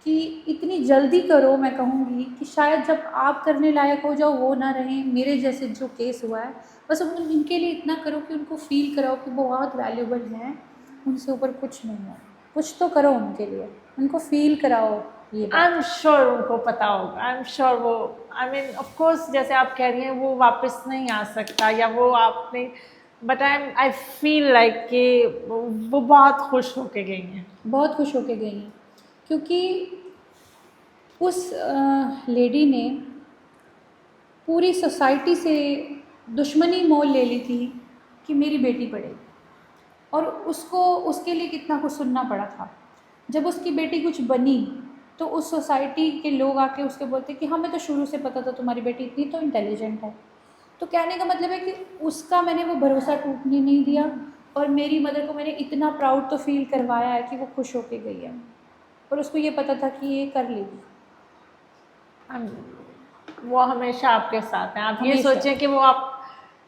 कि इतनी जल्दी करो, मैं कहूँगी कि शायद जब आप करने लायक हो जाओ वो ना रहें। मेरे जैसे जो केस हुआ है, बस इनके लिए इतना करो कि उनको फील कराओ कि वो बहुत वैल्यूबल हैं, उनसे ऊपर कुछ नहीं है। कुछ तो करो उनके लिए, उनको फील कराओ ये आई बात। एम श्योर उनको पता होगा, आई एम श्योर वो, आई मीन ऑफ कोर्स जैसे आप कह रही हैं वो वापस नहीं आ सकता या वो आपने, बट आई फील लाइक कि वो बहुत खुश होके गई हैं। बहुत खुश होके गई हैं, क्योंकि उस लेडी ने पूरी सोसाइटी से दुश्मनी मोल ले ली थी कि मेरी बेटी पढ़ेगी। और उसको उसके लिए कितना कुछ सुनना पड़ा था। जब उसकी बेटी कुछ बनी, तो उस सोसाइटी के लोग आके उसके बोलते कि हमें तो शुरू से पता था तुम्हारी बेटी इतनी तो इंटेलिजेंट है। तो कहने का मतलब है कि उसका मैंने वो भरोसा टूटने नहीं दिया, और मेरी मदर को मैंने इतना प्राउड तो फील करवाया है कि वो खुश होके गई है। और उसको ये पता था कि ये कर लेगी। वो हमेशा आपके साथ हैं। आप ये हमेशा। सोचें कि वो आप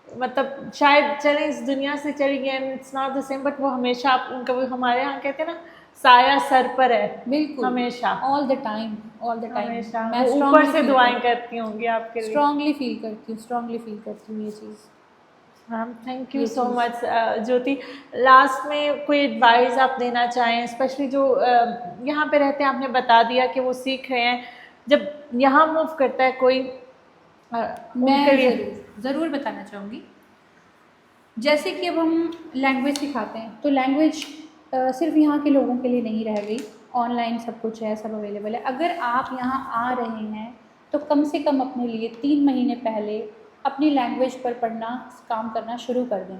मतलब शायद चले इस दुनिया से चली गई and it's not the same, but वो हमेशा आप उनका, वो हमारे यहाँ कहते हैं ना, साया सर पर है बिल्कुल, हमेशा, all the time, all the time. हमेशा मैं वो ऊपर से दुआएं करती होंगी आपके लिए। स्ट्रांगली फील करती हूँ, स्ट्रांगली फील करती हूँ ये चीज़। मैम थैंक यू ये सो चीज़। मच। ज्योति, लास्ट में कोई एडवाइस आप देना चाहें, स्पेशली जो यहाँ पे रहते हैं, आपने बता दिया कि वो सीख रहे हैं, जब यहाँ मूव करता है कोई उनके मैं लिए। ज़रूर बताना चाहूँगी। जैसे कि अब हम लैंग्वेज सिखाते हैं, तो लैंग्वेज सिर्फ यहाँ के लोगों के लिए नहीं रह गई। ऑनलाइन सब कुछ है, सब अवेलेबल है। अगर आप यहाँ आ रहे हैं तो कम से कम अपने लिए 3 महीने पहले अपनी लैंग्वेज पर पढ़ना, काम करना शुरू कर दें।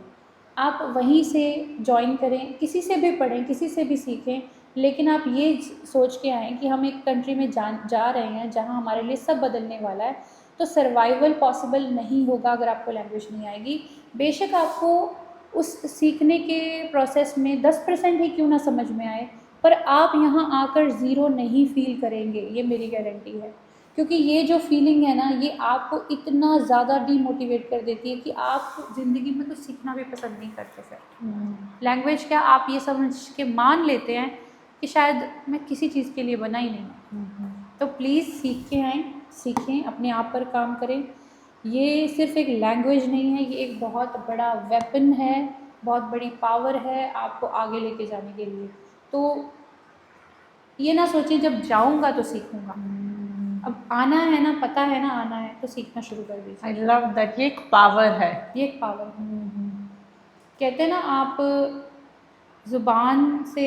आप वहीं से जॉइन करें, किसी से भी पढ़ें, किसी से भी सीखें, लेकिन आप ये सोच के आएँ कि हम एक कंट्री में जा रहे हैं जहाँ हमारे लिए सब बदलने वाला है। तो सर्वाइवल पॉसिबल नहीं होगा अगर आपको लैंग्वेज नहीं आएगी। बेशक आपको उस सीखने के प्रोसेस में 10% ही क्यों ना समझ में आए, पर आप यहाँ आकर ज़ीरो नहीं फील करेंगे, ये मेरी गारंटी है। क्योंकि ये जो फीलिंग है ना, ये आपको इतना ज़्यादा डीमोटिवेट कर देती है कि आप ज़िंदगी में कुछ सीखना भी पसंद नहीं करते फिर। लैंग्वेज क्या, आप ये समझ के मान लेते हैं कि शायद मैं किसी चीज़ के लिए बना ही नहीं। तो प्लीज़ सीख के आएँ, सीखें, अपने आप पर काम करें। ये सिर्फ एक लैंग्वेज नहीं है, ये एक बहुत बड़ा वेपन है, बहुत बड़ी पावर है आपको आगे लेके जाने के लिए। तो ये ना सोचें जब जाऊंगा तो सीखूंगा। अब आना है ना, पता है ना आना है, तो सीखना शुरू कर दीजिए। आई लव दैट, ये एक पावर है। ये एक पावर है। कहते हैं ना, आप ज़ुबान से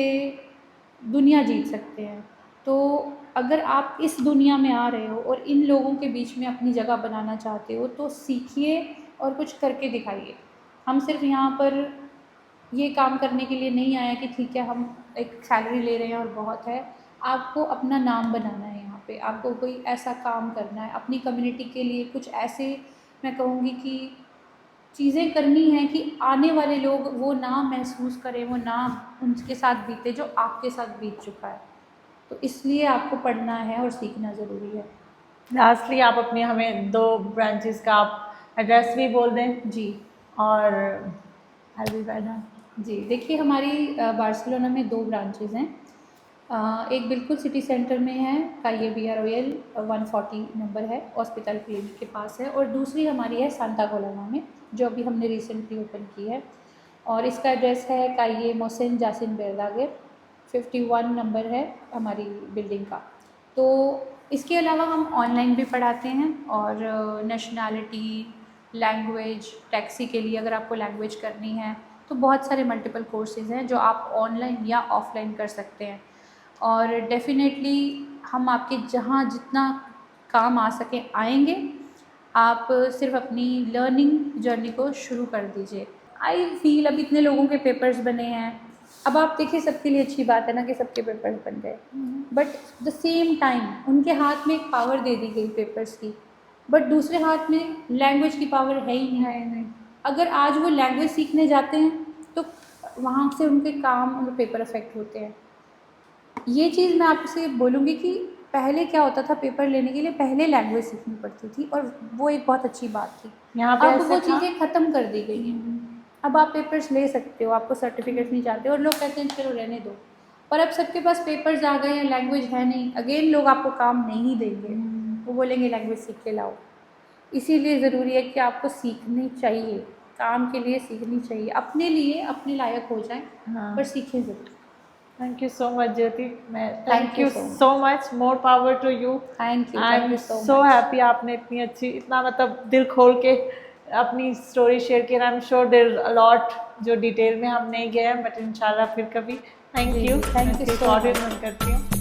दुनिया जीत सकते हैं। तो अगर आप इस दुनिया में आ रहे हो और इन लोगों के बीच में अपनी जगह बनाना चाहते हो, तो सीखिए और कुछ करके दिखाइए। हम सिर्फ यहाँ पर ये काम करने के लिए नहीं आए कि ठीक है हम एक सैलरी ले रहे हैं और बहुत है। आपको अपना नाम बनाना है यहाँ पे आपको कोई ऐसा काम करना है अपनी कम्युनिटी के लिए, कुछ ऐसे मैं कहूँगी कि चीज़ें करनी है कि आने वाले लोग वो ना महसूस करें, वो ना उनके साथ बीते जो आपके साथ बीत चुका है। तो इसलिए आपको पढ़ना है और सीखना ज़रूरी है। लास्टली आप अपने हमें 2 ब्रांचेस का आप एड्रेस भी बोल दें जी और अलविदा। जी, देखिए हमारी बार्सिलोना में 2 ब्रांचेज़ हैं। एक बिल्कुल सिटी सेंटर में है, काये विया रॉयल 140 नंबर है, हॉस्पिटल क्लिनिक के पास है, और दूसरी हमारी है सांता कोलाना में, जो अभी हमने रिसेंटली ओपन की है, और इसका एड्रेस है काये मोहसिन जासिन बेरदागिर 51 नंबर है हमारी बिल्डिंग का। तो इसके अलावा हम ऑनलाइन भी पढ़ाते हैं, और नेशनैलिटी, लैंग्वेज, टैक्सी के लिए अगर आपको लैंग्वेज करनी है तो बहुत सारे मल्टीपल कोर्सेज़ हैं जो आप ऑनलाइन या ऑफलाइन कर सकते हैं। और डेफ़िनेटली हम आपके जहाँ जितना काम आ सके आएंगे। आप सिर्फ अपनी लर्निंग जर्नी को शुरू कर दीजिए। आई फील अब इतने लोगों के पेपर्स बने हैं, अब आप देखिए सबके लिए अच्छी बात है ना कि सबके पेपर्स बन गए, बट द सेम टाइम उनके हाथ में एक पावर दे दी गई पेपर्स की, बट दूसरे हाथ में लैंग्वेज की पावर है ही नहीं। अगर आज वो लैंग्वेज सीखने जाते हैं तो वहाँ से उनके काम, उनके पेपर अफेक्ट होते हैं। ये चीज़ मैं आपसे बोलूँगी कि पहले क्या होता था, पेपर लेने के लिए पहले लैंग्वेज सीखनी पड़ती थी और वो एक बहुत अच्छी बात थी। यहाँ पे अब ऐसे वो था? चीज़ें ख़त्म कर दी गई हैं। अब आप पेपर्स ले सकते हो, आपको सर्टिफिकेट नहीं चाहते और लोग कहते हैं चलो रहने दो, पर अब सबके पास पेपर्स आ गए हैं, लैंग्वेज है नहीं, अगेन लोग आपको काम नहीं देंगे, वो बोलेंगे लैंग्वेज सीख के लाओ। इसीलिए ज़रूरी है कि आपको सीखनी चाहिए, काम के लिए सीखनी चाहिए, अपने लिए अपने लायक हो जाएं, हाँ। पर सीखें ज़रूर। Thank you so much Jyoti. मैं Thank thank you you so much. So much, more power to you. Thank I you am so so much. Happy आपने इतनी अच्छी, इतना मतलब दिल खोल के अपनी स्टोरी शेयर की। I am sure there a lot जो डिटेल में हम नहीं गए हैं, बट इंशाल्लाह फिर कभी। थैंक जी, you. thank you so much. करती हूँ।